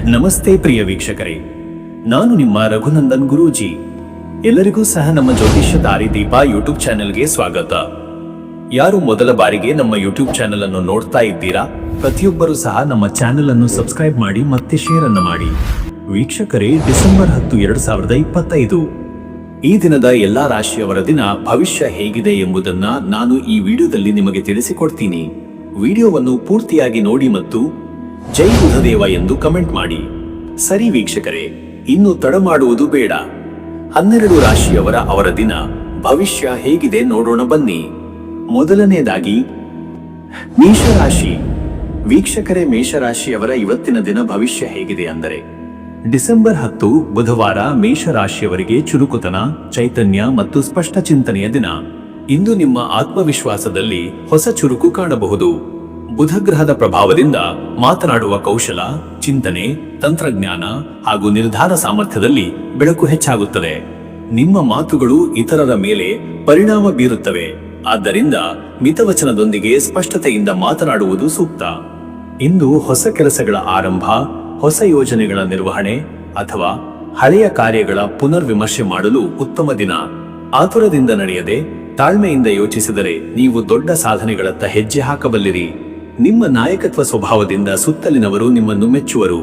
ನಮಸ್ತೆ ಪ್ರಿಯ ವೀಕ್ಷಕರೇ, ನಾನು ನಿಮ್ಮ ರಘುನಂದನ್ ಗುರೂಜಿ. ಎಲ್ಲರಿಗೂ ಸಹ ನಮ್ಮ ಜ್ಯೋತಿಷ್ಯ ದಾರಿದೀಪ ಯೂಟ್ಯೂಬ್ ಚಾನೆಲ್ಗೆ ಸ್ವಾಗತ. ಯಾರು ಮೊದಲ ಬಾರಿಗೆ ನಮ್ಮ ಯೂಟ್ಯೂಬ್ ಚಾನೆಲ್ ಅನ್ನು ನೋಡ್ತಾ ಇದ್ದೀರಾ, ಪ್ರತಿಯೊಬ್ಬರೂ ಸಹ ನಮ್ಮ ಚಾನೆಲ್ ಅನ್ನು ಸಬ್ಸ್ಕ್ರೈಬ್ ಮಾಡಿ ಮತ್ತೆ ಶೇರ್ ಅನ್ನು ಮಾಡಿ. ವೀಕ್ಷಕರೇ, ಡಿಸೆಂಬರ್ 10, 2025 ಈ ದಿನದ ಎಲ್ಲಾ ರಾಶಿಯವರ ದಿನ ಭವಿಷ್ಯ ಹೇಗಿದೆ ಎಂಬುದನ್ನ ನಾನು ಈ ವಿಡಿಯೋದಲ್ಲಿ ನಿಮಗೆ ತಿಳಿಸಿಕೊಡ್ತೀನಿ. ವಿಡಿಯೋವನ್ನು ಪೂರ್ತಿಯಾಗಿ ನೋಡಿ ಮತ್ತು ಜೈ ಬುಧದೇವ ಎಂದು ಕಮೆಂಟ್ ಮಾಡಿ. ಸರಿ ವೀಕ್ಷಕರೇ, ಇನ್ನು ತಡ ಮಾಡುವುದು ಬೇಡ. 12 ರಾಶಿಯವರ ಅವರ ದಿನ ಭವಿಷ್ಯ ಹೇಗಿದೆ ನೋಡೋಣ ಬನ್ನಿ. ಮೊದಲನೇದಾಗಿ ಮೇಷರಾಶಿ. ವೀಕ್ಷಕರೇ, ಮೇಷರಾಶಿಯವರ ಇವತ್ತಿನ ದಿನ ಭವಿಷ್ಯ ಹೇಗಿದೆ ಅಂದರೆ, ಡಿಸೆಂಬರ್ 10 ಬುಧವಾರ ಮೇಷರಾಶಿಯವರಿಗೆ ಚುರುಕುತನ, ಚೈತನ್ಯ ಮತ್ತು ಸ್ಪಷ್ಟ ಚಿಂತನೆಯ ದಿನ. ಇಂದು ನಿಮ್ಮ ಆತ್ಮವಿಶ್ವಾಸದಲ್ಲಿ ಹೊಸ ಚುರುಕು ಕಾಣಬಹುದು. ಬುಧಗ್ರಹದ ಪ್ರಭಾವದಿಂದ ಮಾತನಾಡುವ ಕೌಶಲ, ಚಿಂತನೆ, ತಂತ್ರಜ್ಞಾನ ಹಾಗೂ ನಿರ್ಧಾರ ಸಾಮರ್ಥ್ಯದಲ್ಲಿ ಬೆಳಕು ಹೆಚ್ಚಾಗುತ್ತದೆ. ನಿಮ್ಮ ಮಾತುಗಳು ಇತರರ ಮೇಲೆ ಪರಿಣಾಮ ಬೀರುತ್ತವೆ. ಆದ್ದರಿಂದ ಮಿತವಚನದೊಂದಿಗೆ ಸ್ಪಷ್ಟತೆಯಿಂದ ಮಾತನಾಡುವುದು ಸೂಕ್ತ. ಇಂದು ಹೊಸ ಕೆಲಸಗಳ ಆರಂಭ, ಹೊಸ ಯೋಜನೆಗಳ ನಿರ್ವಹಣೆ ಅಥವಾ ಹಳೆಯ ಕಾರ್ಯಗಳ ಪುನರ್ವಿಮರ್ಶೆ ಮಾಡಲು ಉತ್ತಮ ದಿನ. ಆತುರದಿಂದ ನಡೆಯದೆ ತಾಳ್ಮೆಯಿಂದ ಯೋಚಿಸಿದರೆ ನೀವು ದೊಡ್ಡ ಸಾಧನೆಗಳತ್ತ ಹೆಜ್ಜೆ ಹಾಕಬಲ್ಲಿರಿ. ನಿಮ್ಮ ನಾಯಕತ್ವ ಸ್ವಭಾವದಿಂದ ಸುತ್ತಲಿನವರು ನಿಮ್ಮನ್ನು ಮೆಚ್ಚುವರು.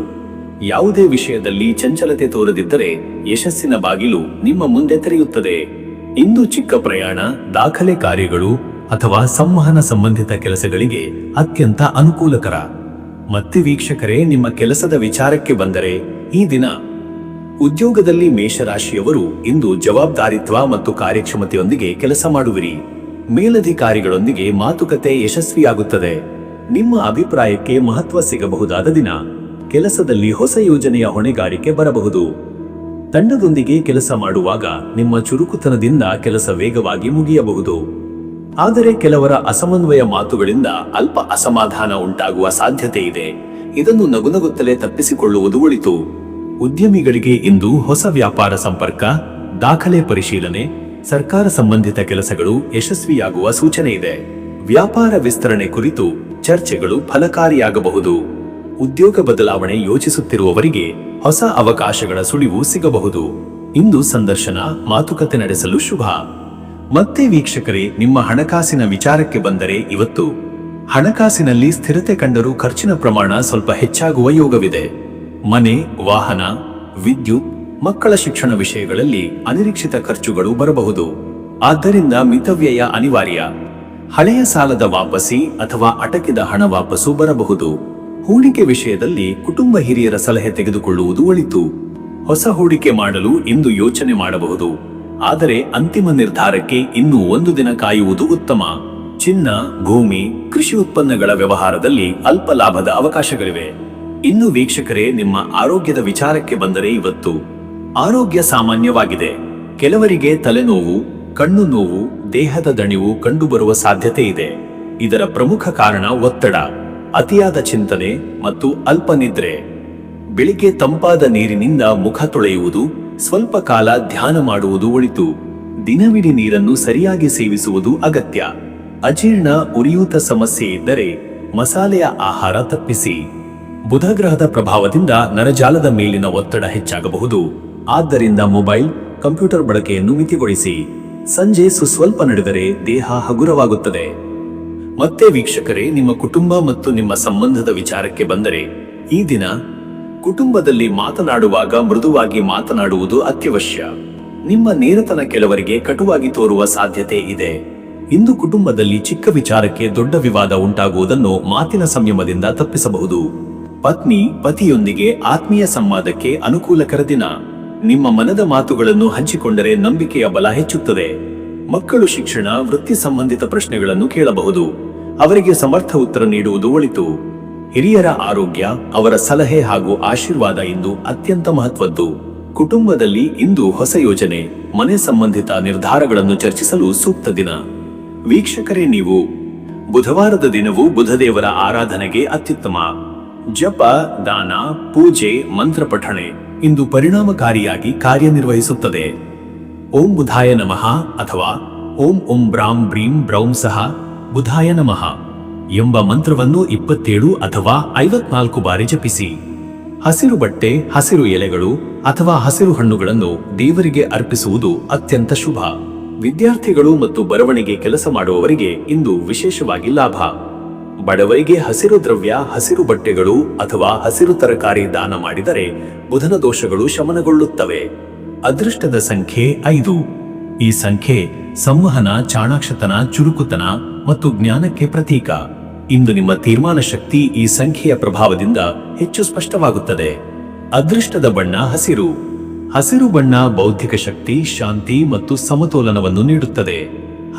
ಯಾವುದೇ ವಿಷಯದಲ್ಲಿ ಚಂಚಲತೆ ತೋರದಿದ್ದರೆ ಯಶಸ್ಸಿನ ಬಾಗಿಲು ನಿಮ್ಮ ಮುಂದೆ ತೆರೆಯುತ್ತದೆ. ಇಂದು ಚಿಕ್ಕ ಪ್ರಯಾಣ, ದಾಖಲೆ ಕಾರ್ಯಗಳು ಅಥವಾ ಸಂವಹನ ಸಂಬಂಧಿತ ಕೆಲಸಗಳಿಗೆ ಅತ್ಯಂತ ಅನುಕೂಲಕರ. ಮತ್ತೆ ವೀಕ್ಷಕರೇ, ನಿಮ್ಮ ಕೆಲಸದ ವಿಚಾರಕ್ಕೆ ಬಂದರೆ, ಈ ದಿನ ಉದ್ಯೋಗದಲ್ಲಿ ಮೇಷರಾಶಿಯವರು ಇಂದು ಜವಾಬ್ದಾರಿತ್ವ ಮತ್ತು ಕಾರ್ಯಕ್ಷಮತೆಯೊಂದಿಗೆ ಕೆಲಸ ಮಾಡುವಿರಿ. ಮೇಲಧಿಕಾರಿಗಳೊಂದಿಗೆ ಮಾತುಕತೆ ಯಶಸ್ವಿಯಾಗುತ್ತದೆ. ನಿಮ್ಮ ಅಭಿಪ್ರಾಯಕ್ಕೆ ಮಹತ್ವ ಸಿಗಬಹುದಾದ ದಿನ. ಕೆಲಸದಲ್ಲಿ ಹೊಸ ಯೋಜನೆಯ ಹೊಣೆಗಾರಿಕೆ ಬರಬಹುದು. ತಂಡದೊಂದಿಗೆ ಕೆಲಸ ಮಾಡುವಾಗ ನಿಮ್ಮ ಚುರುಕುತನದಿಂದ ಕೆಲಸ ವೇಗವಾಗಿ ಮುಗಿಯಬಹುದು. ಆದರೆ ಕೆಲವರ ಅಸಮನ್ವಯ ಮಾತುಗಳಿಂದ ಅಲ್ಪ ಅಸಮಾಧಾನ ಉಂಟಾಗುವ ಸಾಧ್ಯತೆ ಇದೆ. ಇದನ್ನು ನಗುನಗುತ್ತಲೇ ತಪ್ಪಿಸಿಕೊಳ್ಳುವುದು ಒಳಿತು. ಉದ್ಯಮಿಗಳಿಗೆ ಇಂದು ಹೊಸ ವ್ಯಾಪಾರ ಸಂಪರ್ಕ, ದಾಖಲೆ ಪರಿಶೀಲನೆ, ಸರ್ಕಾರ ಸಂಬಂಧಿತ ಕೆಲಸಗಳು ಯಶಸ್ವಿಯಾಗುವ ಸೂಚನೆ ಇದೆ. ವ್ಯಾಪಾರ ವಿಸ್ತರಣೆ ಕುರಿತು ಚರ್ಚೆಗಳು ಫಲಕಾರಿಯಾಗಬಹುದು. ಉದ್ಯೋಗ ಬದಲಾವಣೆ ಯೋಚಿಸುತ್ತಿರುವವರಿಗೆ ಹೊಸ ಅವಕಾಶಗಳ ಸುಳಿವು ಸಿಗಬಹುದು. ಇಂದು ಸಂದರ್ಶನ, ಮಾತುಕತೆ ನಡೆಸಲು ಶುಭ. ಮತ್ತೆ ವೀಕ್ಷಕರೇ, ನಿಮ್ಮ ಹಣಕಾಸಿನ ವಿಚಾರಕ್ಕೆ ಬಂದರೆ, ಇವತ್ತು ಹಣಕಾಸಿನಲ್ಲಿ ಸ್ಥಿರತೆ ಕಂಡರೂ ಖರ್ಚಿನ ಪ್ರಮಾಣ ಸ್ವಲ್ಪ ಹೆಚ್ಚಾಗುವ ಯೋಗವಿದೆ. ಮನೆ, ವಾಹನ, ವಿದ್ಯುತ್, ಮಕ್ಕಳ ಶಿಕ್ಷಣ ವಿಷಯಗಳಲ್ಲಿ ಅನಿರೀಕ್ಷಿತ ಖರ್ಚುಗಳು ಬರಬಹುದು. ಆದ್ದರಿಂದ ಮಿತವ್ಯಯ ಅನಿವಾರ್ಯ. ಹಳೆಯ ಸಾಲದ ವಾಪಸಿ ಅಥವಾ ಅಟಕಿದ ಹಣ ವಾಪಸ್ಸು ಬರಬಹುದು. ಹೂಡಿಕೆ ವಿಷಯದಲ್ಲಿ ಕುಟುಂಬ ಹಿರಿಯರ ಸಲಹೆ ತೆಗೆದುಕೊಳ್ಳುವುದು ಒಳಿತು. ಹೊಸ ಹೂಡಿಕೆ ಮಾಡಲು ಇಂದು ಯೋಚನೆ ಮಾಡಬಹುದು. ಆದರೆ ಅಂತಿಮ ನಿರ್ಧಾರಕ್ಕೆ ಇನ್ನೂ ಒಂದು ದಿನ ಕಾಯುವುದು ಉತ್ತಮ. ಚಿನ್ನ, ಭೂಮಿ, ಕೃಷಿ ಉತ್ಪನ್ನಗಳ ವ್ಯವಹಾರದಲ್ಲಿ ಅಲ್ಪ ಲಾಭದ ಅವಕಾಶಗಳಿವೆ. ಇನ್ನು ವೀಕ್ಷಕರೇ, ನಿಮ್ಮ ಆರೋಗ್ಯದ ವಿಚಾರಕ್ಕೆ ಬಂದರೆ, ಇವತ್ತು ಆರೋಗ್ಯ ಸಾಮಾನ್ಯವಾಗಿದೆ. ಕೆಲವರಿಗೆ ತಲೆನೋವು, ಕಣ್ಣು ನೋವು, ದೇಹದ ದಣಿವು ಕಂಡುಬರುವ ಸಾಧ್ಯತೆ ಇದೆ. ಇದರ ಪ್ರಮುಖ ಕಾರಣ ಒತ್ತಡ, ಅತಿಯಾದ ಚಿಂತನೆ ಮತ್ತು ಅಲ್ಪ ನಿದ್ರೆ. ಬೆಳಿಗ್ಗೆ ತಂಪಾದ ನೀರಿನಿಂದ ಮುಖ ತೊಳೆಯುವುದು, ಸ್ವಲ್ಪ ಕಾಲ ಧ್ಯಾನ ಮಾಡುವುದು ಒಳಿತು. ದಿನವಿಡೀ ನೀರನ್ನು ಸರಿಯಾಗಿ ಸೇವಿಸುವುದು ಅಗತ್ಯ. ಅಜೀರ್ಣ, ಉರಿಯೂತ ಸಮಸ್ಯೆ ಇದ್ದರೆ ಮಸಾಲೆಯ ಆಹಾರ ತಪ್ಪಿಸಿ. ಬುಧಗ್ರಹದ ಪ್ರಭಾವದಿಂದ ನರಜಾಲದ ಮೇಲಿನ ಒತ್ತಡ ಹೆಚ್ಚಾಗಬಹುದು. ಆದ್ದರಿಂದ ಮೊಬೈಲ್, ಕಂಪ್ಯೂಟರ್ ಬಳಕೆಯನ್ನು ಮಿತಿಗೊಳಿಸಿ. ಸಂಜೆ ಸುಸ್ವಲ್ಪ ನಡೆದರೆ ದೇಹ ಹಗುರವಾಗುತ್ತದೆ. ಮತ್ತೆ ವೀಕ್ಷಕರೇ, ನಿಮ್ಮ ಕುಟುಂಬ ಮತ್ತು ನಿಮ್ಮ ಸಂಬಂಧದ ವಿಚಾರಕ್ಕೆ ಬಂದರೆ, ಈ ದಿನ ಕುಟುಂಬದಲ್ಲಿ ಮಾತನಾಡುವಾಗ ಮೃದುವಾಗಿ ಮಾತನಾಡುವುದು ಅತ್ಯವಶ್ಯ. ನಿಮ್ಮ ನೇರತನ ಕೆಲವರಿಗೆ ಕಟುವಾಗಿ ತೋರುವ ಸಾಧ್ಯತೆ ಇದೆ. ಇಂದು ಕುಟುಂಬದಲ್ಲಿ ಚಿಕ್ಕ ವಿಚಾರಕ್ಕೆ ದೊಡ್ಡ ವಿವಾದ ಉಂಟಾಗುವುದನ್ನು ಮಾತಿನ ಸಂಯಮದಿಂದ ತಪ್ಪಿಸಬಹುದು. ಪತ್ನಿ, ಪತಿಯೊಂದಿಗೆ ಆತ್ಮೀಯ ಸಂವಾದಕ್ಕೆ ಅನುಕೂಲಕರ ದಿನ. ನಿಮ್ಮ ಮನದ ಮಾತುಗಳನ್ನು ಹಂಚಿಕೊಂಡರೆ ನಂಬಿಕೆಯ ಬಲ ಹೆಚ್ಚುತ್ತದೆ. ಮಕ್ಕಳು ಶಿಕ್ಷಣ, ವೃತ್ತಿ ಸಂಬಂಧಿತ ಪ್ರಶ್ನೆಗಳನ್ನು ಕೇಳಬಹುದು. ಅವರಿಗೆ ಸಮರ್ಥ ಉತ್ತರ ನೀಡುವುದು ಒಳಿತು. ಹಿರಿಯರ ಆರೋಗ್ಯ, ಅವರ ಸಲಹೆ ಹಾಗೂ ಆಶೀರ್ವಾದ ಇಂದು ಅತ್ಯಂತ ಮಹತ್ವದ್ದು. ಕುಟುಂಬದಲ್ಲಿ ಇಂದು ಹೊಸ ಯೋಜನೆ, ಮನೆ ಸಂಬಂಧಿತ ನಿರ್ಧಾರಗಳನ್ನು ಚರ್ಚಿಸಲು ಸೂಕ್ತ ದಿನ. ವೀಕ್ಷಕರೇ, ನೀವು ಬುಧವಾರದ ದಿನವು ಬುಧದೇವರ ಆರಾಧನೆಗೆ ಅತ್ಯುತ್ತಮ. ಜಪ, ದಾನ, ಪೂಜೆ, ಮಂತ್ರ ಪಠಣೆ ಇಂದು ಪರಿಣಾಮಕಾರಿಯಾಗಿ ಕಾರ್ಯನಿರ್ವಹಿಸುತ್ತದೆ. ಓಂ ಬುಧಾಯ ನಮಃ ಅಥವಾ ಓಂ ಓಂ ಬ್ರಾಂ ಬ್ರೀಂ ಬ್ರೌಂ ಸಹ ಬುಧಾಯ ನಮಃ ಎಂಬ ಮಂತ್ರವನ್ನು 27 ಅಥವಾ 54 ಬಾರಿ ಜಪಿಸಿ. ಹಸಿರು ಬಟ್ಟೆ, ಹಸಿರು ಎಲೆಗಳು ಅಥವಾ ಹಸಿರು ಹಣ್ಣುಗಳನ್ನು ದೇವರಿಗೆ ಅರ್ಪಿಸುವುದು ಅತ್ಯಂತ ಶುಭ. ವಿದ್ಯಾರ್ಥಿಗಳು ಮತ್ತು ಬರವಣಿಗೆ ಕೆಲಸ ಮಾಡುವವರಿಗೆ ಇಂದು ವಿಶೇಷವಾಗಿ ಲಾಭ. ಬಡವರಿಗೆ ಹಸಿರು ದ್ರವ್ಯ, ಹಸಿರು ಬಟ್ಟೆಗಳು ಅಥವಾ ಹಸಿರು ತರಕಾರಿ ದಾನ ಮಾಡಿದರೆ ಬುಧನ ದೋಷಗಳು ಶಮನಗೊಳ್ಳುತ್ತವೆ. ಅದೃಷ್ಟದ ಸಂಖ್ಯೆ 5. ಈ ಸಂಖ್ಯೆ ಸಂವಹನ, ಚಾಣಾಕ್ಷತನ, ಚುರುಕುತನ ಮತ್ತು ಜ್ಞಾನಕ್ಕೆ ಪ್ರತೀಕ. ಇಂದು ನಿಮ್ಮ ತೀರ್ಮಾನ ಶಕ್ತಿ ಈ ಸಂಖ್ಯೆಯ ಪ್ರಭಾವದಿಂದ ಹೆಚ್ಚು ಸ್ಪಷ್ಟವಾಗುತ್ತದೆ. ಅದೃಷ್ಟದ ಬಣ್ಣ ಹಸಿರು. ಹಸಿರು ಬಣ್ಣ ಬೌದ್ಧಿಕ ಶಕ್ತಿ, ಶಾಂತಿ ಮತ್ತು ಸಮತೋಲನವನ್ನು ನೀಡುತ್ತದೆ.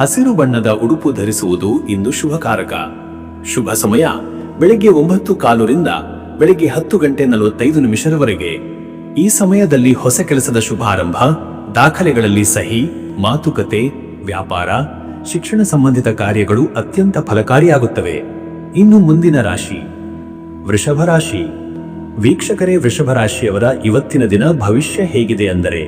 ಹಸಿರು ಬಣ್ಣದ ಉಡುಪು ಧರಿಸುವುದು ಇಂದು ಶುಭಕಾರಕ. ಶುಭ ಸಮಯ ಬೆಳಗ್ಗೆ 9:15 ರಿಂದ ಬೆಳಗ್ಗೆ 10:45 ಈ ಸಮಯದಲ್ಲಿ ಹೊಸ ಕೆಲಸದ ಶುಭಾರಂಭ, ದಾಖಲೆಗಳಲ್ಲಿ ಸಹಿ, ಮಾತುಕತೆ, ವ್ಯಾಪಾರ, ಶಿಕ್ಷಣ ಸಂಬಂಧಿತ ಕಾರ್ಯಗಳು ಅತ್ಯಂತ ಫಲಕಾರಿಯಾಗುತ್ತವೆ. ಇನ್ನು ಮುಂದಿನ ರಾಶಿ ವೃಷಭ ರಾಶಿ. ವೀಕ್ಷಕರೇ, ವೃಷಭ ರಾಶಿಯವರ ಇವತ್ತಿನ ದಿನ ಭವಿಷ್ಯ ಹೇಗಿದೆ ಅಂದರೆ,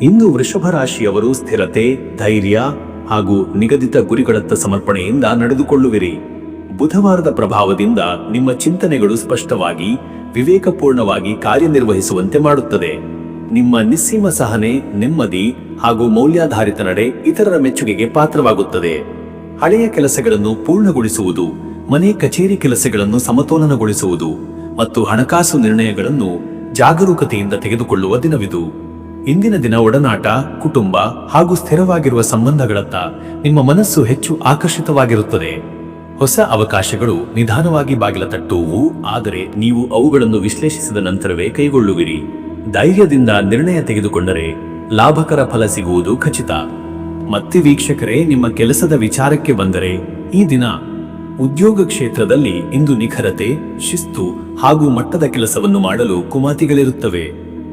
ಇಂದು ವೃಷಭ ರಾಶಿಯವರು ಸ್ಥಿರತೆ, ಧೈರ್ಯ ಹಾಗೂ ನಿಗದಿತ ಗುರಿಗಳತ್ತ ಸಮರ್ಪಣೆಯಿಂದ ನಡೆದುಕೊಳ್ಳುವಿರಿ. ಬುಧವಾರದ ಪ್ರಭಾವದಿಂದ ನಿಮ್ಮ ಚಿಂತನೆಗಳು ಸ್ಪಷ್ಟವಾಗಿ, ವಿವೇಕಪೂರ್ಣವಾಗಿ ಕಾರ್ಯನಿರ್ವಹಿಸುವಂತೆ ಮಾಡುತ್ತದೆ. ನಿಮ್ಮ ನಿಸ್ಸೀಮ ಸಹನೆ, ನೆಮ್ಮದಿ ಹಾಗೂ ಮೌಲ್ಯಾಧಾರಿತ ನಡೆ ಇತರರ ಮೆಚ್ಚುಗೆಗೆ ಪಾತ್ರವಾಗುತ್ತದೆ. ಹಳೆಯ ಕೆಲಸಗಳನ್ನು ಪೂರ್ಣಗೊಳಿಸುವುದು, ಮನೆ ಕಚೇರಿ ಕೆಲಸಗಳನ್ನು ಸಮತೋಲನಗೊಳಿಸುವುದು ಮತ್ತು ಹಣಕಾಸು ನಿರ್ಣಯಗಳನ್ನು ಜಾಗರೂಕತೆಯಿಂದ ತೆಗೆದುಕೊಳ್ಳುವ ದಿನವಿದು. ಇಂದಿನ ದಿನ ಒಡನಾಟ, ಕುಟುಂಬ ಹಾಗೂ ಸ್ಥಿರವಾಗಿರುವ ಸಂಬಂಧಗಳತ್ತ ನಿಮ್ಮ ಮನಸ್ಸು ಹೆಚ್ಚು ಆಕರ್ಷಿತವಾಗಿರುತ್ತದೆ. ಹೊಸ ಅವಕಾಶಗಳು ನಿಧಾನವಾಗಿ ಬಾಗಿಲ ತಟ್ಟುವು, ಆದರೆ ನೀವು ಅವುಗಳನ್ನು ವಿಶ್ಲೇಷಿಸಿದ ನಂತರವೇ ಕೈಗೊಳ್ಳುವಿರಿ. ಧೈರ್ಯದಿಂದ ನಿರ್ಣಯ ತೆಗೆದುಕೊಂಡರೆ ಲಾಭಕರ ಫಲ ಸಿಗುವುದು ಖಚಿತ. ಮತ್ತೆ ವೀಕ್ಷಕರೇ, ನಿಮ್ಮ ಕೆಲಸದ ವಿಚಾರಕ್ಕೆ ಬಂದರೆ, ಈ ದಿನ ಉದ್ಯೋಗ ಕ್ಷೇತ್ರದಲ್ಲಿ ಇಂದು ನಿಖರತೆ, ಶಿಸ್ತು ಹಾಗೂ ಮಟ್ಟದ ಕೆಲಸವನ್ನು ಮಾಡಲು ಕುಮಾತಿಗಳಿರುತ್ತವೆ.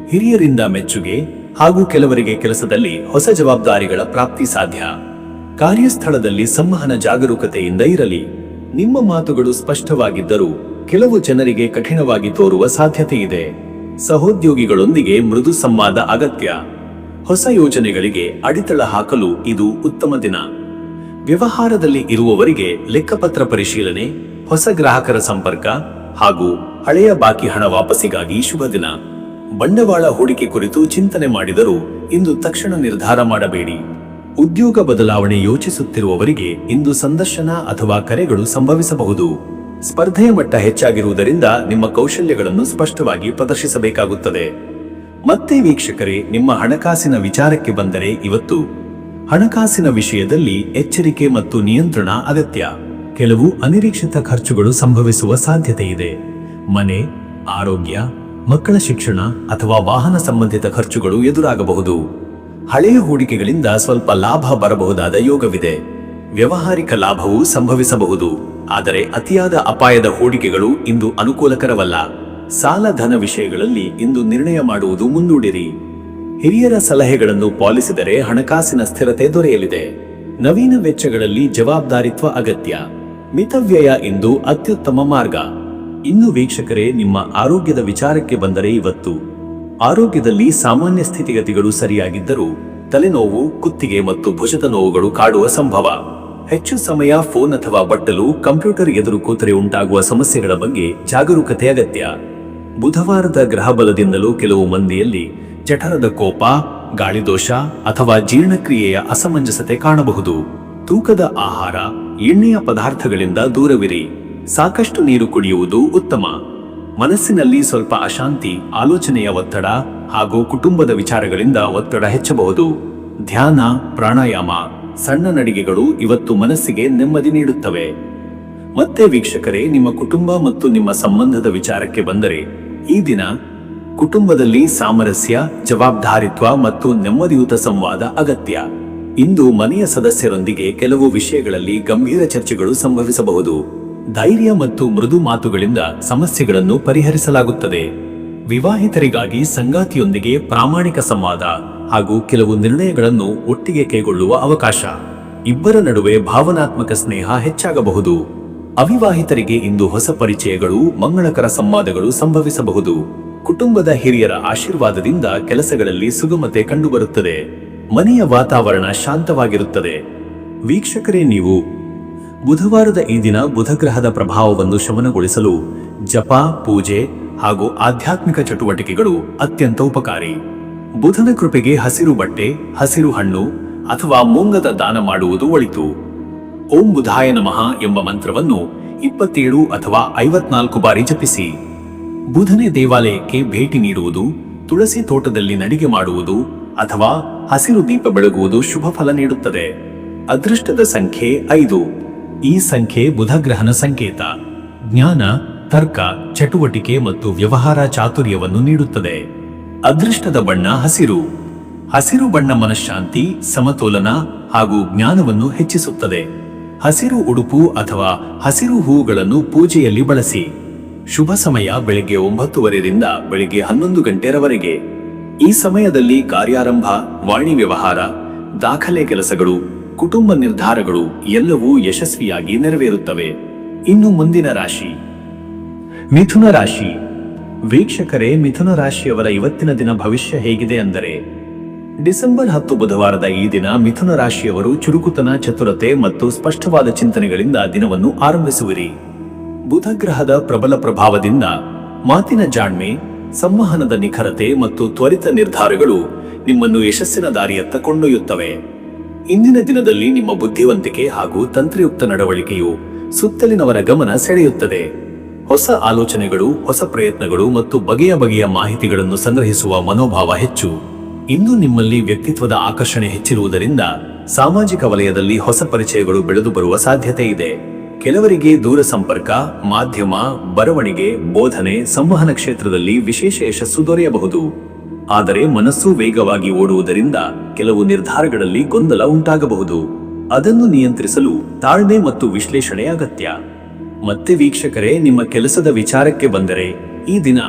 ಹಿರಿಯರಿಂದ ಮೆಚ್ಚುಗೆ ಹಾಗೂ ಕೆಲವರಿಗೆ ಕೆಲಸದಲ್ಲಿ ಹೊಸ ಜವಾಬ್ದಾರಿಗಳ ಪ್ರಾಪ್ತಿ ಸಾಧ್ಯ. ಕಾರ್ಯಸ್ಥಳದಲ್ಲಿ ಸಂವಹನ ಜಾಗರೂಕತೆಯಿಂದ ಇರಲಿ. ನಿಮ್ಮ ಮಾತುಗಳು ಸ್ಪಷ್ಟವಾಗಿದ್ದರೂ ಕೆಲವು ಜನರಿಗೆ ಕಠಿಣವಾಗಿ ತೋರುವ ಸಾಧ್ಯತೆ ಇದೆ. ಸಹೋದ್ಯೋಗಿಗಳೊಂದಿಗೆ ಮೃದು ಸಂವಾದ ಅಗತ್ಯ. ಹೊಸ ಯೋಜನೆಗಳಿಗೆ ಅಡಿತಳ ಹಾಕಲು ಇದು ಉತ್ತಮ ದಿನ. ವ್ಯವಹಾರದಲ್ಲಿ ಇರುವವರಿಗೆ ಲೆಕ್ಕಪತ್ರ ಪರಿಶೀಲನೆ, ಹೊಸ ಗ್ರಾಹಕರ ಸಂಪರ್ಕ ಹಾಗೂ ಹಳೆಯ ಬಾಕಿ ಹಣ ವಾಪಸಿಗಾಗಿ ಶುಭ ದಿನ. ಬಂಡವಾಳ ಹೂಡಿಕೆ ಕುರಿತು ಚಿಂತನೆ ಮಾಡಿದರೂ ಇಂದು ತಕ್ಷಣ ನಿರ್ಧಾರ ಮಾಡಬೇಡಿ. ಉದ್ಯೋಗ ಬದಲಾವಣೆ ಯೋಚಿಸುತ್ತಿರುವವರಿಗೆ ಇಂದು ಸಂದರ್ಶನ ಅಥವಾ ಕರೆಗಳು ಸಂಭವಿಸಬಹುದು. ಸ್ಪರ್ಧೆಯ ಮಟ್ಟ ಹೆಚ್ಚಾಗಿರುವುದರಿಂದ ನಿಮ್ಮ ಕೌಶಲ್ಯಗಳನ್ನು ಸ್ಪಷ್ಟವಾಗಿ ಪ್ರದರ್ಶಿಸಬೇಕಾಗುತ್ತದೆ. ಮತ್ತೆ ವೀಕ್ಷಕರೇ, ನಿಮ್ಮ ಹಣಕಾಸಿನ ವಿಚಾರಕ್ಕೆ ಬಂದರೆ, ಇವತ್ತು ಹಣಕಾಸಿನ ವಿಷಯದಲ್ಲಿ ಎಚ್ಚರಿಕೆ ಮತ್ತು ನಿಯಂತ್ರಣ ಅಗತ್ಯ. ಕೆಲವು ಅನಿರೀಕ್ಷಿತ ಖರ್ಚುಗಳು ಸಂಭವಿಸುವ ಸಾಧ್ಯತೆ ಇದೆ. ಮನೆ, ಆರೋಗ್ಯ, ಮಕ್ಕಳ ಶಿಕ್ಷಣ ಅಥವಾ ವಾಹನ ಸಂಬಂಧಿತ ಖರ್ಚುಗಳು ಎದುರಾಗಬಹುದು. ಹಳೆಯ ಹೂಡಿಕೆಗಳಿಂದ ಸ್ವಲ್ಪ ಲಾಭ ಬರಬಹುದಾದ ಯೋಗವಿದೆ. ವ್ಯಾವಹಾರಿಕ ಲಾಭವೂ ಸಂಭವಿಸಬಹುದು, ಆದರೆ ಅತಿಯಾದ ಅಪಾಯದ ಹೂಡಿಕೆಗಳು ಇಂದು ಅನುಕೂಲಕರವಲ್ಲ. ಸಾಲ, ಧನ ವಿಷಯಗಳಲ್ಲಿ ಇಂದು ನಿರ್ಣಯ ಮಾಡುವುದು ಮುಂದೂಡಿರಿ. ಹಿರಿಯರ ಸಲಹೆಗಳನ್ನು ಪಾಲಿಸಿದರೆ ಹಣಕಾಸಿನ ಸ್ಥಿರತೆ ದೊರೆಯಲಿದೆ. ನವೀನ ವೆಚ್ಚಗಳಲ್ಲಿ ಜವಾಬ್ದಾರಿತ್ವ ಅಗತ್ಯ. ಮಿತವ್ಯಯ ಇಂದು ಅತ್ಯುತ್ತಮ ಮಾರ್ಗ. ಇನ್ನು ವೀಕ್ಷಕರೇ, ನಿಮ್ಮ ಆರೋಗ್ಯದ ವಿಚಾರಕ್ಕೆ ಬಂದರೆ, ಇವತ್ತು ಆರೋಗ್ಯದಲ್ಲಿ ಸಾಮಾನ್ಯ ಸ್ಥಿತಿಗತಿಗಳು ಸರಿಯಾಗಿದ್ದರೂ ತಲೆನೋವು, ಕುತ್ತಿಗೆ ಮತ್ತು ಭುಜದ ನೋವುಗಳು ಕಾಡುವ ಸಂಭವ. ಹೆಚ್ಚು ಸಮಯ ಫೋನ್ ಅಥವಾ ಬಟ್ಟಲು, ಕಂಪ್ಯೂಟರ್ ಎದುರು ಕೂತರೆ ಉಂಟಾಗುವ ಸಮಸ್ಯೆಗಳ ಬಗ್ಗೆ ಜಾಗರೂಕತೆ ಅಗತ್ಯ. ಬುಧವಾರದ ಗ್ರಹ ಬಲದಿಂದಲೂ ಕೆಲವು ಮಂದಿಯಲ್ಲಿ ಜಠರದ ಕೋಪ, ಗಾಳಿದೋಷ ಅಥವಾ ಜೀರ್ಣಕ್ರಿಯೆಯ ಅಸಮಂಜಸತೆ ಕಾಣಬಹುದು. ತೂಕದ ಆಹಾರ, ಎಣ್ಣೆಯ ಪದಾರ್ಥಗಳಿಂದ ದೂರವಿರಿ. ಸಾಕಷ್ಟು ನೀರು ಕುಡಿಯುವುದು ಉತ್ತಮ. ಮನಸ್ಸಿನಲ್ಲಿ ಸ್ವಲ್ಪ ಅಶಾಂತಿ, ಆಲೋಚನೆಯ ಒತ್ತಡ ಹಾಗೂ ಕುಟುಂಬದ ವಿಚಾರಗಳಿಂದ ಒತ್ತಡ ಹೆಚ್ಚಬಹುದು. ಧ್ಯಾನ, ಪ್ರಾಣಾಯಾಮ, ಸಣ್ಣ ನಡಿಗೆಗಳು ಇವತ್ತು ಮನಸ್ಸಿಗೆ ನೆಮ್ಮದಿ ನೀಡುತ್ತವೆ. ಮತ್ತೆ ವೀಕ್ಷಕರೇ, ನಿಮ್ಮ ಕುಟುಂಬ ಮತ್ತು ನಿಮ್ಮ ಸಂಬಂಧದ ವಿಚಾರಕ್ಕೆ ಬಂದರೆ, ಈ ದಿನ ಕುಟುಂಬದಲ್ಲಿ ಸಾಮರಸ್ಯ, ಜವಾಬ್ದಾರಿತ್ವ ಮತ್ತು ನೆಮ್ಮದಿಯುತ ಸಂವಾದ ಅಗತ್ಯ. ಇಂದು ಮನೆಯ ಸದಸ್ಯರೊಂದಿಗೆ ಕೆಲವು ವಿಷಯಗಳಲ್ಲಿ ಗಂಭೀರ ಚರ್ಚೆಗಳು ಸಂಭವಿಸಬಹುದು. ಧೈರ್ಯ ಮತ್ತು ಮೃದು ಮಾತುಗಳಿಂದ ಸಮಸ್ಯೆಗಳನ್ನು ಪರಿಹರಿಸಲಾಗುತ್ತದೆ. ವಿವಾಹಿತರಿಗಾಗಿ ಸಂಗಾತಿಯೊಂದಿಗೆ ಪ್ರಾಮಾಣಿಕ ಸಂವಾದ ಹಾಗೂ ಕೆಲವು ನಿರ್ಣಯಗಳನ್ನು ಒಟ್ಟಿಗೆ ಕೈಗೊಳ್ಳುವ ಅವಕಾಶ. ಇಬ್ಬರ ನಡುವೆ ಭಾವನಾತ್ಮಕ ಸ್ನೇಹ ಹೆಚ್ಚಾಗಬಹುದು. ಅವಿವಾಹಿತರಿಗೆ ಇಂದು ಹೊಸ ಪರಿಚಯಗಳು, ಮಂಗಳಕರ ಸಂವಾದಗಳು ಸಂಭವಿಸಬಹುದು. ಕುಟುಂಬದ ಹಿರಿಯರ ಆಶೀರ್ವಾದದಿಂದ ಕೆಲಸಗಳಲ್ಲಿ ಸುಗಮತೆ ಕಂಡುಬರುತ್ತದೆ. ಮನೆಯ ವಾತಾವರಣ ಶಾಂತವಾಗಿರುತ್ತದೆ. ವೀಕ್ಷಕರೇ, ನೀವು ಬುಧವಾರದ ಈ ದಿನ ಬುಧಗ್ರಹದ ಪ್ರಭಾವವನ್ನು ಶಮನಗೊಳಿಸಲು ಜಪ, ಪೂಜೆ ಹಾಗೂ ಆಧ್ಯಾತ್ಮಿಕ ಚಟುವಟಿಕೆಗಳು ಅತ್ಯಂತ ಉಪಕಾರಿ. ಬುಧನ ಕೃಪೆಗೆ ಹಸಿರು ಬಟ್ಟೆ, ಹಸಿರು ಹಣ್ಣು ಅಥವಾ ಮುಂಗದ ದಾನ ಮಾಡುವುದು ಒಳಿತು. ಓಂ ಬುಧಾಯ ನಮಃ ಎಂಬ ಮಂತ್ರವನ್ನು 27 ಅಥವಾ 54 ಬಾರಿ ಜಪಿಸಿ. ಬುಧನೇ ದೇವಾಲಯಕ್ಕೆ ಭೇಟಿ ನೀಡುವುದು, ತುಳಸಿ ತೋಟದಲ್ಲಿ ನಡಿಗೆ ಮಾಡುವುದು ಅಥವಾ ಹಸಿರು ದೀಪ ಬೆಳಗುವುದು ಶುಭ ಫಲ ನೀಡುತ್ತದೆ. ಅದೃಷ್ಟದ ಸಂಖ್ಯೆ 5. ಈ ಸಂಖ್ಯೆ ಬುಧ ಗ್ರಹನ ಸಂಕೇತ. ಜ್ಞಾನ, ತರ್ಕ, ಚಟುವಟಿಕೆ ಮತ್ತು ವ್ಯವಹಾರ ಚಾತುರ್ಯವನ್ನು ನೀಡುತ್ತದೆ. ಅದೃಷ್ಟದ ಬಣ್ಣ ಹಸಿರು. ಹಸಿರು ಬಣ್ಣ ಮನಃಶಾಂತಿ, ಸಮತೋಲನ ಹಾಗೂ ಜ್ಞಾನವನ್ನು ಹೆಚ್ಚಿಸುತ್ತದೆ. ಹಸಿರು ಉಡುಪು ಅಥವಾ ಹಸಿರು ಹೂವುಗಳನ್ನು ಪೂಜೆಯಲ್ಲಿ ಬಳಸಿ. ಶುಭ ಸಮಯ ಬೆಳಿಗ್ಗೆ 9:30ರಿಂದ ಬೆಳಿಗ್ಗೆ 11 ಗಂಟೆರವರೆಗೆ. ಈ ಸಮಯದಲ್ಲಿ ಕಾರ್ಯಾರಂಭ, ವಾಣಿ ವ್ಯವಹಾರ, ದಾಖಲೆ ಕೆಲಸಗಳು, ಕುಟುಂಬ ನಿರ್ಧಾರಗಳು ಎಲ್ಲವೂ ಯಶಸ್ವಿಯಾಗಿ ನೆರವೇರುತ್ತವೆ. ಇನ್ನು ಮುಂದಿನ ರಾಶಿ ಮಿಥುನ ರಾಶಿ. ವೀಕ್ಷಕರೇ, ಮಿಥುನ ರಾಶಿಯವರ ಇವತ್ತಿನ ದಿನ ಭವಿಷ್ಯ ಹೇಗಿದೆ ಅಂದರೆ, ಡಿಸೆಂಬರ್ 10 ಬುಧವಾರದ ಈ ದಿನ ಮಿಥುನ ರಾಶಿಯವರು ಚುರುಕುತನ, ಚತುರತೆ ಮತ್ತು ಸ್ಪಷ್ಟವಾದ ಚಿಂತನೆಗಳಿಂದ ದಿನವನ್ನು ಆರಂಭಿಸುವಿರಿ. ಬುಧ ಗ್ರಹದ ಪ್ರಬಲ ಪ್ರಭಾವದಿಂದ ಮಾತಿನ ಜಾಣ್ಮೆ, ಸಂವಹನದ ನಿಖರತೆ ಮತ್ತು ತ್ವರಿತ ನಿರ್ಧಾರಗಳು ನಿಮ್ಮನ್ನು ಯಶಸ್ಸಿನ ದಾರಿಯತ್ತ ಕೊಂಡೊಯ್ಯುತ್ತವೆ. ಇಂದಿನ ದಿನದಲ್ಲಿ ನಿಮ್ಮ ಬುದ್ಧಿವಂತಿಕೆ ಹಾಗೂ ತಂತ್ರಯುಕ್ತ ನಡವಳಿಕೆಯು ಸುತ್ತಲಿನವರ ಗಮನ ಸೆಳೆಯುತ್ತದೆ. ಹೊಸ ಆಲೋಚನೆಗಳು, ಹೊಸ ಪ್ರಯತ್ನಗಳು ಮತ್ತು ಬಗೆಯ ಬಗೆಯ ಮಾಹಿತಿಗಳನ್ನು ಸಂಗ್ರಹಿಸುವ ಮನೋಭಾವ ಹೆಚ್ಚು. ಇಂದು ನಿಮ್ಮಲ್ಲಿ ವ್ಯಕ್ತಿತ್ವದ ಆಕರ್ಷಣೆ ಹೆಚ್ಚಿರುವುದರಿಂದ ಸಾಮಾಜಿಕ ವಲಯದಲ್ಲಿ ಹೊಸ ಪರಿಚಯಗಳು ಬೆಳೆದು ಬರುವ ಸಾಧ್ಯತೆ ಇದೆ. ಕೆಲವರಿಗೆ ದೂರ ಸಂಪರ್ಕ, ಮಾಧ್ಯಮ, ಬರವಣಿಗೆ, ಬೋಧನೆ, ಸಂವಹನ ಕ್ಷೇತ್ರದಲ್ಲಿ ವಿಶೇಷ ಯಶಸ್ಸು ದೊರೆಯಬಹುದು. ಆದರೆ ಮನಸ್ಸು ವೇಗವಾಗಿ ಓಡುವುದರಿಂದ ಕೆಲವು ನಿರ್ಧಾರಗಳಲ್ಲಿ ಗೊಂದಲ ಉಂಟಾಗಬಹುದು. ಅದನ್ನು ನಿಯಂತ್ರಿಸಲು ತಾಳ್ಮೆ ಮತ್ತು ವಿಶ್ಲೇಷಣೆ ಅಗತ್ಯ. ಮತ್ತೆ ವೀಕ್ಷಕರೇ, ನಿಮ್ಮ ಕೆಲಸದ ವಿಚಾರಕ್ಕೆ ಬಂದರೆ, ಈ ದಿನ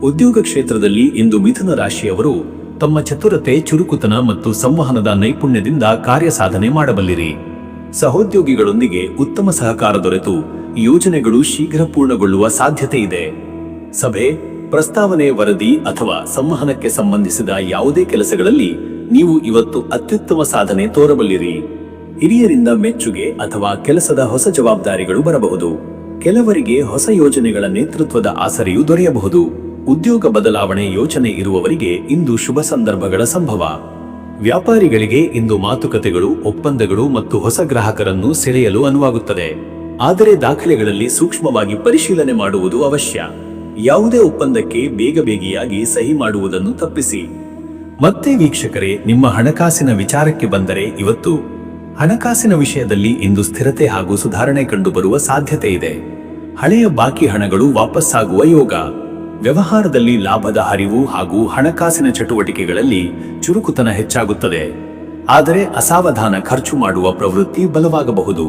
ಉದ್ಯೋಗ ಕ್ಷೇತ್ರದಲ್ಲಿ ಇಂದು ಮಿಥುನ ರಾಶಿಯವರು ತಮ್ಮ ಚತುರತೆ, ಚುರುಕುತನ ಮತ್ತು ಸಂವಹನದ ನೈಪುಣ್ಯದಿಂದ ಕಾರ್ಯ ಸಾಧನೆ ಮಾಡಬಲ್ಲಿರಿ. ಸಹೋದ್ಯೋಗಿಗಳೊಂದಿಗೆ ಉತ್ತಮ ಸಹಕಾರ ದೊರೆತು ಯೋಜನೆಗಳು ಶೀಘ್ರ ಪೂರ್ಣಗೊಳ್ಳುವ ಸಾಧ್ಯತೆ ಇದೆ. ಸಭೆ, ಪ್ರಸ್ತಾವನೆ, ವರದಿ ಅಥವಾ ಸಂವಹನಕ್ಕೆ ಸಂಬಂಧಿಸಿದ ಯಾವುದೇ ಕೆಲಸಗಳಲ್ಲಿ ನೀವು ಇವತ್ತು ಅತ್ಯುತ್ತಮ ಸಾಧನೆ ತೋರಬಲ್ಲಿರಿ. ಹಿರಿಯರಿಂದ ಮೆಚ್ಚುಗೆ ಅಥವಾ ಕೆಲಸದ ಹೊಸ ಜವಾಬ್ದಾರಿಗಳು ಬರಬಹುದು. ಕೆಲವರಿಗೆ ಹೊಸ ಯೋಜನೆಗಳ ನೇತೃತ್ವದ ಆಸರೆಯೂ ದೊರೆಯಬಹುದು. ಉದ್ಯೋಗ ಬದಲಾವಣೆ ಯೋಚನೆ ಇರುವವರಿಗೆ ಇಂದು ಶುಭ ಸಂದರ್ಭಗಳ ಸಂಭವ. ವ್ಯಾಪಾರಿಗಳಿಗೆ ಇಂದು ಮಾತುಕತೆಗಳು, ಒಪ್ಪಂದಗಳು ಮತ್ತು ಹೊಸ ಗ್ರಾಹಕರನ್ನು ಸೆಳೆಯಲು ಅನುವಾಗುತ್ತದೆ. ಆದರೆ ದಾಖಲೆಗಳಲ್ಲಿ ಸೂಕ್ಷ್ಮವಾಗಿ ಪರಿಶೀಲನೆ ಮಾಡುವುದು ಅವಶ್ಯ. ಯಾವುದೇ ಒಪ್ಪಂದಕ್ಕೆ ಬೇಗಬೇಗಿಯಾಗಿ ಸಹಿ ಮಾಡುವುದನ್ನು ತಪ್ಪಿಸಿ. ಮತ್ತೆ ವೀಕ್ಷಕರೇ, ನಿಮ್ಮ ಹಣಕಾಸಿನ ವಿಚಾರಕ್ಕೆ ಬಂದರೆ, ಇವತ್ತು ಹಣಕಾಸಿನ ವಿಷಯದಲ್ಲಿ ಇಂದು ಸ್ಥಿರತೆ ಹಾಗೂ ಸುಧಾರಣೆ ಕಂಡುಬರುವ ಸಾಧ್ಯತೆ ಇದೆ. ಹಳೆಯ ಬಾಕಿ ಹಣಗಳು ವಾಪಸ್ಸಾಗುವ ಯೋಗ. ವ್ಯವಹಾರದಲ್ಲಿ ಲಾಭದ ಹರಿವು ಹಾಗೂ ಹಣಕಾಸಿನ ಚಟುವಟಿಕೆಗಳಲ್ಲಿ ಚುರುಕುತನ ಹೆಚ್ಚಾಗುತ್ತದೆ. ಆದರೆ ಅಸಾವಧಾನ ಖರ್ಚು ಮಾಡುವ ಪ್ರವೃತ್ತಿ ಬಲವಾಗಬಹುದು.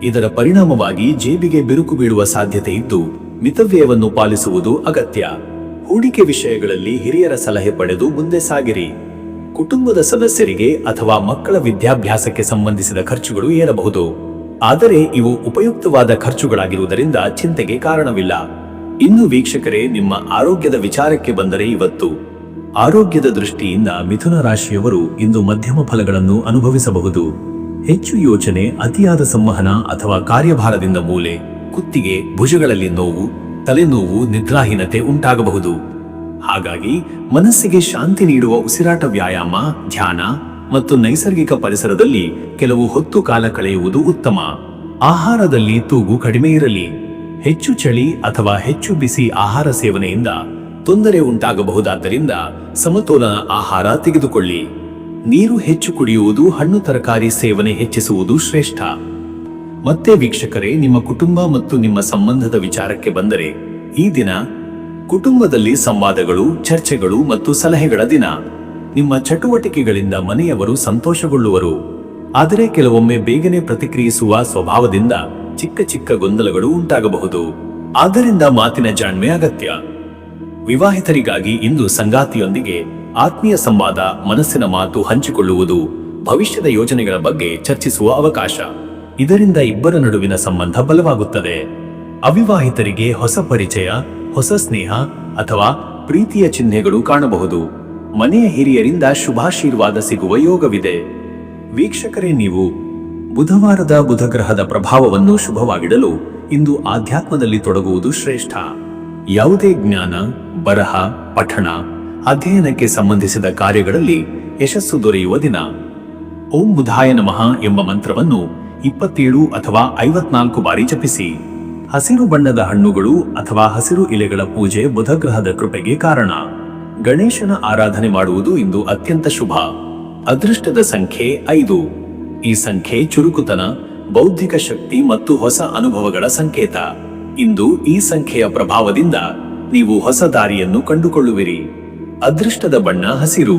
ಇದರ ಪರಿಣಾಮವಾಗಿ ಜೇಬಿಗೆ ಬಿರುಕು ಬೀಳುವ ಸಾಧ್ಯತೆ ಇದ್ದು ಮಿತವ್ಯಯವನ್ನು ಪಾಲಿಸುವುದು ಅಗತ್ಯ. ಹೂಡಿಕೆ ವಿಷಯಗಳಲ್ಲಿ ಹಿರಿಯರ ಸಲಹೆ ಪಡೆದು ಮುಂದೆ ಸಾಗಿರಿ. ಕುಟುಂಬದ ಸದಸ್ಯರಿಗೆ ಅಥವಾ ಮಕ್ಕಳ ವಿದ್ಯಾಭ್ಯಾಸಕ್ಕೆ ಸಂಬಂಧಿಸಿದ ಖರ್ಚುಗಳು ಏರಬಹುದು. ಆದರೆ ಇವು ಉಪಯುಕ್ತವಾದ ಖರ್ಚುಗಳಾಗಿರುವುದರಿಂದ ಚಿಂತೆಗೆ ಕಾರಣವಿಲ್ಲ. ಇನ್ನು ವೀಕ್ಷಕರೇ, ನಿಮ್ಮ ಆರೋಗ್ಯದ ವಿಚಾರಕ್ಕೆ ಬಂದರೆ, ಇವತ್ತು ಆರೋಗ್ಯದ ದೃಷ್ಟಿಯಿಂದ ಮಿಥುನ ರಾಶಿಯವರು ಇಂದು ಮಧ್ಯಮ ಫಲಗಳನ್ನು ಅನುಭವಿಸಬಹುದು. ಹೆಚ್ಚು ಯೋಚನೆ, ಅತಿಯಾದ ಸಂವಹನ ಅಥವಾ ಕಾರ್ಯಭಾರದಿಂದ ಮೂಲೆ, ಕುತ್ತಿಗೆ, ಭುಜಗಳಲ್ಲಿ ನೋವು, ತಲೆನೋವು, ನಿದ್ರಾಹೀನತೆ ಉಂಟಾಗಬಹುದು. ಹಾಗಾಗಿ ಮನಸ್ಸಿಗೆ ಶಾಂತಿ ನೀಡುವ ಉಸಿರಾಟ ವ್ಯಾಯಾಮ, ಧ್ಯಾನ ಮತ್ತು ನೈಸರ್ಗಿಕ ಪರಿಸರದಲ್ಲಿ ಕೆಲವು ಹೊತ್ತು ಕಾಲ ಕಳೆಯುವುದು ಉತ್ತಮ. ಆಹಾರದಲ್ಲಿ ತೂಗು ಕಡಿಮೆ ಇರಲಿ. ಹೆಚ್ಚು ಚಳಿ ಅಥವಾ ಹೆಚ್ಚು ಬಿಸಿ ಆಹಾರ ಸೇವನೆಯಿಂದ ತೊಂದರೆ ಉಂಟಾಗಬಹುದಾದ್ದರಿಂದ ಸಮತೋಲನ ಆಹಾರ ತೆಗೆದುಕೊಳ್ಳಿ. ನೀರು ಹೆಚ್ಚು ಕುಡಿಯುವುದು, ಹಣ್ಣು ತರಕಾರಿ ಸೇವನೆ ಹೆಚ್ಚಿಸುವುದು ಶ್ರೇಷ್ಠ. ಮತ್ತೆ ವೀಕ್ಷಕರೇ, ನಿಮ್ಮ ಕುಟುಂಬ ಮತ್ತು ನಿಮ್ಮ ಸಂಬಂಧದ ವಿಚಾರಕ್ಕೆ ಬಂದರೆ, ಈ ದಿನ ಕುಟುಂಬದಲ್ಲಿ ಸಂವಾದಗಳು, ಚರ್ಚೆಗಳು ಮತ್ತು ಸಲಹೆಗಳ ದಿನ. ನಿಮ್ಮ ಚಟುವಟಿಕೆಗಳಿಂದ ಮನೆಯವರು ಸಂತೋಷಗೊಳ್ಳುವರು. ಆದರೆ ಕೆಲವೊಮ್ಮೆ ಬೇಗನೆ ಪ್ರತಿಕ್ರಿಯಿಸುವ ಸ್ವಭಾವದಿಂದ ಚಿಕ್ಕ ಚಿಕ್ಕ ಗೊಂದಲಗಳು ಉಂಟಾಗಬಹುದು. ಆದ್ದರಿಂದ ಮಾತಿನ ಜಾಣ್ಮೆ ಅಗತ್ಯ. ವಿವಾಹಿತರಿಗಾಗಿ ಇಂದು ಸಂಗಾತಿಯೊಂದಿಗೆ ಆತ್ಮೀಯ ಸಂವಾದ, ಮನಸ್ಸಿನ ಮಾತು ಹಂಚಿಕೊಳ್ಳುವುದು, ಭವಿಷ್ಯದ ಯೋಜನೆಗಳ ಬಗ್ಗೆ ಚರ್ಚಿಸುವ ಅವಕಾಶ. ಇದರಿಂದ ಇಬ್ಬರ ನಡುವಿನ ಸಂಬಂಧ ಬಲವಾಗುತ್ತದೆ. ಅವಿವಾಹಿತರಿಗೆ ಹೊಸ ಪರಿಚಯ, ಹೊಸ ಸ್ನೇಹ ಅಥವಾ ಪ್ರೀತಿಯ ಚಿಹ್ನೆಗಳು ಕಾಣಬಹುದು. ಮನೆಯ ಹಿರಿಯರಿಂದ ಶುಭಾಶೀರ್ವಾದ ಸಿಗುವ ಯೋಗವಿದೆ. ವೀಕ್ಷಕರೇ, ನೀವು ಬುಧವಾರದ ಬುಧ ಗ್ರಹದ ಪ್ರಭಾವವನ್ನು ಶುಭವಾಗಿಡಲು ಇಂದು ಆಧ್ಯಾತ್ಮದಲ್ಲಿ ತೊಡಗುವುದು ಶ್ರೇಷ್ಠ. ಯಾವುದೇ ಜ್ಞಾನ, ಬರಹ, ಪಠಣ, ಅಧ್ಯಯನಕ್ಕೆ ಸಂಬಂಧಿಸಿದ ಕಾರ್ಯಗಳಲ್ಲಿ ಯಶಸ್ಸು ದೊರೆಯುವ ದಿನ. ಓಂ ಬುಧಾಯ ನಮಃ ಎಂಬ ಮಂತ್ರವನ್ನು 27 ಅಥವಾ 54 ಬಾರಿ ಜಪಿಸಿ. ಹಸಿರು ಬಣ್ಣದ ಹಣ್ಣುಗಳು ಅಥವಾ ಹಸಿರು ಎಲೆಗಳ ಪೂಜೆ ಬುಧಗ್ರಹದ ಕೃಪೆಗೆ ಕಾರಣ. ಗಣೇಶನ ಆರಾಧನೆ ಮಾಡುವುದು ಇಂದು ಅತ್ಯಂತ ಶುಭ. ಅದೃಷ್ಟದ ಸಂಖ್ಯೆ 5. ಈ ಸಂಖ್ಯೆ ಚುರುಕುತನ, ಬೌದ್ಧಿಕ ಶಕ್ತಿ ಮತ್ತು ಹೊಸ ಅನುಭವಗಳ ಸಂಕೇತ. ಇಂದು ಈ ಸಂಖ್ಯೆಯ ಪ್ರಭಾವದಿಂದ ನೀವು ಹೊಸ ದಾರಿಯನ್ನು ಕಂಡುಕೊಳ್ಳುವಿರಿ. ಅದೃಷ್ಟದ ಬಣ್ಣ ಹಸಿರು.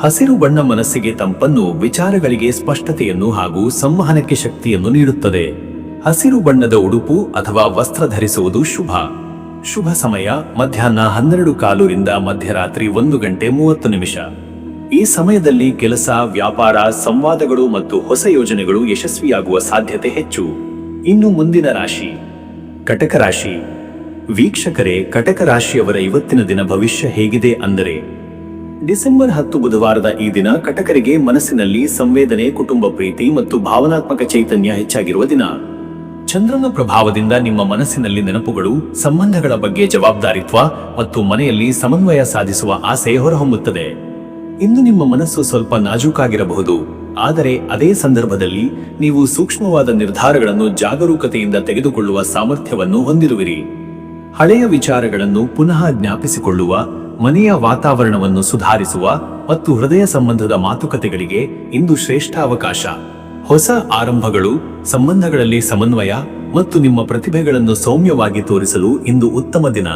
ಹಸಿರು ಬಣ್ಣ ಮನಸ್ಸಿಗೆ ತಂಪನ್ನು, ವಿಚಾರಗಳಿಗೆ ಸ್ಪಷ್ಟತೆಯನ್ನು ಹಾಗೂ ಸಂವಹನಕ್ಕೆ ಶಕ್ತಿಯನ್ನು ನೀಡುತ್ತದೆ. ಹಸಿರು ಬಣ್ಣದ ಉಡುಪು ಅಥವಾ ವಸ್ತ್ರ ಧರಿಸುವುದು ಶುಭ. ಶುಭ ಸಮಯ ಮಧ್ಯಾಹ್ನ 12:15 ರಿಂದ ಮಧ್ಯರಾತ್ರಿ 1:30. ಈ ಸಮಯದಲ್ಲಿ ಕೆಲಸ, ವ್ಯಾಪಾರ, ಸಂವಾದಗಳು ಮತ್ತು ಹೊಸ ಯೋಜನೆಗಳು ಯಶಸ್ವಿಯಾಗುವ ಸಾಧ್ಯತೆ ಹೆಚ್ಚು. ಇನ್ನು ಮುಂದಿನ ರಾಶಿ ಕಟಕ ರಾಶಿ. ವೀಕ್ಷಕರೇ, ಕಟಕ ರಾಶಿಯವರ ಇವತ್ತಿನ ದಿನ ಭವಿಷ್ಯ ಹೇಗಿದೆ ಅಂದರೆ, ಡಿಸೆಂಬರ್ 10 ಬುಧವಾರದ ಈ ದಿನ ಕಟಕರಿಗೆ ಮನಸ್ಸಿನಲ್ಲಿ ಸಂವೇದನೆ, ಕುಟುಂಬ ಪ್ರೀತಿ ಮತ್ತು ಭಾವನಾತ್ಮಕ ಚೈತನ್ಯ ಹೆಚ್ಚಾಗಿರುವ ದಿನ. ಚಂದ್ರನ ಪ್ರಭಾವದಿಂದ ನಿಮ್ಮ ಮನಸ್ಸಿನಲ್ಲಿ ನೆನಪುಗಳು, ಸಂಬಂಧಗಳ ಬಗ್ಗೆ ಜವಾಬ್ದಾರಿತ್ವ ಮತ್ತು ಮನೆಯಲ್ಲಿ ಸಮನ್ವಯ ಸಾಧಿಸುವ ಆಸೆ ಹೊರಹೊಮ್ಮುತ್ತದೆ. ಇಂದು ನಿಮ್ಮ ಮನಸ್ಸು ಸ್ವಲ್ಪ ನಾಜೂಕಾಗಿರಬಹುದು, ಆದರೆ ಅದೇ ಸಂದರ್ಭದಲ್ಲಿ ನೀವು ಸೂಕ್ಷ್ಮವಾದ ನಿರ್ಧಾರಗಳನ್ನು ಜಾಗರೂಕತೆಯಿಂದ ತೆಗೆದುಕೊಳ್ಳುವ ಸಾಮರ್ಥ್ಯವನ್ನು ಹೊಂದಿರುವಿರಿ. ಹಳೆಯ ವಿಚಾರಗಳನ್ನು ಪುನಃ ಜ್ಞಾಪಿಸಿಕೊಳ್ಳುವ, ಮನೆಯ ವಾತಾವರಣವನ್ನು ಸುಧಾರಿಸುವ ಮತ್ತು ಹೃದಯ ಸಂಬಂಧದ ಮಾತುಕತೆಗಳಿಗೆ ಇಂದು ಶ್ರೇಷ್ಠ ಅವಕಾಶ. ಹೊಸ ಆರಂಭಗಳು, ಸಂಬಂಧಗಳಲ್ಲಿ ಸಮನ್ವಯ ಮತ್ತು ನಿಮ್ಮ ಪ್ರತಿಭೆಗಳನ್ನು ಸೌಮ್ಯವಾಗಿ ತೋರಿಸಲು ಇಂದು ಉತ್ತಮ ದಿನ.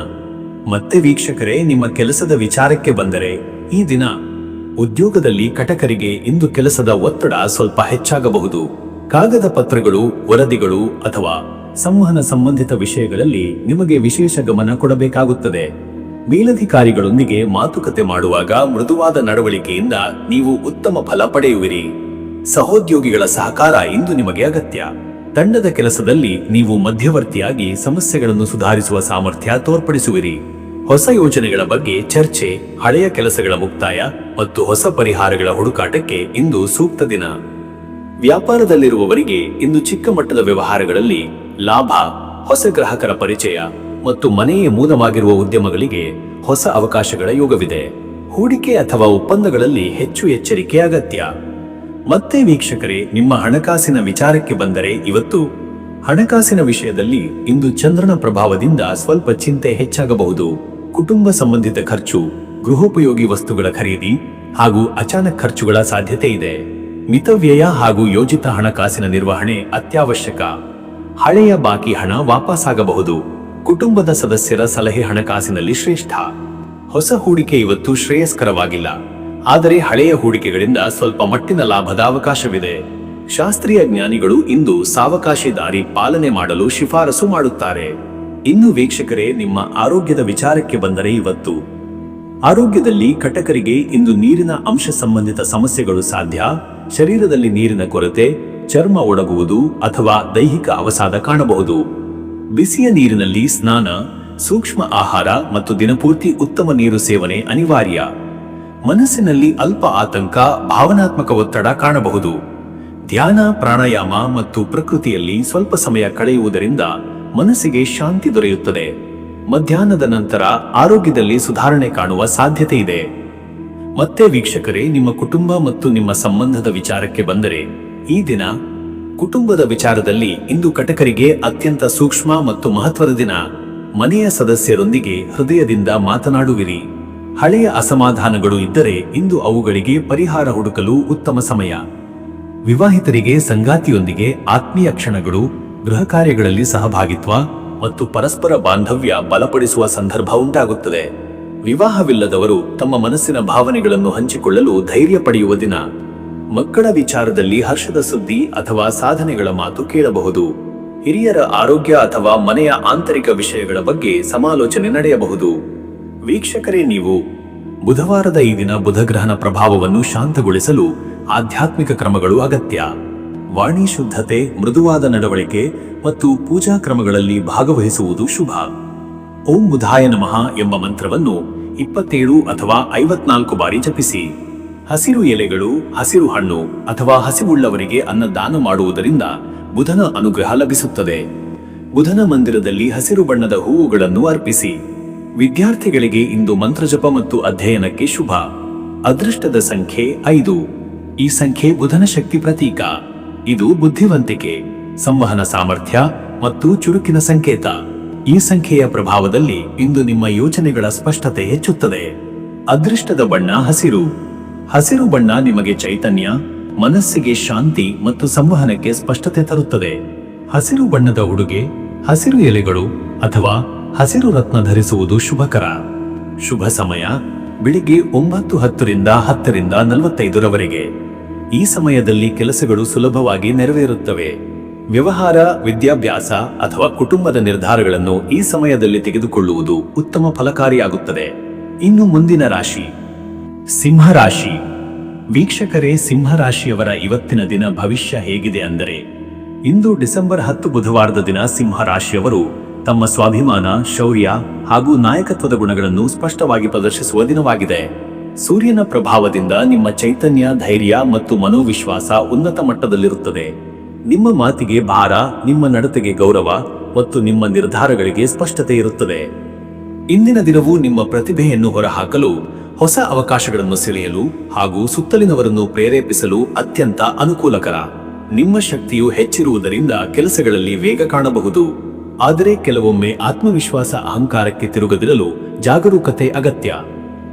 ಮತ್ತೆ ವೀಕ್ಷಕರೇ, ನಿಮ್ಮ ಕೆಲಸದ ವಿಚಾರಕ್ಕೆ ಬಂದರೆ, ಈ ದಿನ ಉದ್ಯೋಗದಲ್ಲಿ ಕಟಕರಿಗೆ ಇಂದು ಕೆಲಸದ ಒತ್ತಡ ಸ್ವಲ್ಪ ಹೆಚ್ಚಾಗಬಹುದು. ಕಾಗದ ಪತ್ರಗಳು, ವರದಿಗಳು ಅಥವಾ ಸಂವಹನ ಸಂಬಂಧಿತ ವಿಷಯಗಳಲ್ಲಿ ನಿಮಗೆ ವಿಶೇಷ ಗಮನ ಕೊಡಬೇಕಾಗುತ್ತದೆ. ಮೇಲಧಿಕಾರಿಗಳೊಂದಿಗೆ ಮಾತುಕತೆ ಮಾಡುವಾಗ ಮೃದುವಾದ ನಡವಳಿಕೆಯಿಂದ ನೀವು ಉತ್ತಮ ಫಲ ಪಡೆಯುವಿರಿ. ಸಹೋದ್ಯೋಗಿಗಳ ಸಹಕಾರ ಇಂದು ನಿಮಗೆ ಅಗತ್ಯ. ತಂಡದ ಕೆಲಸದಲ್ಲಿ ನೀವು ಮಧ್ಯವರ್ತಿಯಾಗಿ ಸಮಸ್ಯೆಗಳನ್ನು ಸುಧಾರಿಸುವ ಸಾಮರ್ಥ್ಯ ತೋರ್ಪಡಿಸುವಿರಿ. ಹೊಸ ಯೋಜನೆಗಳ ಬಗ್ಗೆ ಚರ್ಚೆ, ಹಳೆಯ ಕೆಲಸಗಳ ಮುಕ್ತಾಯ ಮತ್ತು ಹೊಸ ಪರಿಹಾರಗಳ ಹುಡುಕಾಟಕ್ಕೆ ಇಂದು ಸೂಕ್ತ ದಿನ. ವ್ಯಾಪಾರದಲ್ಲಿರುವವರಿಗೆ ಇಂದು ಚಿಕ್ಕ ಮಟ್ಟದ ವ್ಯವಹಾರಗಳಲ್ಲಿ ಲಾಭ, ಹೊಸ ಗ್ರಾಹಕರ ಪರಿಚಯ ಮತ್ತು ಮನೆಯೇ ಮೂಲವಾಗಿರುವ ಉದ್ಯಮಗಳಿಗೆ ಹೊಸ ಅವಕಾಶಗಳ ಯೋಗವಿದೆ. ಹೂಡಿಕೆ ಅಥವಾ ಒಪ್ಪಂದಗಳಲ್ಲಿ ಹೆಚ್ಚು ಎಚ್ಚರಿಕೆ ಅಗತ್ಯ. ಮತ್ತೆ ವೀಕ್ಷಕರೇ, ನಿಮ್ಮ ಹಣಕಾಸಿನ ವಿಚಾರಕ್ಕೆ ಬಂದರೆ, ಇವತ್ತು ಹಣಕಾಸಿನ ವಿಷಯದಲ್ಲಿ ಇಂದು ಚಂದ್ರನ ಪ್ರಭಾವದಿಂದ ಸ್ವಲ್ಪ ಚಿಂತೆ ಹೆಚ್ಚಾಗಬಹುದು. ಕುಟುಂಬ ಸಂಬಂಧಿತ ಖರ್ಚು, ಗೃಹೋಪಯೋಗಿ ವಸ್ತುಗಳ ಖರೀದಿ ಹಾಗೂ ಅಚಾನಕ್ ಖರ್ಚುಗಳ ಸಾಧ್ಯತೆ ಇದೆ. ಮಿತವ್ಯಯ ಹಾಗೂ ಯೋಜಿತ ಹಣಕಾಸಿನ ನಿರ್ವಹಣೆ ಅತ್ಯವಶ್ಯಕ. ಹಳೆಯ ಬಾಕಿ ಹಣ ವಾಪಸ್ಸಾಗಬಹುದು. ಕುಟುಂಬದ ಸದಸ್ಯರ ಸಲಹೆ ಹಣಕಾಸಿನಲ್ಲಿ ಶ್ರೇಷ್ಠ. ಹೊಸ ಹೂಡಿಕೆ ಇವತ್ತು ಶ್ರೇಯಸ್ಕರವಾಗಿಲ್ಲ, ಆದರೆ ಹಳೆಯ ಹೂಡಿಕೆಗಳಿಂದ ಸ್ವಲ್ಪ ಮಟ್ಟಿನ ಲಾಭದ ಅವಕಾಶವಿದೆ. ಶಾಸ್ತ್ರೀಯ ಜ್ಞಾನಿಗಳು ಇಂದು ಸಾವಕಾಶಿ ದಾರಿ ಪಾಲನೆ ಮಾಡಲು ಶಿಫಾರಸು ಮಾಡುತ್ತಾರೆ. ಇನ್ನು ವೀಕ್ಷಕರೇ, ನಿಮ್ಮ ಆರೋಗ್ಯದ ವಿಚಾರಕ್ಕೆ ಬಂದರೆ, ಇವತ್ತು ಆರೋಗ್ಯದಲ್ಲಿ ಕಟಕರಿಗೆ ಇಂದು ನೀರಿನ ಅಂಶ ಸಂಬಂಧಿತ ಸಮಸ್ಯೆಗಳು ಸಾಧ್ಯ. ಶರೀರದಲ್ಲಿ ನೀರಿನ ಕೊರತೆ, ಚರ್ಮ ಒಣಗುವುದು ಅಥವಾ ದೈಹಿಕ ಅವಸಾದ ಕಾಣಬಹುದು. ಬಿಸಿಯ ನೀರಿನಲ್ಲಿ ಸ್ನಾನ, ಸೂಕ್ಷ್ಮ ಆಹಾರ ಮತ್ತು ದಿನಪೂರ್ತಿ ಉತ್ತಮ ನೀರು ಸೇವನೆ ಅನಿವಾರ್ಯ. ಮನಸ್ಸಿನಲ್ಲಿ ಅಲ್ಪ ಆತಂಕ, ಭಾವನಾತ್ಮಕ ಒತ್ತಡ ಕಾಣಬಹುದು. ಧ್ಯಾನ, ಪ್ರಾಣಾಯಾಮ ಮತ್ತು ಪ್ರಕೃತಿಯಲ್ಲಿ ಸ್ವಲ್ಪ ಸಮಯ ಕಳೆಯುವುದರಿಂದ ಮನಸ್ಸಿಗೆ ಶಾಂತಿ ದೊರೆಯುತ್ತದೆ. ಮಧ್ಯಾಹ್ನದ ನಂತರ ಆರೋಗ್ಯದಲ್ಲಿ ಸುಧಾರಣೆ ಕಾಣುವ ಸಾಧ್ಯತೆ ಇದೆ. ಮತ್ತೆ ವೀಕ್ಷಕರೇ, ನಿಮ್ಮ ಕುಟುಂಬ ಮತ್ತು ನಿಮ್ಮ ಸಂಬಂಧದ ವಿಚಾರಕ್ಕೆ ಬಂದರೆ, ಈ ದಿನ ಕುಟುಂಬದ ವಿಚಾರದಲ್ಲಿ ಇಂದು ಕಟಕರಿಗೆ ಅತ್ಯಂತ ಸೂಕ್ಷ್ಮ ಮತ್ತು ಮಹತ್ವದ ದಿನ. ಮನೆಯ ಸದಸ್ಯರೊಂದಿಗೆ ಹೃದಯದಿಂದ ಮಾತನಾಡುವಿರಿ. ಹಳೆಯ ಅಸಮಾಧಾನಗಳು ಇದ್ದರೆ ಇಂದು ಅವುಗಳಿಗೆ ಪರಿಹಾರ ಹುಡುಕಲು ಉತ್ತಮ ಸಮಯ. ವಿವಾಹಿತರಿಗೆ ಸಂಗಾತಿಯೊಂದಿಗೆ ಆತ್ಮೀಯ ಕ್ಷಣಗಳು, ಗೃಹ ಕಾರ್ಯಗಳಲ್ಲಿ ಸಹಭಾಗಿತ್ವ ಮತ್ತು ಪರಸ್ಪರ ಬಾಂಧವ್ಯ ಬಲಪಡಿಸುವ ಸಂದರ್ಭ ಉಂಟಾಗುತ್ತದೆ. ವಿವಾಹವಿಲ್ಲದವರು ತಮ್ಮ ಮನಸ್ಸಿನ ಭಾವನೆಗಳನ್ನು ಹಂಚಿಕೊಳ್ಳಲು ಧೈರ್ಯ ಪಡೆಯುವ ದಿನ. ಮಕ್ಕಳ ವಿಚಾರದಲ್ಲಿ ಹರ್ಷದ ಸುದ್ದಿ ಅಥವಾ ಸಾಧನೆಗಳ ಮಾತು ಕೇಳಬಹುದು. ಹಿರಿಯರ ಆರೋಗ್ಯ ಅಥವಾ ಮನೆಯ ಆಂತರಿಕ ವಿಷಯಗಳ ಬಗ್ಗೆ ಸಮಾಲೋಚನೆ ನಡೆಯಬಹುದು. ವೀಕ್ಷಕರೇ, ನೀವು ಬುಧವಾರದ ಈ ದಿನ ಬುಧಗ್ರಹನ ಪ್ರಭಾವವನ್ನು ಶಾಂತಗೊಳಿಸಲು ಆಧ್ಯಾತ್ಮಿಕ ಕ್ರಮಗಳು ಅಗತ್ಯ. ವಾಣಿ ಶುದ್ಧತೆ, ಮೃದುವಾದ ನಡವಳಿಕೆ ಮತ್ತು ಪೂಜಾ ಕ್ರಮಗಳಲ್ಲಿ ಭಾಗವಹಿಸುವುದು ಶುಭ. ಓಂ ಬುಧಾಯ ನಮಃ ಎಂಬ ಮಂತ್ರವನ್ನು 27 ಅಥವಾ 54 ಬಾರಿ ಜಪಿಸಿ. ಹಸಿರು ಎಲೆಗಳು, ಹಸಿರು ಹಣ್ಣು ಅಥವಾ ಹಸಿವುಳ್ಳವರಿಗೆ ಅನ್ನ ದಾನ ಮಾಡುವುದರಿಂದ ಬುಧನ ಅನುಗ್ರಹ ಲಭಿಸುತ್ತದೆ. ಬುಧನ ಮಂದಿರದಲ್ಲಿ ಹಸಿರು ಬಣ್ಣದ ಹೂವುಗಳನ್ನು ಅರ್ಪಿಸಿ. ವಿದ್ಯಾರ್ಥಿಗಳಿಗೆ ಇಂದು ಮಂತ್ರಜಪ ಮತ್ತು ಅಧ್ಯಯನಕ್ಕೆ ಶುಭ. ಅದೃಷ್ಟದ ಸಂಖ್ಯೆ 5. ಈ ಸಂಖ್ಯೆ ಬುಧನ ಶಕ್ತಿ ಪ್ರತೀಕ. ಇದು ಬುದ್ಧಿವಂತಿಕೆ, ಸಂವಹನ ಸಾಮರ್ಥ್ಯ ಮತ್ತು ಚುರುಕಿನ ಸಂಕೇತ. ಈ ಸಂಖ್ಯೆಯ ಪ್ರಭಾವದಲ್ಲಿ ಇಂದು ನಿಮ್ಮ ಯೋಚನೆಗಳ ಸ್ಪಷ್ಟತೆ ಹೆಚ್ಚುತ್ತದೆ. ಅದೃಷ್ಟದ ಬಣ್ಣ ಹಸಿರು. ಹಸಿರು ಬಣ್ಣ ನಿಮಗೆ ಚೈತನ್ಯ, ಮನಸ್ಸಿಗೆ ಶಾಂತಿ ಮತ್ತು ಸಂವಹನಕ್ಕೆ ಸ್ಪಷ್ಟತೆ ತರುತ್ತದೆ. ಹಸಿರು ಬಣ್ಣದ ಉಡುಗೆ, ಹಸಿರು ಎಲೆಗಳು ಅಥವಾ ಹಸಿರು ರತ್ನ ಧರಿಸುವುದು ಶುಭಕರ. ಶುಭ ಸಮಯ ಬೆಳಿಗ್ಗೆ 9:10 ರಿಂದ 10:45 ಈ ಸಮಯದಲ್ಲಿ ಕೆಲಸಗಳು ಸುಲಭವಾಗಿ ನೆರವೇರುತ್ತವೆ. ವ್ಯವಹಾರ, ವಿದ್ಯಾಭ್ಯಾಸ ಅಥವಾ ಕುಟುಂಬದ ನಿರ್ಧಾರಗಳನ್ನು ಈ ಸಮಯದಲ್ಲಿ ತೆಗೆದುಕೊಳ್ಳುವುದು ಉತ್ತಮ ಫಲಕಾರಿಯಾಗುತ್ತದೆ. ಇನ್ನು ಮುಂದಿನ ರಾಶಿ ಸಿಂಹರಾಶಿ. ವೀಕ್ಷಕರೇ, ಸಿಂಹರಾಶಿಯವರ ಇವತ್ತಿನ ದಿನ ಭವಿಷ್ಯ ಹೇಗಿದೆ ಅಂದರೆ, ಇಂದು ಡಿಸೆಂಬರ್ 10 ಬುಧವಾರದ ದಿನ ಸಿಂಹರಾಶಿಯವರು ತಮ್ಮ ಸ್ವಾಭಿಮಾನ, ಶೌರ್ಯ ಹಾಗೂ ನಾಯಕತ್ವದ ಗುಣಗಳನ್ನು ಸ್ಪಷ್ಟವಾಗಿ ಪ್ರದರ್ಶಿಸುವ ದಿನವಾಗಿದೆ. ಸೂರ್ಯನ ಪ್ರಭಾವದಿಂದ ನಿಮ್ಮ ಚೈತನ್ಯ, ಧೈರ್ಯ ಮತ್ತು ಮನೋವಿಶ್ವಾಸ ಉನ್ನತ ಮಟ್ಟದಲ್ಲಿರುತ್ತದೆ. ನಿಮ್ಮ ಮಾತಿಗೆ ಭಾರ, ನಿಮ್ಮ ನಡತೆಗೆ ಗೌರವ ಮತ್ತು ನಿಮ್ಮ ನಿರ್ಧಾರಗಳಿಗೆ ಸ್ಪಷ್ಟತೆ ಇರುತ್ತದೆ. ಇಂದಿನ ದಿನವು ನಿಮ್ಮ ಪ್ರತಿಭೆಯನ್ನು ಹೊರಹಾಕಲು, ಹೊಸ ಅವಕಾಶಗಳನ್ನು ಸೆಳೆಯಲು ಹಾಗೂ ಸುತ್ತಲಿನವರನ್ನು ಪ್ರೇರೇಪಿಸಲು ಅತ್ಯಂತ ಅನುಕೂಲಕರ. ನಿಮ್ಮ ಶಕ್ತಿಯು ಹೆಚ್ಚಿರುವುದರಿಂದ ಕೆಲಸಗಳಲ್ಲಿ ವೇಗ ಕಾಣಬಹುದು. ಆದರೆ ಕೆಲವೊಮ್ಮೆ ಆತ್ಮವಿಶ್ವಾಸ ಅಹಂಕಾರಕ್ಕೆ ತಿರುಗದಿರಲು ಜಾಗರೂಕತೆ ಅಗತ್ಯ.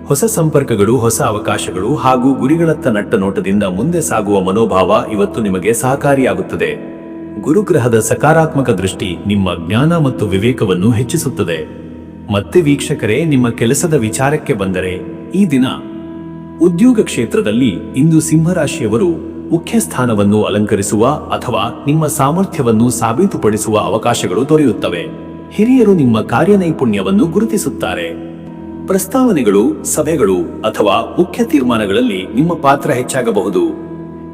ಹೊಸ ಸಂಪರ್ಕಗಳು, ಹೊಸ ಅವಕಾಶಗಳು ಹಾಗೂ ಗುರಿಗಳತ್ತ ನಟ್ಟ ನೋಟದಿಂದ ಮುಂದೆ ಸಾಗುವ ಮನೋಭಾವ ಇವತ್ತು ನಿಮಗೆ ಸಹಕಾರಿಯಾಗುತ್ತದೆ. ಗುರುಗ್ರಹದ ಸಕಾರಾತ್ಮಕ ದೃಷ್ಟಿ ನಿಮ್ಮ ಜ್ಞಾನ ಮತ್ತು ವಿವೇಕವನ್ನು ಹೆಚ್ಚಿಸುತ್ತದೆ. ಮತ್ತೆ ವೀಕ್ಷಕರೇ, ನಿಮ್ಮ ಕೆಲಸದ ವಿಚಾರಕ್ಕೆ ಬಂದರೆ, ಈ ದಿನ ಉದ್ಯೋಗ ಕ್ಷೇತ್ರದಲ್ಲಿ ಇಂದು ಸಿಂಹರಾಶಿಯವರು ಮುಖ್ಯ ಸ್ಥಾನವನ್ನು ಅಲಂಕರಿಸುವ ಅಥವಾ ನಿಮ್ಮ ಸಾಮರ್ಥ್ಯವನ್ನು ಸಾಬೀತುಪಡಿಸುವ ಅವಕಾಶಗಳು ದೊರೆಯುತ್ತವೆ. ಹಿರಿಯರು ನಿಮ್ಮ ಕಾರ್ಯನೈಪುಣ್ಯವನ್ನು ಗುರುತಿಸುತ್ತಾರೆ. ಪ್ರಸ್ತಾವನೆಗಳು, ಸಭೆಗಳು ಅಥವಾ ಮುಖ್ಯ ತೀರ್ಮಾನಗಳಲ್ಲಿ ನಿಮ್ಮ ಪಾತ್ರ ಹೆಚ್ಚಾಗಬಹುದು.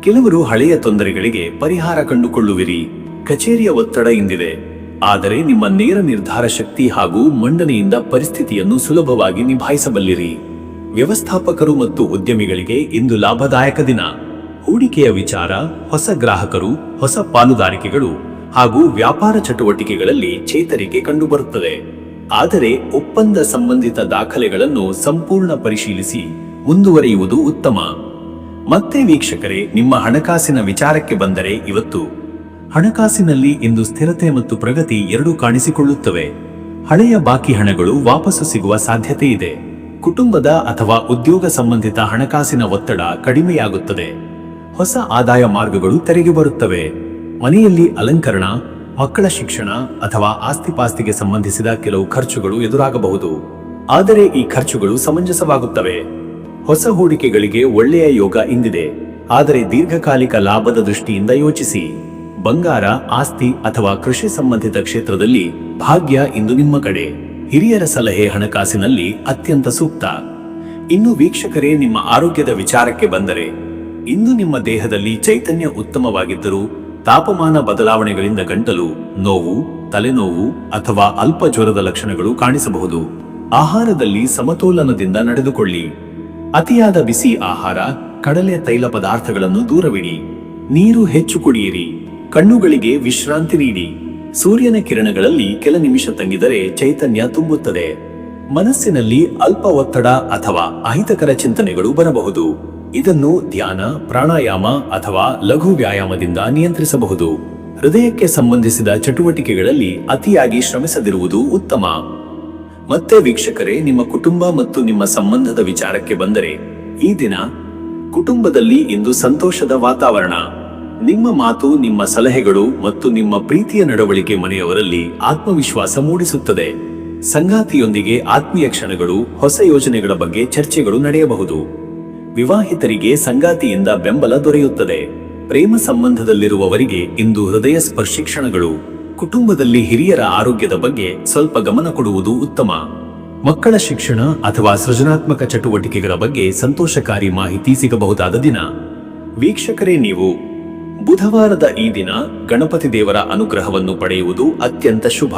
ಕೆಲವರು ಹಳೆಯ ತೊಂದರೆಗಳಿಗೆ ಪರಿಹಾರ ಕಂಡುಕೊಳ್ಳುವಿರಿ. ಕಚೇರಿಯ ಒತ್ತಡ ಇಂದಿದೆ, ಆದರೆ ನಿಮ್ಮ ನೇರ ನಿರ್ಧಾರ ಶಕ್ತಿ ಹಾಗೂ ಮಂಡನೆಯಿಂದ ಪರಿಸ್ಥಿತಿಯನ್ನು ಸುಲಭವಾಗಿ ನಿಭಾಯಿಸಬಲ್ಲಿರಿ. ವ್ಯವಸ್ಥಾಪಕರು ಮತ್ತು ಉದ್ಯಮಿಗಳಿಗೆ ಇಂದು ಲಾಭದಾಯಕ ದಿನ. ಹೂಡಿಕೆಯ ವಿಚಾರ, ಹೊಸ ಗ್ರಾಹಕರು, ಹೊಸ ಪಾಲುದಾರಿಕೆಗಳು ಹಾಗೂ ವ್ಯಾಪಾರ ಚಟುವಟಿಕೆಗಳಲ್ಲಿ ಚೇತರಿಕೆ ಕಂಡುಬರುತ್ತದೆ. ಆದರೆ ಒಪ್ಪಂದ ಸಂಬಂಧಿತ ದಾಖಲೆಗಳನ್ನು ಸಂಪೂರ್ಣ ಪರಿಶೀಲಿಸಿ ಮುಂದುವರಿಯುವುದು ಉತ್ತಮ. ಮತ್ತೆ ವೀಕ್ಷಕರೇ, ನಿಮ್ಮ ಹಣಕಾಸಿನ ವಿಚಾರಕ್ಕೆ ಬಂದರೆ, ಇವತ್ತು ಹಣಕಾಸಿನಲ್ಲಿ ಇಂದು ಸ್ಥಿರತೆ ಮತ್ತು ಪ್ರಗತಿ ಎರಡೂ ಕಾಣಿಸಿಕೊಳ್ಳುತ್ತವೆ. ಹಳೆಯ ಬಾಕಿ ಹಣಗಳು ವಾಪಸ್ಸು ಸಿಗುವ ಸಾಧ್ಯತೆ ಇದೆ. ಕುಟುಂಬದ ಅಥವಾ ಉದ್ಯೋಗ ಸಂಬಂಧಿತ ಹಣಕಾಸಿನ ಒತ್ತಡ ಕಡಿಮೆಯಾಗುತ್ತದೆ. ಹೊಸ ಆದಾಯ ಮಾರ್ಗಗಳು ತೆರೆಗೆ ಬರುತ್ತವೆ. ಮನೆಯಲ್ಲಿ ಅಲಂಕರಣ, ಮಕ್ಕಳ ಶಿಕ್ಷಣ ಅಥವಾ ಆಸ್ತಿಪಾಸ್ತಿಗೆ ಸಂಬಂಧಿಸಿದ ಕೆಲವು ಖರ್ಚುಗಳು ಎದುರಾಗಬಹುದು. ಆದರೆ ಈ ಖರ್ಚುಗಳು ಸಮಂಜಸವಾಗುತ್ತವೆ. ಹೊಸ ಹೂಡಿಕೆಗಳಿಗೆ ಒಳ್ಳೆಯ ಯೋಗ ಇಂದಿದೆ, ಆದರೆ ದೀರ್ಘಕಾಲಿಕ ಲಾಭದ ದೃಷ್ಟಿಯಿಂದ ಯೋಚಿಸಿ. ಬಂಗಾರ, ಆಸ್ತಿ ಅಥವಾ ಕೃಷಿ ಸಂಬಂಧಿತ ಕ್ಷೇತ್ರದಲ್ಲಿ ಭಾಗ್ಯ ಇಂದು ನಿಮ್ಮ ಕಡೆ. ಹಿರಿಯರ ಸಲಹೆ ಹಣಕಾಸಿನಲ್ಲಿ ಅತ್ಯಂತ ಸೂಕ್ತ. ಇನ್ನು ವೀಕ್ಷಕರೇ, ನಿಮ್ಮ ಆರೋಗ್ಯದ ವಿಚಾರಕ್ಕೆ ಬಂದರೆ, ಇಂದು ನಿಮ್ಮ ದೇಹದಲ್ಲಿ ಚೈತನ್ಯ ಉತ್ತಮವಾಗಿದ್ದರೂ ತಾಪಮಾನ ಬದಲಾವಣೆಗಳಿಂದ ಗಂಟಲು ನೋವು, ತಲೆನೋವು ಅಥವಾ ಅಲ್ಪ ಜ್ವರದ ಲಕ್ಷಣಗಳು ಕಾಣಿಸಬಹುದು. ಆಹಾರದಲ್ಲಿ ಸಮತೋಲನದಿಂದ ನಡೆದುಕೊಳ್ಳಿ. ಅತಿಯಾದ ಬಿಸಿ ಆಹಾರ, ಕಡಲೆ ತೈಲ ಪದಾರ್ಥಗಳನ್ನು ದೂರವಿಡಿ. ನೀರು ಹೆಚ್ಚು ಕುಡಿಯಿರಿ. ಕಣ್ಣುಗಳಿಗೆ ವಿಶ್ರಾಂತಿ ನೀಡಿ. ಸೂರ್ಯನ ಕಿರಣಗಳಲ್ಲಿ ಕೆಲ ನಿಮಿಷ ತಂಗಿದರೆ ಚೈತನ್ಯ ತುಂಬುತ್ತದೆ. ಮನಸ್ಸಿನಲ್ಲಿ ಅಲ್ಪ ಒತ್ತಡ ಅಥವಾ ಅಹಿತಕರ ಚಿಂತನೆಗಳು ಬರಬಹುದು. ಇದನ್ನು ಧ್ಯಾನ, ಪ್ರಾಣಾಯಾಮ ಅಥವಾ ಲಘು ವ್ಯಾಯಾಮದಿಂದ ನಿಯಂತ್ರಿಸಬಹುದು. ಹೃದಯಕ್ಕೆ ಸಂಬಂಧಿಸಿದ ಚಟುವಟಿಕೆಗಳಲ್ಲಿ ಅತಿಯಾಗಿ ಶ್ರಮಿಸದಿರುವುದು ಉತ್ತಮ. ಮತ್ತೆ ವೀಕ್ಷಕರೇ, ನಿಮ್ಮ ಕುಟುಂಬ ಮತ್ತು ನಿಮ್ಮ ಸಂಬಂಧದ ವಿಚಾರಕ್ಕೆ ಬಂದರೆ, ಈ ದಿನ ಕುಟುಂಬದಲ್ಲಿ ಇಂದು ಸಂತೋಷದ ವಾತಾವರಣ. ನಿಮ್ಮ ಮಾತು, ನಿಮ್ಮ ಸಲಹೆಗಳು ಮತ್ತು ನಿಮ್ಮ ಪ್ರೀತಿಯ ನಡವಳಿಕೆ ಮನೆಯವರಲ್ಲಿ ಆತ್ಮವಿಶ್ವಾಸ ಮೂಡಿಸುತ್ತದೆ. ಸಂಗಾತಿಯೊಂದಿಗೆ ಆತ್ಮೀಯ ಕ್ಷಣಗಳು, ಹೊಸ ಯೋಜನೆಗಳ ಬಗ್ಗೆ ಚರ್ಚೆಗಳು ನಡೆಯಬಹುದು. ವಿವಾಹಿತರಿಗೆ ಸಂಗಾತಿಯಿಂದ ಬೆಂಬಲ ದೊರೆಯುತ್ತದೆ. ಪ್ರೇಮ ಸಂಬಂಧದಲ್ಲಿರುವವರಿಗೆ ಇಂದು ಹೃದಯ ಸ್ಪರ್ಶಿ ಕ್ಷಣಗಳು. ಕುಟುಂಬದಲ್ಲಿ ಹಿರಿಯರ ಆರೋಗ್ಯದ ಬಗ್ಗೆ ಸ್ವಲ್ಪ ಗಮನ ಕೊಡುವುದು ಉತ್ತಮ. ಮಕ್ಕಳ ಶಿಕ್ಷಣ ಅಥವಾ ಸೃಜನಾತ್ಮಕ ಚಟುವಟಿಕೆಗಳ ಬಗ್ಗೆ ಸಂತೋಷಕಾರಿ ಮಾಹಿತಿ ಸಿಗಬಹುದಾದ ದಿನ. ವೀಕ್ಷಕರೇ, ನೀವು ಬುಧವಾರದ ಈ ದಿನ ಗಣಪತಿ ದೇವರ ಅನುಗ್ರಹವನ್ನು ಪಡೆಯುವುದು ಅತ್ಯಂತ ಶುಭ.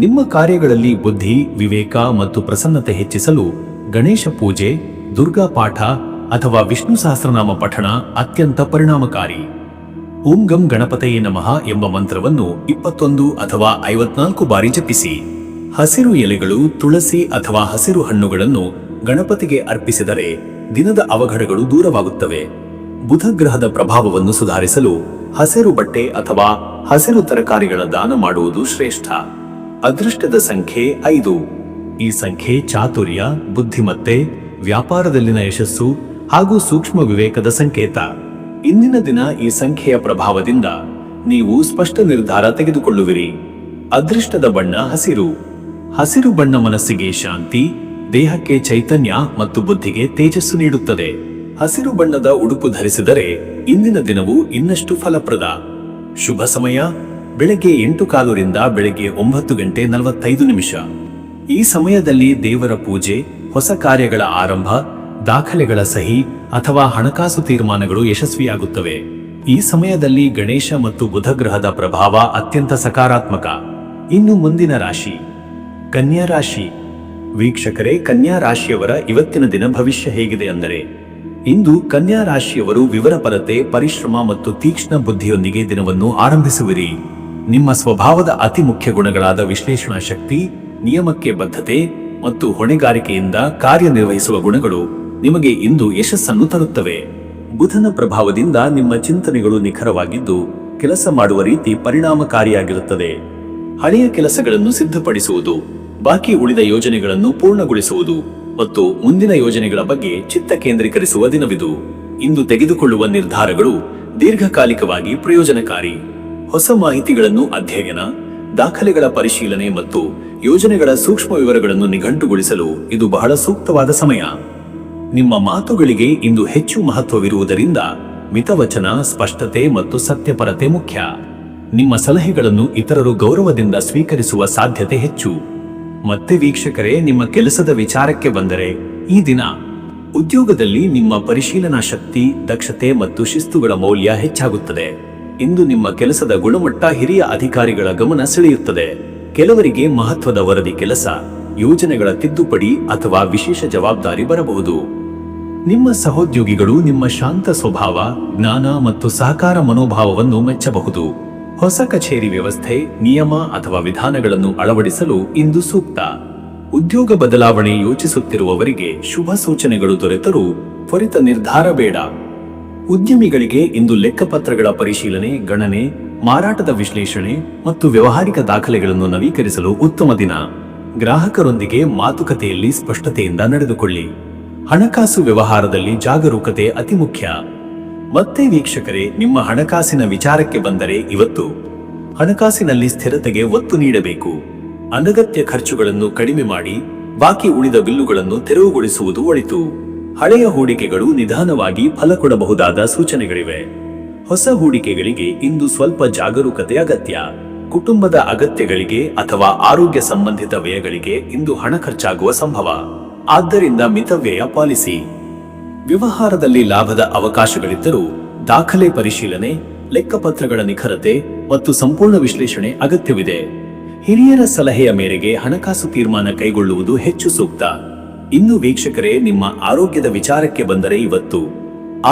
ನಿಮ್ಮ ಕಾರ್ಯಗಳಲ್ಲಿ ಬುದ್ಧಿ, ವಿವೇಕ ಮತ್ತು ಪ್ರಸನ್ನತೆ ಹೆಚ್ಚಿಸಲು ಗಣೇಶ ಪೂಜೆ, ದುರ್ಗಾ ಪಾಠ ಅಥವಾ ವಿಷ್ಣು ಸಹಸ್ರನಾಮ ಪಠಣ ಅತ್ಯಂತ ಪರಿಣಾಮಕಾರಿ. ಓಂ ಗಂ ಗಣಪತಯೇ ನಮಃ ಎಂಬ ಮಂತ್ರವನ್ನು 21 ಅಥವಾ 54 ಬಾರಿ ಜಪಿಸಿ. ಹಸಿರು ಎಲೆಗಳು, ತುಳಸಿ ಅಥವಾ ಹಸಿರು ಹಣ್ಣುಗಳನ್ನು ಗಣಪತಿಗೆ ಅರ್ಪಿಸಿದರೆ ದಿನದ ಅವಘಡಗಳು ದೂರವಾಗುತ್ತವೆ. ಬುಧ ಗ್ರಹದ ಪ್ರಭಾವವನ್ನು ಸುಧಾರಿಸಲು ಹಸಿರು ಬಟ್ಟೆ ಅಥವಾ ಹಸಿರು ತರಕಾರಿಗಳ ದಾನ ಮಾಡುವುದು ಶ್ರೇಷ್ಠ. ಅದೃಷ್ಟದ ಸಂಖ್ಯೆ 5. ಈ ಸಂಖ್ಯೆ ಚಾತುರ್ಯ, ಬುದ್ಧಿಮತ್ತೆ, ವ್ಯಾಪಾರದಲ್ಲಿನ ಯಶಸ್ಸು ಹಾಗೂ ಸೂಕ್ಷ್ಮ ವಿವೇಕದ ಸಂಕೇತ. ಇಂದಿನ ದಿನ ಈ ಸಂಖ್ಯೆಯ ಪ್ರಭಾವದಿಂದ ನೀವು ಸ್ಪಷ್ಟ ನಿರ್ಧಾರ ತೆಗೆದುಕೊಳ್ಳುವಿರಿ. ಅದೃಷ್ಟದ ಬಣ್ಣ ಹಸಿರು. ಹಸಿರು ಬಣ್ಣ ಮನಸ್ಸಿಗೆ ಶಾಂತಿ, ದೇಹಕ್ಕೆ ಚೈತನ್ಯ ಮತ್ತು ಬುದ್ಧಿಗೆ ತೇಜಸ್ಸು ನೀಡುತ್ತದೆ. ಹಸಿರು ಬಣ್ಣದ ಉಡುಪು ಧರಿಸಿದರೆ ಇಂದಿನ ದಿನವು ಇನ್ನಷ್ಟು ಫಲಪ್ರದ. ಶುಭ ಸಮಯ ಬೆಳಗ್ಗೆ 8:15 ರಿಂದ ಬೆಳಗ್ಗೆ 9:45. ಈ ಸಮಯದಲ್ಲಿ ದೇವರ ಪೂಜೆ, ಹೊಸ ಕಾರ್ಯಗಳ ಆರಂಭ, ದಾಖಲೆಗಳ ಸಹಿ ಅಥವಾ ಹಣಕಾಸು ತೀರ್ಮಾನಗಳು ಯಶಸ್ವಿಯಾಗುತ್ತವೆ. ಈ ಸಮಯದಲ್ಲಿ ಗಣೇಶ ಮತ್ತು ಬುಧ ಗ್ರಹದ ಪ್ರಭಾವ ಅತ್ಯಂತ ಸಕಾರಾತ್ಮಕ. ಇನ್ನು ಮುಂದಿನ ರಾಶಿ ಕನ್ಯಾ ರಾಶಿ. ವೀಕ್ಷಕರೇ, ಕನ್ಯಾ ರಾಶಿಯವರ ಇವತ್ತಿನ ದಿನ ಭವಿಷ್ಯ ಹೇಗಿದೆ ಅಂದರೆ, ಇಂದು ಕನ್ಯಾ ರಾಶಿಯವರು ವಿವರಪರತೆ, ಪರಿಶ್ರಮ ಮತ್ತು ತೀಕ್ಷ್ಣ ಬುದ್ಧಿಯೊಂದಿಗೆ ದಿನವನ್ನು ಆರಂಭಿಸುವಿರಿ. ನಿಮ್ಮ ಸ್ವಭಾವದ ಅತಿ ಮುಖ್ಯ ಗುಣಗಳಾದ ವಿಶ್ಲೇಷಣಾ ಶಕ್ತಿ, ನಿಯಮಕ್ಕೆ ಬದ್ಧತೆ ಮತ್ತು ಹೊಣೆಗಾರಿಕೆಯಿಂದ ಕಾರ್ಯನಿರ್ವಹಿಸುವ ಗುಣಗಳು ನಿಮಗೆ ಇಂದು ಯಶಸ್ಸನ್ನು ತರುತ್ತವೆ. ಬುಧನ ಪ್ರಭಾವದಿಂದ ನಿಮ್ಮ ಚಿಂತನೆಗಳು ನಿಖರವಾಗಿದ್ದು ಕೆಲಸ ಮಾಡುವ ರೀತಿ ಪರಿಣಾಮಕಾರಿಯಾಗಿರುತ್ತದೆ. ಹಳೆಯ ಕೆಲಸಗಳನ್ನು ಸಿದ್ಧಪಡಿಸುವುದು, ಬಾಕಿ ಉಳಿದ ಯೋಜನೆಗಳನ್ನು ಪೂರ್ಣಗೊಳಿಸುವುದು ಮತ್ತು ಮುಂದಿನ ಯೋಜನೆಗಳ ಬಗ್ಗೆ ಚಿತ್ತ ಕೇಂದ್ರೀಕರಿಸುವ ದಿನವಿದು. ಇಂದು ತೆಗೆದುಕೊಳ್ಳುವ ನಿರ್ಧಾರಗಳು ದೀರ್ಘಕಾಲಿಕವಾಗಿ ಪ್ರಯೋಜನಕಾರಿ. ಹೊಸ ಮಾಹಿತಿಗಳನ್ನು ಅಧ್ಯಯನ, ದಾಖಲೆಗಳ ಪರಿಶೀಲನೆ ಮತ್ತು ಯೋಜನೆಗಳ ಸೂಕ್ಷ್ಮ ವಿವರಗಳನ್ನು ನಿಘಂಟುಗೊಳಿಸಲು ಇದು ಬಹಳ ಸೂಕ್ತವಾದ ಸಮಯ. ನಿಮ್ಮ ಮಾತುಗಳಿಗೆ ಇಂದು ಹೆಚ್ಚು ಮಹತ್ವವಿರುವುದರಿಂದ ಮಿತವಚನ, ಸ್ಪಷ್ಟತೆ ಮತ್ತು ಸತ್ಯಪರತೆ ಮುಖ್ಯ. ನಿಮ್ಮ ಸಲಹೆಗಳನ್ನು ಇತರರು ಗೌರವದಿಂದ ಸ್ವೀಕರಿಸುವ ಸಾಧ್ಯತೆ ಹೆಚ್ಚು. ಮತ್ತೆ ವೀಕ್ಷಕರೇ, ನಿಮ್ಮ ಕೆಲಸದ ವಿಚಾರಕ್ಕೆ ಬಂದರೆ, ಈ ದಿನ ಉದ್ಯೋಗದಲ್ಲಿ ನಿಮ್ಮ ಪರಿಶೀಲನಾ ಶಕ್ತಿ, ದಕ್ಷತೆ ಮತ್ತು ಶಿಸ್ತುಗಳ ಮೌಲ್ಯ ಹೆಚ್ಚಾಗುತ್ತದೆ. ಇಂದು ನಿಮ್ಮ ಕೆಲಸದ ಗುಣಮಟ್ಟ ಹಿರಿಯ ಅಧಿಕಾರಿಗಳ ಗಮನ ಸೆಳೆಯುತ್ತದೆ. ಕೆಲವರಿಗೆ ಮಹತ್ವದ ವರದಿ ಕೆಲಸ, ಯೋಜನೆಗಳ ತಿದ್ದುಪಡಿ ಅಥವಾ ವಿಶೇಷ ಜವಾಬ್ದಾರಿ ಬರಬಹುದು. ನಿಮ್ಮ ಸಹೋದ್ಯೋಗಿಗಳು ನಿಮ್ಮ ಶಾಂತ ಸ್ವಭಾವ, ಜ್ಞಾನ ಮತ್ತು ಸಹಕಾರ ಮನೋಭಾವವನ್ನು ಮೆಚ್ಚಬಹುದು. ಹೊಸ ಕಚೇರಿ ವ್ಯವಸ್ಥೆ, ನಿಯಮ ಅಥವಾ ವಿಧಾನಗಳನ್ನು ಅಳವಡಿಸಲು ಇಂದು ಸೂಕ್ತ. ಉದ್ಯೋಗ ಬದಲಾವಣೆ ಯೋಚಿಸುತ್ತಿರುವವರಿಗೆ ಶುಭ ಸೂಚನೆಗಳು ದೊರೆತರೂ ತ್ವರಿತ ನಿರ್ಧಾರ ಬೇಡ. ಉದ್ಯಮಿಗಳಿಗೆ ಇಂದು ಲೆಕ್ಕಪತ್ರಗಳ ಪರಿಶೀಲನೆ, ಗಣನೆ, ಮಾರಾಟದ ವಿಶ್ಲೇಷಣೆ ಮತ್ತು ವ್ಯವಹಾರಿಕ ದಾಖಲೆಗಳನ್ನು ನವೀಕರಿಸಲು ಉತ್ತಮ ದಿನ. ಗ್ರಾಹಕರೊಂದಿಗೆ ಮಾತುಕತೆಯಲ್ಲಿ ಸ್ಪಷ್ಟತೆಯಿಂದ ನಡೆದುಕೊಳ್ಳಿ. ಹಣಕಾಸು ವ್ಯವಹಾರದಲ್ಲಿ ಜಾಗರೂಕತೆ ಅತಿ ಮುಖ್ಯ. ಮತ್ತೆ ವೀಕ್ಷಕರೇ, ನಿಮ್ಮ ಹಣಕಾಸಿನ ವಿಚಾರಕ್ಕೆ ಬಂದರೆ, ಇವತ್ತು ಹಣಕಾಸಿನಲ್ಲಿ ಸ್ಥಿರತೆಗೆ ಒತ್ತು ನೀಡಬೇಕು. ಅನಗತ್ಯ ಖರ್ಚುಗಳನ್ನು ಕಡಿಮೆ ಮಾಡಿ ಬಾಕಿ ಉಳಿದ ಬಿಲ್ಲುಗಳನ್ನು ತೆರವುಗೊಳಿಸುವುದು ಒಳಿತು. ಹಳೆಯ ಹೂಡಿಕೆಗಳು ನಿಧಾನವಾಗಿ ಫಲ ಕೊಡಬಹುದಾದ ಸೂಚನೆಗಳಿವೆ. ಹೊಸ ಹೂಡಿಕೆಗಳಿಗೆ ಇಂದು ಸ್ವಲ್ಪ ಜಾಗರೂಕತೆ ಅಗತ್ಯ. ಕುಟುಂಬದ ಅಗತ್ಯಗಳಿಗೆ ಅಥವಾ ಆರೋಗ್ಯ ಸಂಬಂಧಿತ ವ್ಯಯಗಳಿಗೆ ಇಂದು ಹಣ ಖರ್ಚಾಗುವ ಸಂಭವ. ಆದ್ದರಿಂದ ಮಿತವ್ಯಯ ಪಾಲಿಸಿ. ವ್ಯವಹಾರದಲ್ಲಿ ಲಾಭದ ಅವಕಾಶಗಳಿದ್ದರೂ ದಾಖಲೆ ಪರಿಶೀಲನೆ, ಲೆಕ್ಕಪತ್ರಗಳ ನಿಖರತೆ ಮತ್ತು ಸಂಪೂರ್ಣ ವಿಶ್ಲೇಷಣೆ ಅಗತ್ಯವಿದೆ. ಹಿರಿಯರ ಸಲಹೆಯ ಮೇರೆಗೆ ಹಣಕಾಸು ತೀರ್ಮಾನ ಕೈಗೊಳ್ಳುವುದು ಹೆಚ್ಚು ಸೂಕ್ತ. ಇನ್ನು ವೀಕ್ಷಕರೇ, ನಿಮ್ಮ ಆರೋಗ್ಯದ ವಿಚಾರಕ್ಕೆ ಬಂದರೆ, ಇವತ್ತು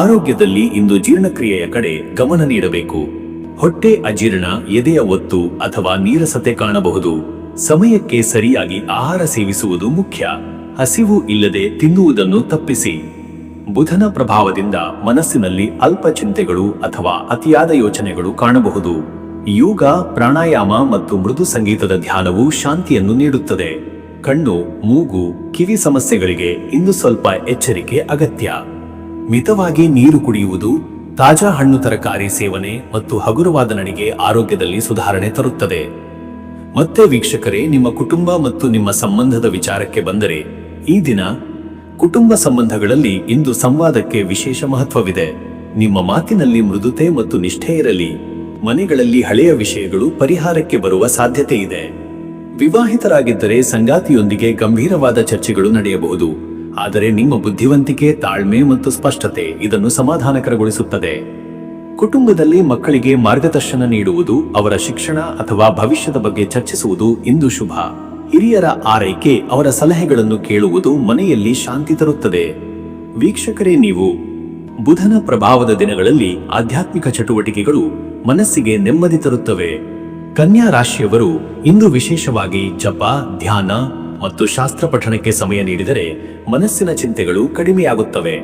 ಆರೋಗ್ಯದಲ್ಲಿ ಇಂದು ಜೀರ್ಣಕ್ರಿಯೆಯ ಕಡೆ ಗಮನ ನೀಡಬೇಕು. ಹೊಟ್ಟೆ ಅಜೀರ್ಣ, ಎದೆಯ ಒತ್ತು ಅಥವಾ ನೀರಸತೆ ಕಾಣಬಹುದು. ಸಮಯಕ್ಕೆ ಸರಿಯಾಗಿ ಆಹಾರ ಸೇವಿಸುವುದು ಮುಖ್ಯ. ಹಸಿವು ಇಲ್ಲದೆ ತಿನ್ನುವುದನ್ನು ತಪ್ಪಿಸಿ. ಬುಧನ ಪ್ರಭಾವದಿಂದ ಮನಸ್ಸಿನಲ್ಲಿ ಅಲ್ಪ ಚಿಂತೆಗಳು ಅಥವಾ ಅತಿಯಾದ ಯೋಚನೆಗಳು ಕಾಣಬಹುದು. ಯೋಗ, ಪ್ರಾಣಾಯಾಮ ಮತ್ತು ಮೃದು ಸಂಗೀತದ ಧ್ಯಾನವು ಶಾಂತಿಯನ್ನು ನೀಡುತ್ತದೆ. ಕಣ್ಣು, ಮೂಗು, ಕಿವಿ ಸಮಸ್ಯೆಗಳಿಗೆ ಇಂದು ಸ್ವಲ್ಪ ಎಚ್ಚರಿಕೆ ಅಗತ್ಯ. ಮಿತವಾಗಿ ನೀರು ಕುಡಿಯುವುದು, ತಾಜಾ ಹಣ್ಣು ತರಕಾರಿ ಸೇವನೆ ಮತ್ತು ಹಗುರವಾದ ನಡಿಗೆ ಆರೋಗ್ಯದಲ್ಲಿ ಸುಧಾರಣೆ ತರುತ್ತದೆ. ಮತ್ತೆ ವೀಕ್ಷಕರೇ, ನಿಮ್ಮ ಕುಟುಂಬ ಮತ್ತು ನಿಮ್ಮ ಸಂಬಂಧದ ವಿಚಾರಕ್ಕೆ ಬಂದರೆ, ಈ ದಿನ ಕುಟುಂಬ ಸಂಬಂಧಗಳಲ್ಲಿ ಇಂದು ಸಂವಾದಕ್ಕೆ ವಿಶೇಷ ಮಹತ್ವವಿದೆ. ನಿಮ್ಮ ಮಾತಿನಲ್ಲಿ ಮೃದುತೆ ಮತ್ತು ನಿಷ್ಠೆ ಇರಲಿ. ಮನೆಗಳಲ್ಲಿ ಹಳೆಯ ವಿಷಯಗಳು ಪರಿಹಾರಕ್ಕೆ ಬರುವ ಸಾಧ್ಯತೆ ಇದೆ. ವಿವಾಹಿತರಾಗಿದ್ದರೆ ಸಂಗಾತಿಯೊಂದಿಗೆ ಗಂಭೀರವಾದ ಚರ್ಚೆಗಳು ನಡೆಯಬಹುದು. ಆದರೆ ನಿಮ್ಮ ಬುದ್ಧಿವಂತಿಕೆ, ತಾಳ್ಮೆ ಮತ್ತು ಸ್ಪಷ್ಟತೆ ಇದನ್ನು ಸಮಾಧಾನಕರಗೊಳಿಸುತ್ತದೆ. ಕುಟುಂಬದಲ್ಲಿ ಮಕ್ಕಳಿಗೆ ಮಾರ್ಗದರ್ಶನ ನೀಡುವುದು, ಅವರ ಶಿಕ್ಷಣ ಅಥವಾ ಭವಿಷ್ಯದ ಬಗ್ಗೆ ಚರ್ಚಿಸುವುದು ಇಂದು ಶುಭ. ಹಿರಿಯರ ಆರೈಕೆ, ಅವರ ಸಲಹೆಗಳನ್ನು ಕೇಳುವುದು ಮನೆಯಲ್ಲಿ ಶಾಂತಿ ತರುತ್ತದೆ. ವೀಕ್ಷಕರೇ, ನೀವು ಬುಧನ ಪ್ರಭಾವದ ದಿನಗಳಲ್ಲಿ ಆಧ್ಯಾತ್ಮಿಕ ಚಟುವಟಿಕೆಗಳು ಮನಸ್ಸಿಗೆ ನೆಮ್ಮದಿ ತರುತ್ತವೆ. ಕನ್ಯಾ ರಾಶಿಯವರು ಇಂದು ವಿಶೇಷವಾಗಿ ಜಪ, ಧ್ಯಾನ ಮತ್ತು ಶಾಸ್ತ್ರ ಪಠಣಕ್ಕೆ ಸಮಯ ನೀಡಿದರೆ ಮನಸ್ಸಿನ ಚಿಂತೆಗಳು ಕಡಿಮೆಯಾಗುತ್ತವೆ.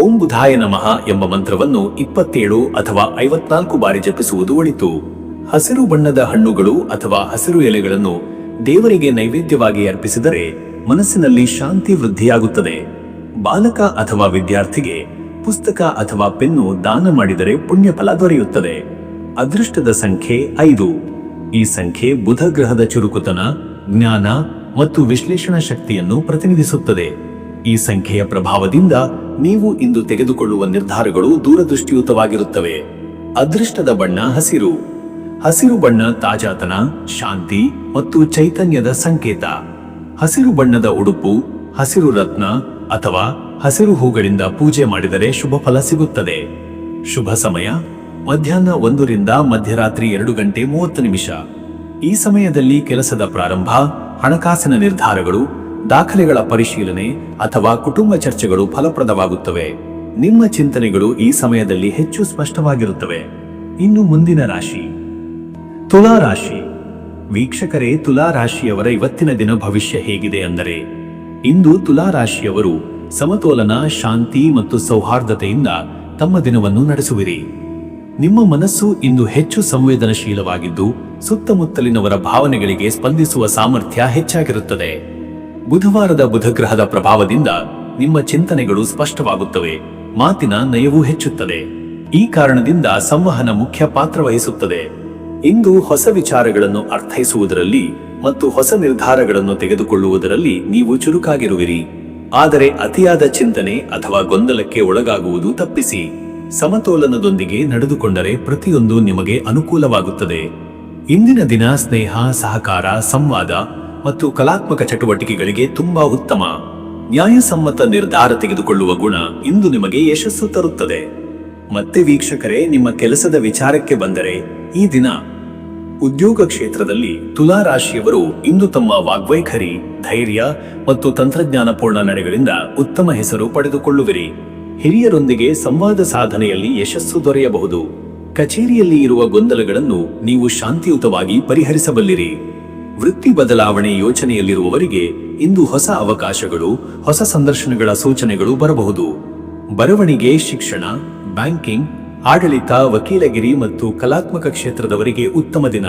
ಓಂ ಬುಧಾಯ ನಮಃ ಎಂಬ ಮಂತ್ರವನ್ನು 27 ಅಥವಾ 54 ಬಾರಿ ಜಪಿಸುವುದು ಒಳಿತು. ಹಸಿರು ಬಣ್ಣದ ಹಣ್ಣುಗಳು ಅಥವಾ ಹಸಿರು ಎಲೆಗಳನ್ನು ದೇವರಿಗೆ ನೈವೇದ್ಯವಾಗಿ ಅರ್ಪಿಸಿದರೆ ಮನಸ್ಸಿನಲ್ಲಿ ಶಾಂತಿ ವೃದ್ಧಿಯಾಗುತ್ತದೆ. ಬಾಲಕ ಅಥವಾ ವಿದ್ಯಾರ್ಥಿಗೆ ಪುಸ್ತಕ ಅಥವಾ ಪೆನ್ನು ದಾನ ಮಾಡಿದರೆ ಪುಣ್ಯ ಫಲ ದೊರೆಯುತ್ತದೆ. ಅದೃಷ್ಟದ ಸಂಖ್ಯೆ 5. ಈ ಸಂಖ್ಯೆ ಬುಧ ಗ್ರಹದ ಚುರುಕುತನ, ಜ್ಞಾನ ಮತ್ತು ವಿಶ್ಲೇಷಣಾ ಶಕ್ತಿಯನ್ನು ಪ್ರತಿನಿಧಿಸುತ್ತದೆ. ಈ ಸಂಖ್ಯೆಯ ಪ್ರಭಾವದಿಂದ ನೀವು ಇಂದು ತೆಗೆದುಕೊಳ್ಳುವ ನಿರ್ಧಾರಗಳು ದೂರದೃಷ್ಟಿಯುತವಾಗಿರುತ್ತವೆ. ಅದೃಷ್ಟದ ಬಣ್ಣ ಹಸಿರು. ಹಸಿರು ಬಣ್ಣ ತಾಜಾತನ, ಶಾಂತಿ ಮತ್ತು ಚೈತನ್ಯದ ಸಂಕೇತ. ಹಸಿರು ಬಣ್ಣದ ಉಡುಪು, ಹಸಿರು ರತ್ನ ಅಥವಾ ಹಸಿರು ಹೂಗಳಿಂದ ಪೂಜೆ ಮಾಡಿದರೆ ಶುಭ ಫಲ ಸಿಗುತ್ತದೆ. ಶುಭ ಸಮಯ ಮಧ್ಯಾಹ್ನ 1 ರಿಂದ ಮಧ್ಯರಾತ್ರಿ 2 ಗಂಟೆ 30 ನಿಮಿಷ. ಈ ಸಮಯದಲ್ಲಿ ಕೆಲಸದ ಪ್ರಾರಂಭ, ಹಣಕಾಸಿನ ನಿರ್ಧಾರಗಳು, ದಾಖಲೆಗಳ ಪರಿಶೀಲನೆ ಅಥವಾ ಕುಟುಂಬ ಚರ್ಚೆಗಳು ಫಲಪ್ರದವಾಗುತ್ತವೆ. ನಿಮ್ಮ ಚಿಂತನೆಗಳು ಈ ಸಮಯದಲ್ಲಿ ಹೆಚ್ಚು ಸ್ಪಷ್ಟವಾಗಿರುತ್ತವೆ. ಇನ್ನು ಮುಂದಿನ ರಾಶಿ ತುಲಾ ರಾಶಿ. ವೀಕ್ಷಕರೇ, ತುಲಾ ರಾಶಿಯವರ ಇವತ್ತಿನ ದಿನ ಭವಿಷ್ಯ ಹೇಗಿದೆ ಅಂದರೆ, ಇಂದು ತುಲಾ ರಾಶಿಯವರು ಸಮತೋಲನ, ಶಾಂತಿ ಮತ್ತು ಸೌಹಾರ್ದತೆಯಿಂದ ತಮ್ಮ ದಿನವನ್ನು ನಡೆಸುವಿರಿ. ನಿಮ್ಮ ಮನಸ್ಸು ಇಂದು ಹೆಚ್ಚು ಸಂವೇದನಶೀಲವಾಗಿದ್ದು ಸುತ್ತಮುತ್ತಲಿನವರ ಭಾವನೆಗಳಿಗೆ ಸ್ಪಂದಿಸುವ ಸಾಮರ್ಥ್ಯ ಹೆಚ್ಚಾಗಿರುತ್ತದೆ. ಬುಧವಾರದ ಬುಧಗ್ರಹದ ಪ್ರಭಾವದಿಂದ ನಿಮ್ಮ ಚಿಂತನೆಗಳು ಸ್ಪಷ್ಟವಾಗುತ್ತವೆ, ಮಾತಿನ ನಯವೂ ಹೆಚ್ಚುತ್ತದೆ. ಈ ಕಾರಣದಿಂದ ಸಂವಹನ ಮುಖ್ಯ ಪಾತ್ರ ವಹಿಸುತ್ತದೆ. ಇಂದು ಹೊಸ ವಿಚಾರಗಳನ್ನು ಅರ್ಥೈಸುವುದರಲ್ಲಿ ಮತ್ತು ಹೊಸ ನಿರ್ಧಾರಗಳನ್ನು ತೆಗೆದುಕೊಳ್ಳುವುದರಲ್ಲಿ ನೀವು ಚುರುಕಾಗಿರುವಿರಿ. ಆದರೆ ಅತಿಯಾದ ಚಿಂತನೆ ಅಥವಾ ಗೊಂದಲಕ್ಕೆ ಒಳಗಾಗುವುದು ತಪ್ಪಿಸಿ. ಸಮತೋಲನದೊಂದಿಗೆ ನಡೆದುಕೊಂಡರೆ ಪ್ರತಿಯೊಂದು ನಿಮಗೆ ಅನುಕೂಲವಾಗುತ್ತದೆ. ಇಂದಿನ ದಿನ ಸ್ನೇಹ, ಸಹಕಾರ, ಸಂವಾದ ಮತ್ತು ಕಲಾತ್ಮಕ ಚಟುವಟಿಕೆಗಳಿಗೆ ತುಂಬಾ ಉತ್ತಮ. ನ್ಯಾಯಸಮ್ಮತ ನಿರ್ಧಾರ ತೆಗೆದುಕೊಳ್ಳುವ ಗುಣ ಇಂದು ನಿಮಗೆ ಯಶಸ್ಸು ತರುತ್ತದೆ. ಮತ್ತೆ ವೀಕ್ಷಕರೇ, ನಿಮ್ಮ ಕೆಲಸದ ವಿಚಾರಕ್ಕೆ ಬಂದರೆ, ಈ ದಿನ ಉದ್ಯೋಗ ಕ್ಷೇತ್ರದಲ್ಲಿ ತುಲಾ ರಾಶಿಯವರು ಇಂದು ತಮ್ಮ ವಾಗ್ವೈಖರಿ, ಧೈರ್ಯ ಮತ್ತು ತಂತ್ರಜ್ಞಾನಪೂರ್ಣ ನಡೆಗಳಿಂದ ಉತ್ತಮ ಹೆಸರು ಪಡೆದುಕೊಳ್ಳುವಿರಿ. ಹಿರಿಯರೊಂದಿಗೆ ಸಂವಾದ ಸಾಧನೆಯಲ್ಲಿ ಯಶಸ್ಸು ದೊರೆಯಬಹುದು. ಕಚೇರಿಯಲ್ಲಿ ಇರುವ ಗೊಂದಲಗಳನ್ನು ನೀವು ಶಾಂತಿಯುತವಾಗಿ ಪರಿಹರಿಸಬಲ್ಲಿರಿ. ವೃತ್ತಿ ಬದಲಾವಣೆ ಯೋಚನೆಯಲ್ಲಿರುವವರಿಗೆ ಇಂದು ಹೊಸ ಅವಕಾಶಗಳು, ಹೊಸ ಸಂದರ್ಶನಗಳ ಸೂಚನೆಗಳು ಬರಬಹುದು. ಬರವಣಿಗೆ, ಶಿಕ್ಷಣ, ಬ್ಯಾಂಕಿಂಗ್, ಆಡಳಿತ, ವಕೀಲಗಿರಿ ಮತ್ತು ಕಲಾತ್ಮಕ ಕ್ಷೇತ್ರದವರಿಗೆ ಉತ್ತಮ ದಿನ.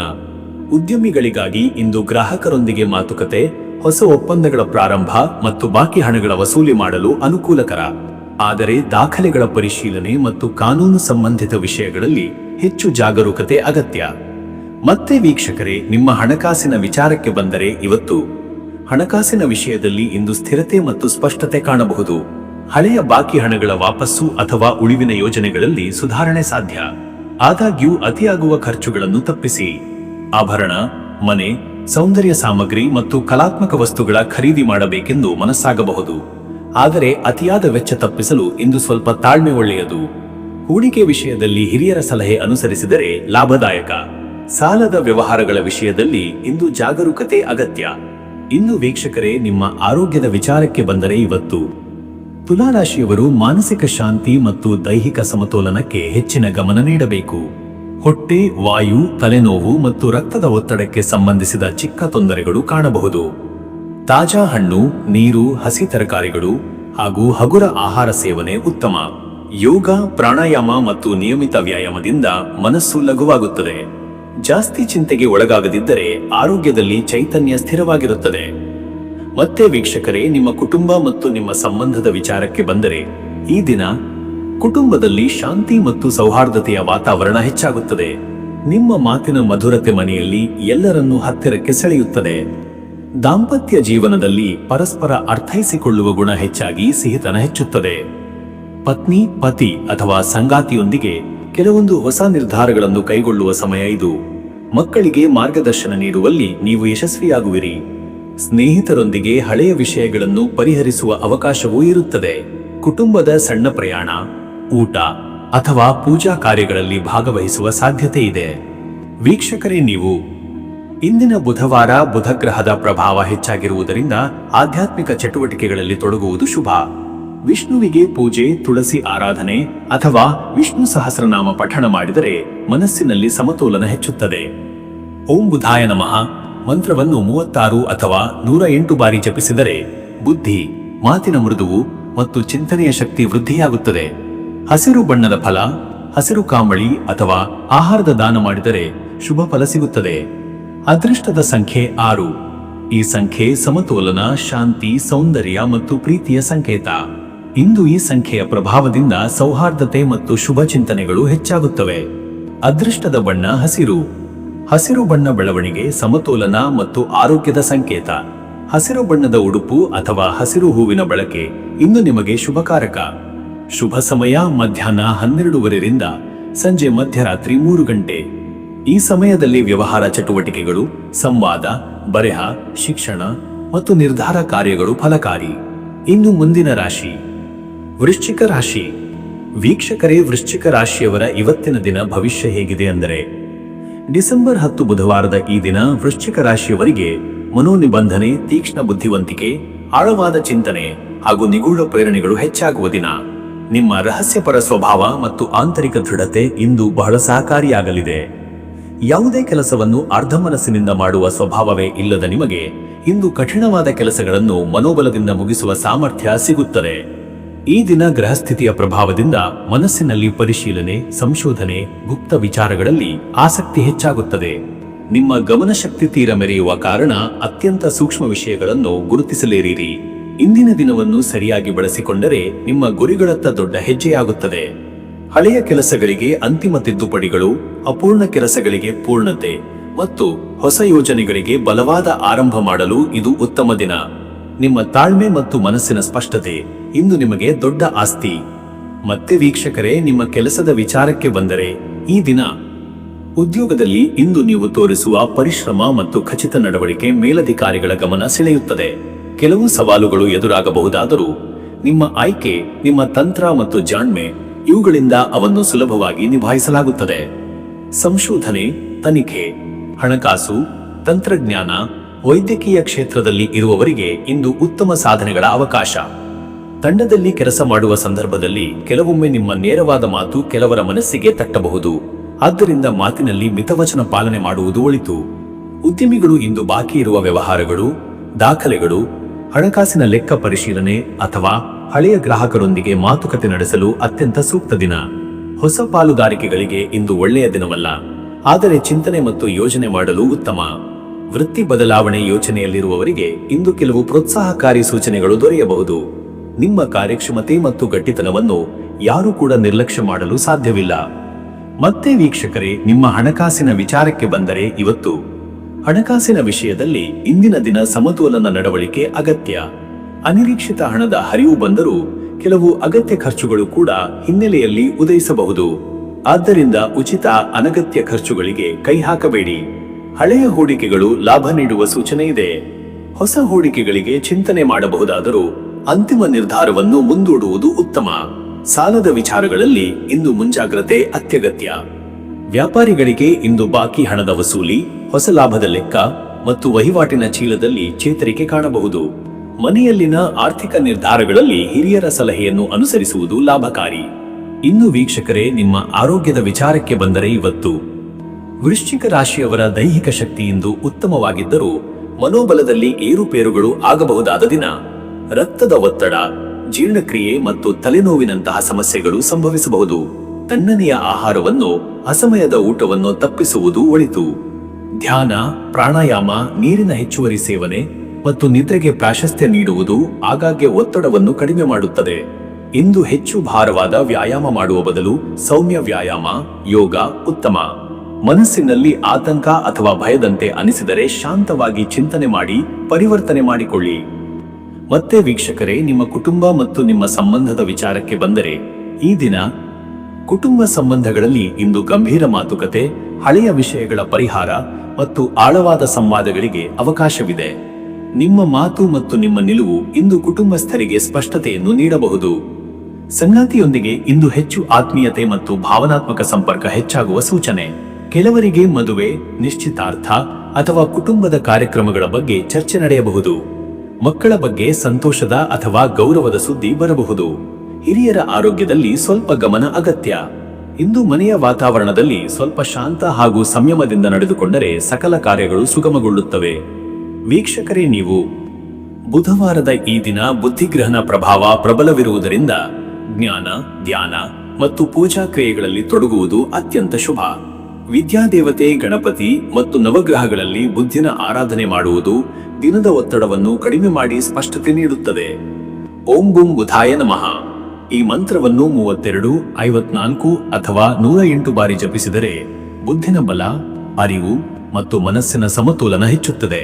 ಉದ್ಯಮಿಗಳಿಗಾಗಿ ಇಂದು ಗ್ರಾಹಕರೊಂದಿಗೆ ಮಾತುಕತೆ, ಹೊಸ ಒಪ್ಪಂದಗಳ ಪ್ರಾರಂಭ ಮತ್ತು ಬಾಕಿ ಹಣಗಳ ವಸೂಲಿ ಮಾಡಲು ಅನುಕೂಲಕರ. ಆದರೆ ದಾಖಲೆಗಳ ಪರಿಶೀಲನೆ ಮತ್ತು ಕಾನೂನು ಸಂಬಂಧಿತ ವಿಷಯಗಳಲ್ಲಿ ಹೆಚ್ಚು ಜಾಗರೂಕತೆ ಅಗತ್ಯ. ಮತ್ತೆ ವೀಕ್ಷಕರೇ, ನಿಮ್ಮ ಹಣಕಾಸಿನ ವಿಚಾರಕ್ಕೆ ಬಂದರೆ, ಇವತ್ತು ಹಣಕಾಸಿನ ವಿಷಯದಲ್ಲಿ ಇಂದು ಸ್ಥಿರತೆ ಮತ್ತು ಸ್ಪಷ್ಟತೆ ಕಾಣಬಹುದು. ಹಳೆಯ ಬಾಕಿ ಹಣಗಳ ವಾಪಸ್ಸು ಅಥವಾ ಉಳಿವಿನ ಯೋಜನೆಗಳಲ್ಲಿ ಸುಧಾರಣೆ ಸಾಧ್ಯ. ಆದಾಗ್ಯೂ ಅತಿಯಾಗುವ ಖರ್ಚುಗಳನ್ನು ತಪ್ಪಿಸಿ. ಆಭರಣ, ಮನೆ, ಸೌಂದರ್ಯ ಸಾಮಗ್ರಿ ಮತ್ತು ಕಲಾತ್ಮಕ ವಸ್ತುಗಳ ಖರೀದಿ ಮಾಡಬೇಕೆಂದು ಮನಸ್ಸಾಗಬಹುದು. ಆದರೆ ಅತಿಯಾದ ವೆಚ್ಚ ತಪ್ಪಿಸಲು ಇಂದು ಸ್ವಲ್ಪ ತಾಳ್ಮೆ ಒಳ್ಳೆಯದು. ಹೂಡಿಕೆ ವಿಷಯದಲ್ಲಿ ಹಿರಿಯರ ಸಲಹೆ ಅನುಸರಿಸಿದರೆ ಲಾಭದಾಯಕ. ಸಾಲದ ವ್ಯವಹಾರಗಳ ವಿಷಯದಲ್ಲಿ ಇಂದು ಜಾಗರೂಕತೆ ಅಗತ್ಯ. ಇನ್ನು ವೀಕ್ಷಕರೇ, ನಿಮ್ಮ ಆರೋಗ್ಯದ ವಿಚಾರಕ್ಕೆ ಬಂದರೆ, ಇವತ್ತು ತುಲಾರಾಶಿಯವರು ಮಾನಸಿಕ ಶಾಂತಿ ಮತ್ತು ದೈಹಿಕ ಸಮತೋಲನಕ್ಕೆ ಹೆಚ್ಚಿನ ಗಮನ ನೀಡಬೇಕು. ಹೊಟ್ಟೆ, ವಾಯು, ತಲೆನೋವು ಮತ್ತು ರಕ್ತದ ಒತ್ತಡಕ್ಕೆ ಸಂಬಂಧಿಸಿದ ಚಿಕ್ಕ ತೊಂದರೆಗಳು ಕಾಣಬಹುದು. ತಾಜಾ ಹಣ್ಣು, ನೀರು, ಹಸಿ ತರಕಾರಿಗಳು ಹಾಗೂ ಹಗುರ ಆಹಾರ ಸೇವನೆ ಉತ್ತಮ. ಯೋಗ, ಪ್ರಾಣಾಯಾಮ ಮತ್ತು ನಿಯಮಿತ ವ್ಯಾಯಾಮದಿಂದ ಮನಸ್ಸು ಲಘುವಾಗುತ್ತದೆ. ಜಾಸ್ತಿ ಚಿಂತೆಗೆ ಒಳಗಾಗದಿದ್ದರೆ ಆರೋಗ್ಯದಲ್ಲಿ ಚೈತನ್ಯ ಸ್ಥಿರವಾಗಿರುತ್ತದೆ. ಮತ್ತೆ ವೀಕ್ಷಕರೇ, ನಿಮ್ಮ ಕುಟುಂಬ ಮತ್ತು ನಿಮ್ಮ ಸಂಬಂಧದ ವಿಚಾರಕ್ಕೆ ಬಂದರೆ, ಈ ದಿನ ಕುಟುಂಬದಲ್ಲಿ ಶಾಂತಿ ಮತ್ತು ಸೌಹಾರ್ದತೆಯ ವಾತಾವರಣ ಹೆಚ್ಚಾಗುತ್ತದೆ. ನಿಮ್ಮ ಮಾತಿನ ಮಧುರತೆ ಮನೆಯಲ್ಲಿ ಎಲ್ಲರನ್ನೂ ಹತ್ತಿರಕ್ಕೆ ಸೆಳೆಯುತ್ತದೆ. ದಾಂಪತ್ಯ ಜೀವನದಲ್ಲಿ ಪರಸ್ಪರ ಅರ್ಥೈಸಿಕೊಳ್ಳುವ ಗುಣ ಹೆಚ್ಚಾಗಿ ಸಿಹಿತನ ಹೆಚ್ಚುತ್ತದೆ. ಪತ್ನಿ, ಪತಿ ಅಥವಾ ಸಂಗಾತಿಯೊಂದಿಗೆ ಕೆಲವೊಂದು ಹೊಸ ನಿರ್ಧಾರಗಳನ್ನು ಕೈಗೊಳ್ಳುವ ಸಮಯ ಇದು. ಮಕ್ಕಳಿಗೆ ಮಾರ್ಗದರ್ಶನ ನೀಡುವಲ್ಲಿ ನೀವು ಯಶಸ್ವಿಯಾಗುವಿರಿ. ಸ್ನೇಹಿತರೊಂದಿಗೆ ಹಳೆಯ ವಿಷಯಗಳನ್ನು ಪರಿಹರಿಸುವ ಅವಕಾಶವೂ ಇರುತ್ತದೆ. ಕುಟುಂಬದ ಸಣ್ಣ ಪ್ರಯಾಣ, ಊಟ ಅಥವಾ ಪೂಜಾ ಕಾರ್ಯಗಳಲ್ಲಿ ಭಾಗವಹಿಸುವ ಸಾಧ್ಯತೆ ಇದೆ. ವೀಕ್ಷಕರೇ, ನೀವು ಇಂದಿನ ಬುಧವಾರ ಬುಧಗ್ರಹದ ಪ್ರಭಾವ ಹೆಚ್ಚಾಗಿರುವುದರಿಂದ ಆಧ್ಯಾತ್ಮಿಕ ಚಟುವಟಿಕೆಗಳಲ್ಲಿ ತೊಡಗುವುದು ಶುಭ. ವಿಷ್ಣುವಿಗೆ ಪೂಜೆ, ತುಳಸಿ ಆರಾಧನೆ ಅಥವಾ ವಿಷ್ಣು ಸಹಸ್ರನಾಮ ಪಠಣ ಮಾಡಿದರೆ ಮನಸ್ಸಿನಲ್ಲಿ ಸಮತೋಲನ ಹೆಚ್ಚುತ್ತದೆ. ಓಂ ಬುಧಾಯ ನಮಃ ಮಂತ್ರವನ್ನು 36 ಅಥವಾ 108 ಬಾರಿ ಜಪಿಸಿದರೆ ಬುದ್ಧಿ, ಮಾತಿನ ಮೃದುವು ಮತ್ತು ಚಿಂತನೆಯ ಶಕ್ತಿ ವೃದ್ಧಿಯಾಗುತ್ತದೆ. ಹಸಿರು ಬಣ್ಣದ ಫಲ, ಹಸಿರು ಕಾಂಬಳಿ ಅಥವಾ ಆಹಾರದ ದಾನ ಮಾಡಿದರೆ ಶುಭ ಫಲ ಸಿಗುತ್ತದೆ. ಅದೃಷ್ಟದ ಸಂಖ್ಯೆ 6. ಈ ಸಂಖ್ಯೆ ಸಮತೋಲನ, ಶಾಂತಿ, ಸೌಂದರ್ಯ ಮತ್ತು ಪ್ರೀತಿಯ ಸಂಕೇತ. ಇಂದು ಈ ಸಂಖ್ಯೆಯ ಪ್ರಭಾವದಿಂದ ಸೌಹಾರ್ದತೆ ಮತ್ತು ಶುಭ ಚಿಂತನೆಗಳು ಹೆಚ್ಚಾಗುತ್ತವೆ. ಅದೃಷ್ಟದ ಬಣ್ಣ ಹಸಿರು. ಹಸಿರು ಬಣ್ಣ ಬೆಳವಣಿಗೆ, ಸಮತೋಲನ ಮತ್ತು ಆರೋಗ್ಯದ ಸಂಕೇತ. ಹಸಿರು ಬಣ್ಣದ ಉಡುಪು ಅಥವಾ ಹಸಿರು ಹೂವಿನ ಬಳಕೆ ಇಂದು ನಿಮಗೆ ಶುಭಕಾರಕ. ಶುಭ ಸಮಯ ಮಧ್ಯಾಹ್ನ 12:15 ಸಂಜೆ ಮಧ್ಯರಾತ್ರಿ 3 ಗಂಟೆ. ಈ ಸಮಯದಲ್ಲಿ ವ್ಯವಹಾರ ಚಟುವಟಿಕೆಗಳು, ಸಂವಾದ, ಬರೆಹ, ಶಿಕ್ಷಣ ಮತ್ತು ನಿರ್ಧಾರ ಕಾರ್ಯಗಳು ಫಲಕಾರಿ. ಇನ್ನು ಮುಂದಿನ ರಾಶಿ ವೃಶ್ಚಿಕ ರಾಶಿ. ವೀಕ್ಷಕರೇ, ವೃಶ್ಚಿಕ ರಾಶಿಯವರ ಇವತ್ತಿನ ದಿನ ಭವಿಷ್ಯ ಹೇಗಿದೆ ಅಂದರೆ, ಡಿಸೆಂಬರ್ 10 ಬುಧವಾರದ ಈ ದಿನ ವೃಶ್ಚಿಕ ರಾಶಿಯವರಿಗೆ ಮನೋನಿಬಂಧನೆ, ತೀಕ್ಷ್ಣ ಬುದ್ಧಿವಂತಿಕೆ, ಆಳವಾದ ಚಿಂತನೆ ಹಾಗೂ ನಿಗೂಢ ಪ್ರೇರಣೆಗಳು ಹೆಚ್ಚಾಗುವ ದಿನ. ನಿಮ್ಮ ರಹಸ್ಯಪರ ಸ್ವಭಾವ ಮತ್ತು ಆಂತರಿಕ ದೃಢತೆ ಇಂದು ಬಹಳ ಸಹಕಾರಿಯಾಗಲಿದೆ. ಯಾವುದೇ ಕೆಲಸವನ್ನು ಅರ್ಧ ಮನಸ್ಸಿನಿಂದ ಮಾಡುವ ಸ್ವಭಾವವೇ ಇಲ್ಲದ ನಿಮಗೆ ಇಂದು ಕಠಿಣವಾದ ಕೆಲಸಗಳನ್ನು ಮನೋಬಲದಿಂದ ಮುಗಿಸುವ ಸಾಮರ್ಥ್ಯ ಸಿಗುತ್ತದೆ. ಈ ದಿನ ಗ್ರಹಸ್ಥಿತಿಯ ಪ್ರಭಾವದಿಂದ ಮನಸ್ಸಿನಲ್ಲಿ ಪರಿಶೀಲನೆ, ಸಂಶೋಧನೆ, ಗುಪ್ತ ವಿಚಾರಗಳಲ್ಲಿ ಆಸಕ್ತಿ ಹೆಚ್ಚಾಗುತ್ತದೆ. ನಿಮ್ಮ ಗಮನಶಕ್ತಿ ತೀರ ಮೆರೆಯುವ ಕಾರಣ ಅತ್ಯಂತ ಸೂಕ್ಷ್ಮ ವಿಷಯಗಳನ್ನು ಗುರುತಿಸಲೇರಿರಿ. ಇಂದಿನ ದಿನವನ್ನು ಸರಿಯಾಗಿ ಬಳಸಿಕೊಂಡರೆ ನಿಮ್ಮ ಗುರಿಗಳತ್ತ ದೊಡ್ಡ ಹೆಜ್ಜೆಯಾಗುತ್ತದೆ. ಹಳೆಯ ಕೆಲಸಗಳಿಗೆ ಅಂತಿಮ ತಿದ್ದುಪಡಿಗಳು, ಅಪೂರ್ಣ ಕೆಲಸಗಳಿಗೆ ಪೂರ್ಣತೆ ಮತ್ತು ಹೊಸ ಯೋಜನೆಗಳಿಗೆ ಬಲವಾದ ಆರಂಭ ಮಾಡಲು ಇದು ಉತ್ತಮ ದಿನ. ನಿಮ್ಮ ತಾಳ್ಮೆ ಮತ್ತು ಮನಸ್ಸಿನ ಸ್ಪಷ್ಟತೆ ಇಂದು ನಿಮಗೆ ದೊಡ್ಡ ಆಸ್ತಿ. ಮತ್ತೆ ವೀಕ್ಷಕರೇ, ನಿಮ್ಮ ಕೆಲಸದ ವಿಚಾರಕ್ಕೆ ಬಂದರೆ ಈ ದಿನ ಉದ್ಯೋಗದಲ್ಲಿ ಇಂದು ನೀವು ತೋರಿಸುವ ಪರಿಶ್ರಮ ಮತ್ತು ಖಚಿತ ನಡವಳಿಕೆ ಮೇಲಧಿಕಾರಿಗಳ ಗಮನ ಸೆಳೆಯುತ್ತದೆ. ಕೆಲವು ಸವಾಲುಗಳು ಎದುರಾಗಬಹುದಾದರೂ ನಿಮ್ಮ ಆಯ್ಕೆ, ನಿಮ್ಮ ತಂತ್ರ ಮತ್ತು ಜಾಣ್ಮೆ ಇವುಗಳಿಂದ ಅವನ್ನು ಸುಲಭವಾಗಿ ನಿಭಾಯಿಸಲಾಗುತ್ತದೆ. ಸಂಶೋಧನೆ, ತನಿಖೆ, ಹಣಕಾಸು, ತಂತ್ರಜ್ಞಾನ, ವೈದ್ಯಕೀಯ ಕ್ಷೇತ್ರದಲ್ಲಿ ಇರುವವರಿಗೆ ಇಂದು ಉತ್ತಮ ಸಾಧನೆಗಳ ಅವಕಾಶ. ತಂಡದಲ್ಲಿ ಕೆಲಸ ಮಾಡುವ ಸಂದರ್ಭದಲ್ಲಿ ಕೆಲವೊಮ್ಮೆ ನಿಮ್ಮ ನೇರವಾದ ಮಾತು ಕೆಲವರ ಮನಸ್ಸಿಗೆ ತಟ್ಟಬಹುದು. ಆದ್ದರಿಂದ ಮಾತಿನಲ್ಲಿ ಮಿತವಚನ ಪಾಲನೆ ಮಾಡುವುದು ಒಳಿತು. ಉದ್ಯಮಿಗಳು ಇಂದು ಬಾಕಿ ಇರುವ ವ್ಯವಹಾರಗಳು, ದಾಖಲೆಗಳು, ಹಣಕಾಸಿನ ಲೆಕ್ಕ ಪರಿಶೀಲನೆ ಅಥವಾ ಹಳೆಯ ಗ್ರಾಹಕರೊಂದಿಗೆ ಮಾತುಕತೆ ನಡೆಸಲು ಅತ್ಯಂತ ಸೂಕ್ತ ದಿನ. ಹೊಸ ಪಾಲುದಾರಿಕೆಗಳಿಗೆ ಇಂದು ಒಳ್ಳೆಯ ದಿನವಲ್ಲ, ಆದರೆ ಚಿಂತನೆ ಮತ್ತು ಯೋಜನೆ ಮಾಡಲು ಉತ್ತಮ. ವೃತ್ತಿ ಬದಲಾವಣೆ ಯೋಚನೆಯಲ್ಲಿರುವವರಿಗೆ ಇಂದು ಕೆಲವು ಪ್ರೋತ್ಸಾಹಕಾರಿ ಸೂಚನೆಗಳು ದೊರೆಯಬಹುದು. ನಿಮ್ಮ ಕಾರ್ಯಕ್ಷಮತೆ ಮತ್ತು ಗಟ್ಟಿತನವನ್ನು ಯಾರೂ ಕೂಡ ನಿರ್ಲಕ್ಷ್ಯ ಮಾಡಲು ಸಾಧ್ಯವಿಲ್ಲ. ಮತ್ತೆ ವೀಕ್ಷಕರೇ, ನಿಮ್ಮ ಹಣಕಾಸಿನ ವಿಚಾರಕ್ಕೆ ಬಂದರೆ ಇವತ್ತು ಹಣಕಾಸಿನ ವಿಷಯದಲ್ಲಿ ಇಂದಿನ ದಿನ ಸಮತೋಲನ ನಡವಳಿಕೆ ಅಗತ್ಯ. ಅನಿರೀಕ್ಷಿತ ಹಣದ ಹರಿವು ಬಂದರೂ ಕೆಲವು ಅಗತ್ಯ ಖರ್ಚುಗಳು ಕೂಡ ಹಿನ್ನೆಲೆಯಲ್ಲಿ ಉದಯಿಸಬಹುದು. ಆದ್ದರಿಂದ ಉಚಿತ ಅನಗತ್ಯ ಖರ್ಚುಗಳಿಗೆ ಕೈ ಹಾಕಬೇಡಿ. ಹಳೆಯ ಹೂಡಿಕೆಗಳು ಲಾಭ ನೀಡುವ ಸೂಚನೆ ಇದೆ. ಹೊಸ ಹೂಡಿಕೆಗಳಿಗೆ ಚಿಂತನೆ ಮಾಡಬಹುದಾದರೂ ಅಂತಿಮ ನಿರ್ಧಾರವನ್ನು ಮುಂದೂಡುವುದು ಉತ್ತಮ. ಸಾಲದ ವಿಚಾರಗಳಲ್ಲಿ ಇಂದು ಮುಂಜಾಗ್ರತೆ ಅತ್ಯಗತ್ಯ. ವ್ಯಾಪಾರಿಗಳಿಗೆ ಇಂದು ಬಾಕಿ ಹಣದ ವಸೂಲಿ, ಹೊಸ ಲಾಭದ ಲೆಕ್ಕ ಮತ್ತು ವಹಿವಾಟಿನ ಚೀಲದಲ್ಲಿ ಚೇತರಿಕೆ ಕಾಣಬಹುದು. ಮನೆಯಲ್ಲಿನ ಆರ್ಥಿಕ ನಿರ್ಧಾರಗಳಲ್ಲಿ ಹಿರಿಯರ ಸಲಹೆಯನ್ನು ಅನುಸರಿಸುವುದು ಲಾಭಕಾರಿ. ಇನ್ನು ವೀಕ್ಷಕರೇ, ನಿಮ್ಮ ಆರೋಗ್ಯದ ವಿಚಾರಕ್ಕೆ ಬಂದರೆ ಇವತ್ತು ವೃಶ್ಚಿಕ ರಾಶಿಯವರ ದೈಹಿಕ ಶಕ್ತಿ ಇಂದು ಉತ್ತಮವಾಗಿದ್ದರೂ ಮನೋಬಲದಲ್ಲಿ ಏರುಪೇರುಗಳು ಆಗಬಹುದಾದ ದಿನ. ರಕ್ತದ ಒತ್ತಡ, ಜೀರ್ಣಕ್ರಿಯೆ ಮತ್ತು ತಲೆನೋವಿನಂತಹ ಸಮಸ್ಯೆಗಳು ಸಂಭವಿಸಬಹುದು. ತಣ್ಣನೆಯ ಆಹಾರವನ್ನು, ಅಸಮಯದ ಊಟವನ್ನು ತಪ್ಪಿಸುವುದು ಒಳಿತು. ಧ್ಯಾನ, ಪ್ರಾಣಾಯಾಮ, ನೀರಿನ ಹೆಚ್ಚುವರಿ ಸೇವನೆ ಮತ್ತು ನಿದ್ರೆಗೆ ಪ್ರಾಶಸ್ತ್ಯ ನೀಡುವುದು ಆಗಾಗ್ಗೆ ಒತ್ತಡವನ್ನು ಕಡಿಮೆ ಮಾಡುತ್ತದೆ. ಇಂದು ಹೆಚ್ಚು ಭಾರವಾದ ವ್ಯಾಯಾಮ ಮಾಡುವ ಬದಲು ಸೌಮ್ಯ ವ್ಯಾಯಾಮ, ಯೋಗ ಉತ್ತಮ. ಮನಸ್ಸಿನಲ್ಲಿ ಆತಂಕ ಅಥವಾ ಭಯದಂತೆ ಅನಿಸಿದರೆ ಶಾಂತವಾಗಿ ಚಿಂತನೆ ಮಾಡಿ ಪರಿವರ್ತನೆ ಮಾಡಿಕೊಳ್ಳಿ. ಮತ್ತೆ ವೀಕ್ಷಕರೇ, ನಿಮ್ಮ ಕುಟುಂಬ ಮತ್ತು ನಿಮ್ಮ ಸಂಬಂಧದ ವಿಚಾರಕ್ಕೆ ಬಂದರೆ ಈ ದಿನ ಕುಟುಂಬ ಸಂಬಂಧಗಳಲ್ಲಿ ಇಂದು ಗಂಭೀರ ಮಾತುಕತೆ, ಹಳೆಯ ವಿಷಯಗಳ ಪರಿಹಾರ ಮತ್ತು ಆಳವಾದ ಸಂವಾದಗಳಿಗೆ ಅವಕಾಶವಿದೆ. ನಿಮ್ಮ ಮಾತು ಮತ್ತು ನಿಮ್ಮ ನಿಲುವು ಇಂದು ಕುಟುಂಬಸ್ಥರಿಗೆ ಸ್ಪಷ್ಟತೆಯನ್ನು ನೀಡಬಹುದು. ಸಂಗಾತಿಯೊಂದಿಗೆ ಇಂದು ಹೆಚ್ಚು ಆತ್ಮೀಯತೆ ಮತ್ತು ಭಾವನಾತ್ಮಕ ಸಂಪರ್ಕ ಹೆಚ್ಚಾಗುವ ಸೂಚನೆ. ಕೆಲವರಿಗೆ ಮದುವೆ, ನಿಶ್ಚಿತಾರ್ಥ ಅಥವಾ ಕುಟುಂಬದ ಕಾರ್ಯಕ್ರಮಗಳ ಬಗ್ಗೆ ಚರ್ಚೆ ನಡೆಯಬಹುದು. ಮಕ್ಕಳ ಬಗ್ಗೆ ಸಂತೋಷದ ಅಥವಾ ಗೌರವದ ಸುದ್ದಿ ಬರಬಹುದು. ಹಿರಿಯರ ಆರೋಗ್ಯದಲ್ಲಿ ಸ್ವಲ್ಪ ಗಮನ ಅಗತ್ಯ. ಇಂದು ಮನೆಯ ವಾತಾವರಣದಲ್ಲಿ ಸ್ವಲ್ಪ ಶಾಂತ ಹಾಗೂ ಸಂಯಮದಿಂದ ನಡೆದುಕೊಂಡರೆ ಸಕಲ ಕಾರ್ಯಗಳು ಸುಗಮಗೊಳ್ಳುತ್ತವೆ. ವೀಕ್ಷಕರೇ, ನೀವು ಬುಧವಾರದ ಈ ದಿನ ಬುದ್ಧಿಗ್ರಹಣ ಪ್ರಭಾವ ಪ್ರಬಲವಿರುವುದರಿಂದ ಜ್ಞಾನ, ಧ್ಯಾನ ಮತ್ತು ಪೂಜಾ ಕ್ರಿಯೆಗಳಲ್ಲಿ ತೊಡಗುವುದು ಅತ್ಯಂತ ಶುಭ. ವಿದ್ಯಾದೇವತೆ ಗಣಪತಿ ಮತ್ತು ನವಗ್ರಹಗಳಲ್ಲಿ ಬುದ್ಧಿನ ಆರಾಧನೆ ಮಾಡುವುದು ದಿನದ ಒತ್ತಡವನ್ನು ಕಡಿಮೆ ಮಾಡಿ ಸ್ಪಷ್ಟತೆ ನೀಡುತ್ತದೆ. ಓಂ ಬುಂ ಬುಧಾಯ ನಮಃ. ಈ ಮಂತ್ರವನ್ನು 32, 54 ಅಥವಾ 108 ಬಾರಿ ಜಪಿಸಿದರೆ ಬುದ್ಧಿನ ಬಲ, ಅರಿವು ಮತ್ತು ಮನಸ್ಸಿನ ಸಮತೋಲನ ಹೆಚ್ಚುತ್ತದೆ.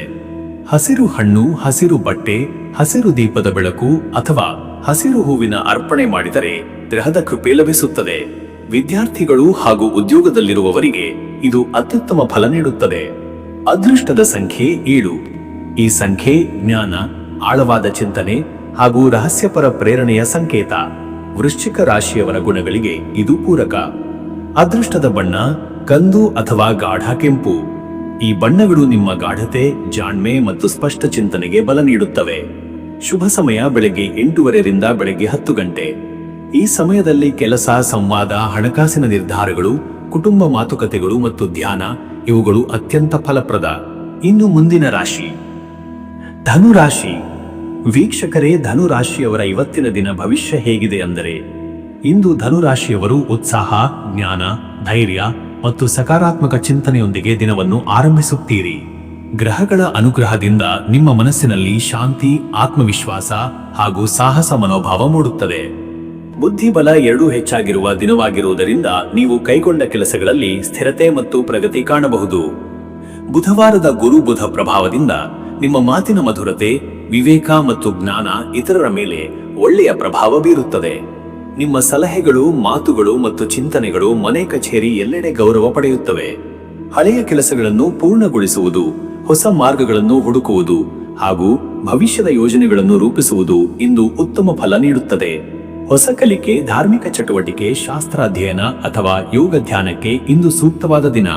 ಹಸಿರು ಹಣ್ಣು, ಹಸಿರು ಬಟ್ಟೆ, ಹಸಿರು ದೀಪದ ಬೆಳಕು ಅಥವಾ ಹಸಿರು ಹೂವಿನ ಅರ್ಪಣೆ ಮಾಡಿದರೆ ಗ್ರಹದ ಕೃಪೆ ಲಭಿಸುತ್ತದೆ. ವಿದ್ಯಾರ್ಥಿಗಳು ಹಾಗೂ ಉದ್ಯೋಗದಲ್ಲಿರುವವರಿಗೆ ಇದು ಅತ್ಯುತ್ತಮ ಫಲ ನೀಡುತ್ತದೆ. ಅದೃಷ್ಟದ ಸಂಖ್ಯೆ 7. ಈ ಸಂಖ್ಯೆ ಜ್ಞಾನ, ಆಳವಾದ ಚಿಂತನೆ ಹಾಗೂ ರಹಸ್ಯಪರ ಪ್ರೇರಣೆಯ ಸಂಕೇತ. ವೃಶ್ಚಿಕ ರಾಶಿಯವರ ಗುಣಗಳಿಗೆ ಇದು ಪೂರಕ. ಅದೃಷ್ಟದ ಬಣ್ಣ ಕಂದು ಅಥವಾ ಗಾಢ ಕೆಂಪು. ಈ ಬಣ್ಣಗಳು ನಿಮ್ಮ ಗಾಢತೆ, ಜಾಣ್ಮೆ ಮತ್ತು ಸ್ಪಷ್ಟ ಚಿಂತನೆಗೆ ಬಲ ನೀಡುತ್ತವೆ. ಶುಭ ಸಮಯ ಬೆಳಗ್ಗೆ 8:30 ರಿಂದ ಬೆಳಗ್ಗೆ 10 ಗಂಟೆ. ಈ ಸಮಯದಲ್ಲಿ ಕೆಲಸ, ಸಂವಾದ, ಹಣಕಾಸಿನ ನಿರ್ಧಾರಗಳು, ಕುಟುಂಬ ಮಾತುಕತೆಗಳು ಮತ್ತು ಧ್ಯಾನ ಇವುಗಳು ಅತ್ಯಂತ ಫಲಪ್ರದ. ಇನ್ನು ಮುಂದಿನ ರಾಶಿ ಧನುರಾಶಿ. ವೀಕ್ಷಕರೇ, ಧನುರಾಶಿಯವರ ಇವತ್ತಿನ ದಿನ ಭವಿಷ್ಯ ಹೇಗಿದೆ ಅಂದರೆ, ಇಂದು ಧನುರಾಶಿಯವರು ಉತ್ಸಾಹ, ಜ್ಞಾನ, ಧೈರ್ಯ ಮತ್ತು ಸಕಾರಾತ್ಮಕ ಚಿಂತನೆಯೊಂದಿಗೆ ದಿನವನ್ನು ಆರಂಭಿಸುತ್ತೀರಿ. ಗ್ರಹಗಳ ಅನುಗ್ರಹದಿಂದ ನಿಮ್ಮ ಮನಸ್ಸಿನಲ್ಲಿ ಶಾಂತಿ, ಆತ್ಮವಿಶ್ವಾಸ ಹಾಗೂ ಸಾಹಸ ಮನೋಭಾವ ಮೂಡುತ್ತದೆ. ಬುದ್ಧಿಬಲ ಎರಡೂ ಹೆಚ್ಚಾಗಿರುವ ದಿನವಾಗಿರುವುದರಿಂದ ನೀವು ಕೈಗೊಂಡ ಕೆಲಸಗಳಲ್ಲಿ ಸ್ಥಿರತೆ ಮತ್ತು ಪ್ರಗತಿ ಕಾಣಬಹುದು. ಬುಧವಾರದ ಗುರು ಬುಧ ಪ್ರಭಾವದಿಂದ ನಿಮ್ಮ ಮಾತಿನ ಮಧುರತೆ, ವಿವೇಕ ಮತ್ತು ಜ್ಞಾನ ಇತರರ ಮೇಲೆ ಒಳ್ಳೆಯ ಪ್ರಭಾವ ಬೀರುತ್ತದೆ. ನಿಮ್ಮ ಸಲಹೆಗಳು, ಮಾತುಗಳು ಮತ್ತು ಚಿಂತನೆಗಳು ಮನೆ, ಕಚೇರಿ ಎಲ್ಲೆಡೆ ಗೌರವ ಪಡೆಯುತ್ತವೆ. ಹಳೆಯ ಕೆಲಸಗಳನ್ನು ಪೂರ್ಣಗೊಳಿಸುವುದು, ಹೊಸ ಮಾರ್ಗಗಳನ್ನು ಹುಡುಕುವುದು ಹಾಗೂ ಭವಿಷ್ಯದ ಯೋಜನೆಗಳನ್ನು ರೂಪಿಸುವುದು ಇಂದು ಉತ್ತಮ ಫಲ ನೀಡುತ್ತದೆ. ಹೊಸ ಕಲಿಕೆ, ಧಾರ್ಮಿಕ ಚಟುವಟಿಕೆ, ಶಾಸ್ತ್ರಾಧ್ಯಯನ ಅಥವಾ ಯೋಗ ಧ್ಯಾನಕ್ಕೆ ಇಂದು ಸೂಕ್ತವಾದ ದಿನ.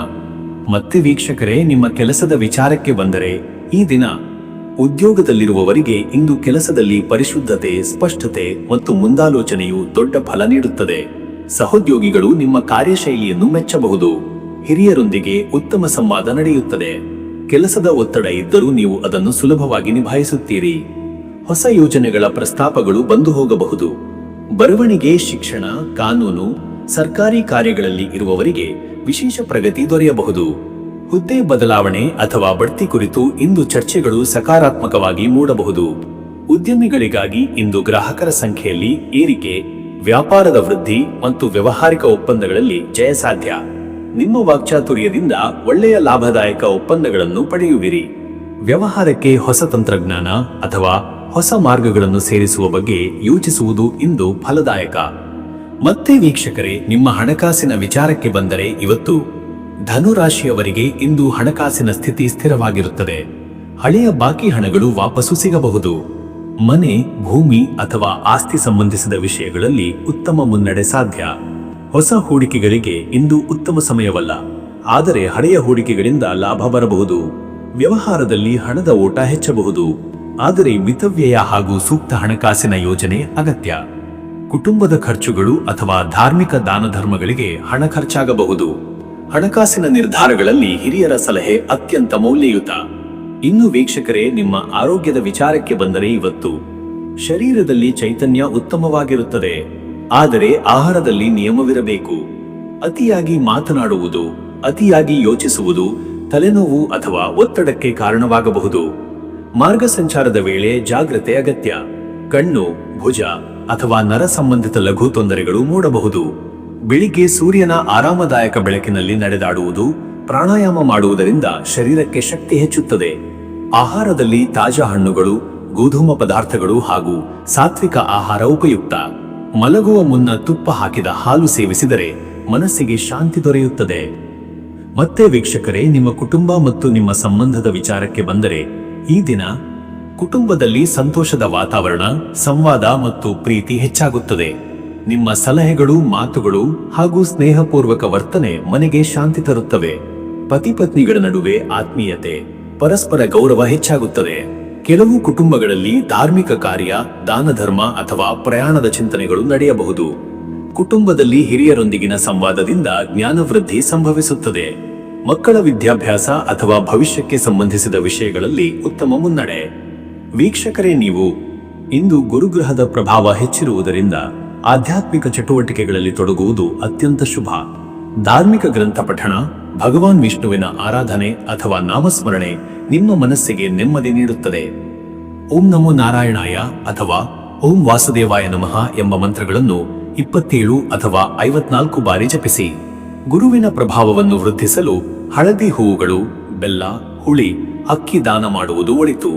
ಮತ್ತೆ ವೀಕ್ಷಕರೇ, ನಿಮ್ಮ ಕೆಲಸದ ವಿಚಾರಕ್ಕೆ ಬಂದರೆ, ಈ ದಿನ ಉದ್ಯೋಗದಲ್ಲಿರುವವರಿಗೆ ಇಂದು ಕೆಲಸದಲ್ಲಿ ಪರಿಶುದ್ಧತೆ, ಸ್ಪಷ್ಟತೆ ಮತ್ತು ಮುಂದಾಲೋಚನೆಯು ದೊಡ್ಡ ಫಲ ನೀಡುತ್ತದೆ. ಸಹೋದ್ಯೋಗಿಗಳು ನಿಮ್ಮ ಕಾರ್ಯಶೈಲಿಯನ್ನು ಮೆಚ್ಚಬಹುದು. ಹಿರಿಯರೊಂದಿಗೆ ಉತ್ತಮ ಸಂವಾದ ನಡೆಯುತ್ತದೆ. ಕೆಲಸದ ಒತ್ತಡ ಇದ್ದರೂ ನೀವು ಅದನ್ನು ಸುಲಭವಾಗಿ ನಿಭಾಯಿಸುತ್ತೀರಿ. ಹೊಸ ಯೋಜನೆಗಳ ಪ್ರಸ್ತಾಪಗಳು ಬಂದು ಹೋಗಬಹುದು. ಬರವಣಿಗೆ, ಶಿಕ್ಷಣ, ಕಾನೂನು, ಸರ್ಕಾರಿ ಕಾರ್ಯಗಳಲ್ಲಿ ಇರುವವರಿಗೆ ವಿಶೇಷ ಪ್ರಗತಿ ದೊರೆಯಬಹುದು. ಹುದ್ದೆ ಬದಲಾವಣೆ ಅಥವಾ ಬಡ್ತಿ ಕುರಿತು ಇಂದು ಚರ್ಚೆಗಳು ಸಕಾರಾತ್ಮಕವಾಗಿ ಮೂಡಬಹುದು. ಉದ್ಯಮಿಗಳಿಗಾಗಿ ಇಂದು ಗ್ರಾಹಕರ ಸಂಖ್ಯೆಯಲ್ಲಿ ಏರಿಕೆ, ವ್ಯಾಪಾರದ ವೃದ್ಧಿ ಮತ್ತು ವ್ಯಾವಹಾರಿಕ ಒಪ್ಪಂದಗಳಲ್ಲಿ ಜಯ ಸಾಧ್ಯ. ನಿಮ್ಮ ವಾಕ್ಚಾತುರ್ಯದಿಂದ ಒಳ್ಳೆಯ ಲಾಭದಾಯಕ ಒಪ್ಪಂದಗಳನ್ನು ಪಡೆಯುವಿರಿ. ವ್ಯವಹಾರಕ್ಕೆ ಹೊಸ ತಂತ್ರಜ್ಞಾನ ಅಥವಾ ಹೊಸ ಮಾರ್ಗಗಳನ್ನು ಸೇರಿಸುವ ಬಗ್ಗೆ ಯೋಚಿಸುವುದು ಇಂದು ಫಲದಾಯಕ. ಮತ್ತೆ ವೀಕ್ಷಕರೇ, ನಿಮ್ಮ ಹಣಕಾಸಿನ ವಿಚಾರಕ್ಕೆ ಬಂದರೆ, ಇವತ್ತು ಧನುರಾಶಿಯವರಿಗೆ ಇಂದು ಹಣಕಾಸಿನ ಸ್ಥಿತಿ ಸ್ಥಿರವಾಗಿರುತ್ತದೆ. ಹಳೆಯ ಬಾಕಿ ಹಣಗಳು ವಾಪಸ್ಸು ಸಿಗಬಹುದು. ಮನೆ, ಭೂಮಿ ಅಥವಾ ಆಸ್ತಿ ಸಂಬಂಧಿಸಿದ ವಿಷಯಗಳಲ್ಲಿ ಉತ್ತಮ ಮುನ್ನಡೆ ಸಾಧ್ಯ. ಹೊಸ ಹೂಡಿಕೆಗಳಿಗೆ ಇಂದು ಉತ್ತಮ ಸಮಯವಲ್ಲ, ಆದರೆ ಹಳೆಯ ಹೂಡಿಕೆಗಳಿಂದ ಲಾಭ ಬರಬಹುದು. ವ್ಯವಹಾರದಲ್ಲಿ ಹಣದ ಓಟ ಹೆಚ್ಚಬಹುದು, ಆದರೆ ಮಿತವ್ಯಯ ಹಾಗೂ ಸೂಕ್ತ ಹಣಕಾಸಿನ ಯೋಜನೆ ಅಗತ್ಯ. ಕುಟುಂಬದ ಖರ್ಚುಗಳು ಅಥವಾ ಧಾರ್ಮಿಕ ದಾನ ಧರ್ಮಗಳಿಗೆ ಹಣ ಖರ್ಚಾಗಬಹುದು. ಹಣಕಾಸಿನ ನಿರ್ಧಾರಗಳಲ್ಲಿ ಹಿರಿಯರ ಸಲಹೆ ಅತ್ಯಂತ ಮೌಲ್ಯಯುತ. ಇನ್ನು ವೀಕ್ಷಕರೇ, ನಿಮ್ಮ ಆರೋಗ್ಯದ ವಿಚಾರಕ್ಕೆ ಬಂದರೆ, ಇವತ್ತು ಶರೀರದಲ್ಲಿ ಚೈತನ್ಯ ಉತ್ತಮವಾಗಿರುತ್ತದೆ, ಆದರೆ ಆಹಾರದಲ್ಲಿ ನಿಯಮವಿರಬೇಕು. ಅತಿಯಾಗಿ ಮಾತನಾಡುವುದು, ಅತಿಯಾಗಿ ಯೋಚಿಸುವುದು ತಲೆನೋವು ಅಥವಾ ಒತ್ತಡಕ್ಕೆ ಕಾರಣವಾಗಬಹುದು. ಮಾರ್ಗ ಸಂಚಾರದ ವೇಳೆ ಜಾಗ್ರತೆ ಅಗತ್ಯ. ಕಣ್ಣು, ಭುಜ ಅಥವಾ ನರ ಸಂಬಂಧಿತ ಲಘು ತೊಂದರೆಗಳು ಮೂಡಬಹುದು. ಬೆಳಿಗ್ಗೆ ಸೂರ್ಯನ ಆರಾಮದಾಯಕ ಬೆಳಕಿನಲ್ಲಿ ನಡೆದಾಡುವುದು, ಪ್ರಾಣಾಯಾಮ ಮಾಡುವುದರಿಂದ ಶರೀರಕ್ಕೆ ಶಕ್ತಿ ಹೆಚ್ಚುತ್ತದೆ. ಆಹಾರದಲ್ಲಿ ತಾಜಾ ಹಣ್ಣುಗಳು, ಗೋಧೂಮ ಪದಾರ್ಥಗಳು ಹಾಗೂ ಸಾತ್ವಿಕ ಆಹಾರ ಉಪಯುಕ್ತ. ಮಲಗುವ ಮುನ್ನ ತುಪ್ಪ ಹಾಕಿದ ಹಾಲು ಸೇವಿಸಿದರೆ ಮನಸ್ಸಿಗೆ ಶಾಂತಿ ದೊರೆಯುತ್ತದೆ. ಮತ್ತೆ ವೀಕ್ಷಕರೇ, ನಿಮ್ಮ ಕುಟುಂಬ ಮತ್ತು ನಿಮ್ಮ ಸಂಬಂಧದ ವಿಚಾರಕ್ಕೆ ಬಂದರೆ, ಈ ದಿನ ಕುಟುಂಬದಲ್ಲಿ ಸಂತೋಷದ ವಾತಾವರಣ, ಸಂವಾದ ಮತ್ತು ಪ್ರೀತಿ ಹೆಚ್ಚಾಗುತ್ತದೆ. ನಿಮ್ಮ ಸಲಹೆಗಳು, ಮಾತುಗಳು ಹಾಗೂ ಸ್ನೇಹಪೂರ್ವಕ ವರ್ತನೆ ಮನೆಗೆ ಶಾಂತಿ ತರುತ್ತವೆ. ಪತಿ ಪತ್ನಿಗಳ ನಡುವೆ ಆತ್ಮೀಯತೆ, ಪರಸ್ಪರ ಗೌರವ ಹೆಚ್ಚಾಗುತ್ತದೆ. ಕೆಲವು ಕುಟುಂಬಗಳಲ್ಲಿ ಧಾರ್ಮಿಕ ಕಾರ್ಯ, ದಾನ ಧರ್ಮ ಅಥವಾ ಪ್ರಯಾಣದ ಚಿಂತನೆಗಳು ನಡೆಯಬಹುದು. ಕುಟುಂಬದಲ್ಲಿ ಹಿರಿಯರೊಂದಿಗಿನ ಸಂವಾದದಿಂದ ಜ್ಞಾನವೃದ್ಧಿ ಸಂಭವಿಸುತ್ತದೆ. ಮಕ್ಕಳ ವಿದ್ಯಾಭ್ಯಾಸ ಅಥವಾ ಭವಿಷ್ಯಕ್ಕೆ ಸಂಬಂಧಿಸಿದ ವಿಷಯಗಳಲ್ಲಿ ಉತ್ತಮ ಮುನ್ನಡೆ. ವೀಕ್ಷಕರೇ, ನೀವು ಇಂದು ಗುರುಗ್ರಹದ ಪ್ರಭಾವ ಹೆಚ್ಚಿರುವುದರಿಂದ ಆಧ್ಯಾತ್ಮಿಕ ಚಟುವಟಿಕೆಗಳಲ್ಲಿ ತೊಡಗುವುದು ಅತ್ಯಂತ ಶುಭ. ಧಾರ್ಮಿಕ ಗ್ರಂಥ ಪಠಣ, ಭಗವಾನ್ ವಿಷ್ಣುವಿನ ಆರಾಧನೆ ಅಥವಾ ನಾಮಸ್ಮರಣೆ ನಿಮ್ಮ ಮನಸ್ಸಿಗೆ ನೆಮ್ಮದಿ ನೀಡುತ್ತದೆ. ಓಂ ನಮೋ ನಾರಾಯಣಾಯ ಅಥವಾ ಓಂ ವಾಸುದೇವಾಯ ನಮಃ ಎಂಬ ಮಂತ್ರಗಳನ್ನು 27 ಅಥವಾ 54 ಬಾರಿ ಜಪಿಸಿ. ಗುರುವಿನ ಪ್ರಭಾವವನ್ನು ವೃದ್ಧಿಸಲು ಹಳದಿ ಹೂವುಗಳು, ಬೆಲ್ಲ, ಹುಳಿ, ಅಕ್ಕಿ ದಾನ ಮಾಡುವುದು ಒಳಿತು.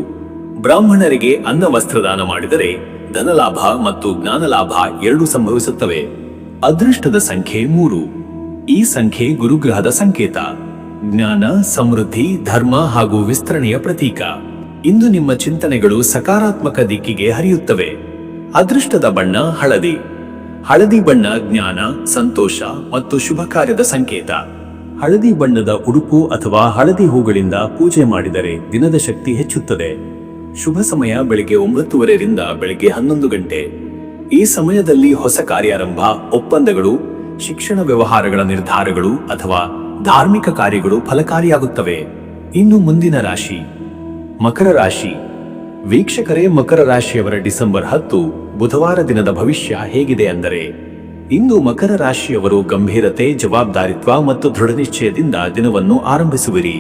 ಬ್ರಾಹ್ಮಣರಿಗೆ ಅನ್ನ ವಸ್ತ್ರದಾನ ಮಾಡಿದರೆ ಧನಲಾಭ ಮತ್ತು ಜ್ಞಾನಲಾಭ ಎರಡೂ ಸಂಭವಿಸುತ್ತವೆ. ಅದೃಷ್ಟದ ಸಂಖ್ಯೆ 3. ಈ ಸಂಖ್ಯೆ ಗುರುಗ್ರಹದ ಸಂಕೇತ, ಜ್ಞಾನ, ಸಮೃದ್ಧಿ, ಧರ್ಮ ಹಾಗೂ ವಿಸ್ತರಣೆಯ ಪ್ರತೀಕ. ಇಂದು ನಿಮ್ಮ ಚಿಂತನೆಗಳು ಸಕಾರಾತ್ಮಕ ದಿಕ್ಕಿಗೆ ಹರಿಯುತ್ತವೆ. ಅದೃಷ್ಟದ ಬಣ್ಣ ಹಳದಿ. ಹಳದಿ ಬಣ್ಣ ಜ್ಞಾನ, ಸಂತೋಷ ಮತ್ತು ಶುಭ ಕಾರ್ಯದ ಸಂಕೇತ. ಹಳದಿ ಬಣ್ಣದ ಉಡುಪು ಅಥವಾ ಹಳದಿ ಹೂಗಳಿಂದ ಪೂಜೆ ಮಾಡಿದರೆ ದಿನದ ಶಕ್ತಿ ಹೆಚ್ಚುತ್ತದೆ. ಶುಭ ಸಮಯ ಬೆಳಿಗ್ಗೆ 9:30 ರಿಂದ ಬೆಳಿಗ್ಗೆ 11 ಗಂಟೆ. ಈ ಸಮಯದಲ್ಲಿ ಹೊಸ ಕಾರ್ಯಾರಂಭ, ಒಪ್ಪಂದಗಳು, ಶಿಕ್ಷಣ ವ್ಯವಹಾರಗಳ ನಿರ್ಧಾರಗಳು ಅಥವಾ ಧಾರ್ಮಿಕ ಕಾರ್ಯಗಳು ಫಲಕಾರಿಯಾಗುತ್ತವೆ. ಇನ್ನು ಮುಂದಿನ ರಾಶಿ ಮಕರ ರಾಶಿ. ವೀಕ್ಷಕರೇ, ಮಕರ ರಾಶಿಯವರ ಡಿಸೆಂಬರ್ 10 ಬುಧವಾರ ದಿನದ ಭವಿಷ್ಯ ಹೇಗಿದೆ ಅಂದರೆ, ಇಂದು ಮಕರ ರಾಶಿಯವರು ಗಂಭೀರತೆ, ಜವಾಬ್ದಾರಿತ್ವ ಮತ್ತು ದೃಢನಿಶ್ಚಯದಿಂದ ದಿನವನ್ನು ಆರಂಭಿಸುವಿರಿ.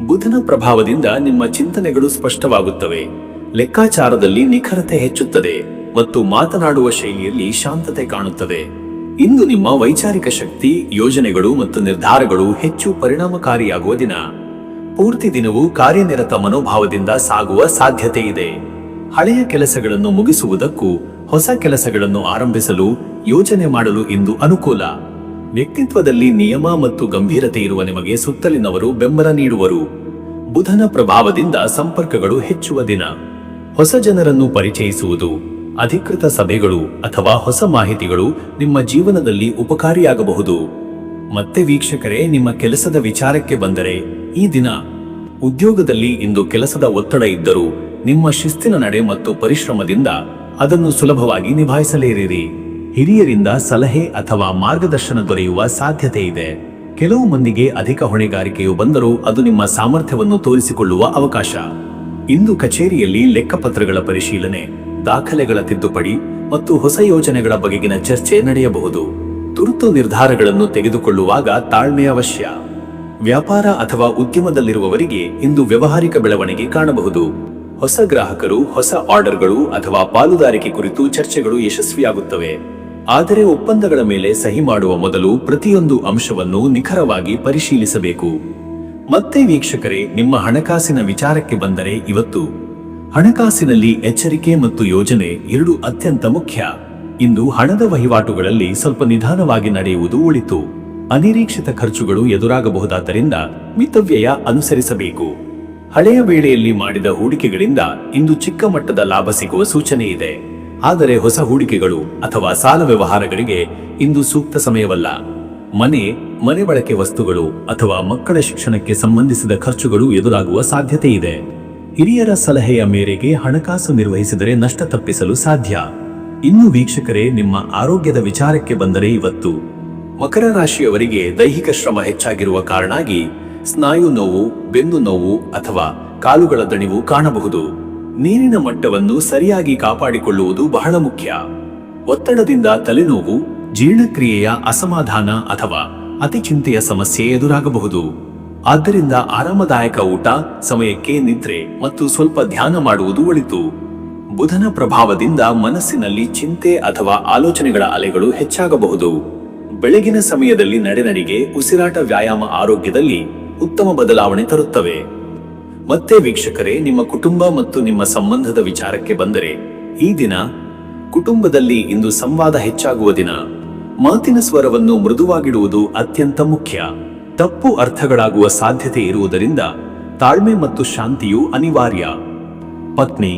ಬುಧನ ಪ್ರಭಾವದಿಂದ ನಿಮ್ಮ ಚಿಂತನೆಗಳು ಸ್ಪಷ್ಟವಾಗುತ್ತವೆ. ಲೆಕ್ಕಾಚಾರದಲ್ಲಿ ನಿಖರತೆ ಹೆಚ್ಚುತ್ತದೆ ಮತ್ತು ಮಾತನಾಡುವ ಶೈಲಿಯಲ್ಲಿ ಶಾಂತತೆ ಕಾಣುತ್ತದೆ. ಇಂದು ನಿಮ್ಮ ವೈಚಾರಿಕ ಶಕ್ತಿ, ಯೋಜನೆಗಳು ಮತ್ತು ನಿರ್ಧಾರಗಳು ಹೆಚ್ಚು ಪರಿಣಾಮಕಾರಿಯಾಗುವ ದಿನ. ಪೂರ್ತಿ ದಿನವೂ ಕಾರ್ಯನಿರತ ಮನೋಭಾವದಿಂದ ಸಾಗುವ ಸಾಧ್ಯತೆ ಇದೆ. ಹಳೆಯ ಕೆಲಸಗಳನ್ನು ಮುಗಿಸುವುದಕ್ಕೂ ಹೊಸ ಕೆಲಸಗಳನ್ನು ಆರಂಭಿಸಲು ಯೋಜನೆ ಮಾಡಲು ಇಂದು ಅನುಕೂಲ. ವ್ಯಕ್ತಿತ್ವದಲ್ಲಿ ನಿಯಮ ಮತ್ತು ಗಂಭೀರತೆ ಇರುವ ನಿಮಗೆ ಸುತ್ತಲಿನವರು ಬೆಂಬಲ ನೀಡುವರು. ಬುಧನ ಪ್ರಭಾವದಿಂದ ಸಂಪರ್ಕಗಳು ಹೆಚ್ಚುವ ದಿನ. ಹೊಸ ಜನರನ್ನು ಪರಿಚಯಿಸುವುದು, ಅಧಿಕೃತ ಸಭೆಗಳು ಅಥವಾ ಹೊಸ ಮಾಹಿತಿಗಳು ನಿಮ್ಮ ಜೀವನದಲ್ಲಿ ಉಪಕಾರಿಯಾಗಬಹುದು. ಮತ್ತೆ ವೀಕ್ಷಕರೇ, ನಿಮ್ಮ ಕೆಲಸದ ವಿಚಾರಕ್ಕೆ ಬಂದರೆ, ಈ ದಿನ ಉದ್ಯೋಗದಲ್ಲಿ ಇಂದು ಕೆಲಸದ ಒತ್ತಡ ಇದ್ದರೂ ನಿಮ್ಮ ಶಿಸ್ತಿನ ನಡೆ ಮತ್ತು ಪರಿಶ್ರಮದಿಂದ ಅದನ್ನು ಸುಲಭವಾಗಿ ನಿಭಾಯಿಸಲೇರಿರಿ. ಹಿರಿಯರಿಂದ ಸಲಹೆ ಅಥವಾ ಮಾರ್ಗದರ್ಶನ ದೊರೆಯುವ ಸಾಧ್ಯತೆ ಇದೆ. ಕೆಲವು ಮಂದಿಗೆ ಅಧಿಕ ಹೊಣೆಗಾರಿಕೆಯು ಬಂದರೂ ಅದು ನಿಮ್ಮ ಸಾಮರ್ಥ್ಯವನ್ನು ತೋರಿಸಿಕೊಳ್ಳುವ ಅವಕಾಶ. ಇಂದು ಕಚೇರಿಯಲ್ಲಿ ಲೆಕ್ಕಪತ್ರಗಳ ಪರಿಶೀಲನೆ, ದಾಖಲೆಗಳ ತಿದ್ದುಪಡಿ ಮತ್ತು ಹೊಸ ಯೋಜನೆಗಳ ಬಗೆಗಿನ ಚರ್ಚೆ ನಡೆಯಬಹುದು. ತುರ್ತು ನಿರ್ಧಾರಗಳನ್ನು ತೆಗೆದುಕೊಳ್ಳುವಾಗ ತಾಳ್ಮೆ ಅವಶ್ಯ. ವ್ಯಾಪಾರ ಅಥವಾ ಉದ್ಯಮದಲ್ಲಿರುವವರಿಗೆ ಇಂದು ವ್ಯಾವಹಾರಿಕ ಬೆಳವಣಿಗೆ ಕಾಣಬಹುದು. ಹೊಸ ಗ್ರಾಹಕರು, ಹೊಸ ಆರ್ಡರ್ಗಳು ಅಥವಾ ಪಾಲುದಾರಿಕೆ ಕುರಿತು ಚರ್ಚೆಗಳು ಯಶಸ್ವಿಯಾಗುತ್ತವೆ. ಆದರೆ ಒಪ್ಪಂದಗಳ ಮೇಲೆ ಸಹಿ ಮಾಡುವ ಮೊದಲು ಪ್ರತಿಯೊಂದು ಅಂಶವನ್ನು ನಿಖರವಾಗಿ ಪರಿಶೀಲಿಸಬೇಕು. ಮತ್ತೆ ವೀಕ್ಷಕರೇ, ನಿಮ್ಮ ಹಣಕಾಸಿನ ವಿಚಾರಕ್ಕೆ ಬಂದರೆ, ಇವತ್ತು ಹಣಕಾಸಿನಲ್ಲಿ ಎಚ್ಚರಿಕೆ ಮತ್ತು ಯೋಜನೆ ಎರಡೂ ಅತ್ಯಂತ ಮುಖ್ಯ. ಇಂದು ಹಣದ ವಹಿವಾಟುಗಳಲ್ಲಿ ಸ್ವಲ್ಪ ನಿಧಾನವಾಗಿ ನಡೆಯುವುದು ಒಳಿತು. ಅನಿರೀಕ್ಷಿತ ಖರ್ಚುಗಳು ಎದುರಾಗಬಹುದಾದ್ದರಿಂದ ಮಿತವ್ಯಯ ಅನುಸರಿಸಬೇಕು. ಹಳೆಯ ವೇಳೆಯಲ್ಲಿ ಮಾಡಿದ ಹೂಡಿಕೆಗಳಿಂದ ಇಂದು ಚಿಕ್ಕ ಮಟ್ಟದ ಲಾಭ ಸಿಗುವ ಸೂಚನೆ ಇದೆ. ಆದರೆ ಹೊಸ ಹೂಡಿಕೆಗಳು ಅಥವಾ ಸಾಲ ವ್ಯವಹಾರಗಳಿಗೆ ಇಂದು ಸೂಕ್ತ ಸಮಯವಲ್ಲ. ಮನೆ ಬಳಕೆ ವಸ್ತುಗಳು ಅಥವಾ ಮಕ್ಕಳ ಶಿಕ್ಷಣಕ್ಕೆ ಸಂಬಂಧಿಸಿದ ಖರ್ಚುಗಳು ಎದುರಾಗುವ ಸಾಧ್ಯತೆ ಇದೆ. ಹಿರಿಯರ ಸಲಹೆಯ ಮೇರೆಗೆ ಹಣಕಾಸು ನಿರ್ವಹಿಸಿದರೆ ನಷ್ಟ ತಪ್ಪಿಸಲು ಸಾಧ್ಯ. ಇನ್ನು ವೀಕ್ಷಕರೇ, ನಿಮ್ಮ ಆರೋಗ್ಯದ ವಿಚಾರಕ್ಕೆ ಬಂದರೆ, ಇವತ್ತು ಮಕರ ರಾಶಿಯವರಿಗೆ ದೈಹಿಕ ಶ್ರಮ ಹೆಚ್ಚಾಗಿರುವ ಕಾರಣಾಗಿ ಸ್ನಾಯು ನೋವು, ಬೆನ್ನು ನೋವು ಅಥವಾ ಕಾಲುಗಳ ದಣಿವು ಕಾಣಬಹುದು. ನೀರಿನ ಮಟ್ಟವನ್ನು ಸರಿಯಾಗಿ ಕಾಪಾಡಿಕೊಳ್ಳುವುದು ಬಹಳ ಮುಖ್ಯ. ಒತ್ತಡದಿಂದ ತಲೆನೋವು, ಜೀರ್ಣಕ್ರಿಯೆಯ ಅಸಮಾಧಾನ ಅಥವಾ ಅತಿ ಚಿಂತೆಯ ಸಮಸ್ಯೆ ಎದುರಾಗಬಹುದು. ಆದ್ದರಿಂದ ಆರಾಮದಾಯಕ ಊಟ, ಸಮಯಕ್ಕೆ ನಿದ್ರೆ ಮತ್ತು ಸ್ವಲ್ಪ ಧ್ಯಾನ ಮಾಡುವುದು ಒಳಿತು. ಬುಧನ ಪ್ರಭಾವದಿಂದ ಮನಸ್ಸಿನಲ್ಲಿ ಚಿಂತೆ ಅಥವಾ ಆಲೋಚನೆಗಳ ಅಲೆಗಳು ಹೆಚ್ಚಾಗಬಹುದು. ಬೆಳಗಿನ ಸಮಯದಲ್ಲಿ ನಡೆನಡಿಗೆ, ಉಸಿರಾಟ, ವ್ಯಾಯಾಮ ಆರೋಗ್ಯದಲ್ಲಿ ಉತ್ತಮ ಬದಲಾವಣೆ ತರುತ್ತವೆ. ಮತ್ತೆ ವೀಕ್ಷಕರೇ, ನಿಮ್ಮ ಕುಟುಂಬ ಮತ್ತು ನಿಮ್ಮ ಸಂಬಂಧದ ವಿಚಾರಕ್ಕೆ ಬಂದರೆ, ಈ ದಿನ ಕುಟುಂಬದಲ್ಲಿ ಇಂದು ಸಂವಾದ ಹೆಚ್ಚಾಗುವ ದಿನ. ಮಾತಿನ ಸ್ವರವನ್ನು ಮೃದುವಾಗಿಡುವುದು ಅತ್ಯಂತ ಮುಖ್ಯ. ತಪ್ಪು ಅರ್ಥಗಳಾಗುವ ಸಾಧ್ಯತೆ ಇರುವುದರಿಂದ ತಾಳ್ಮೆ ಮತ್ತು ಶಾಂತಿಯು ಅನಿವಾರ್ಯ. ಪತ್ನಿ,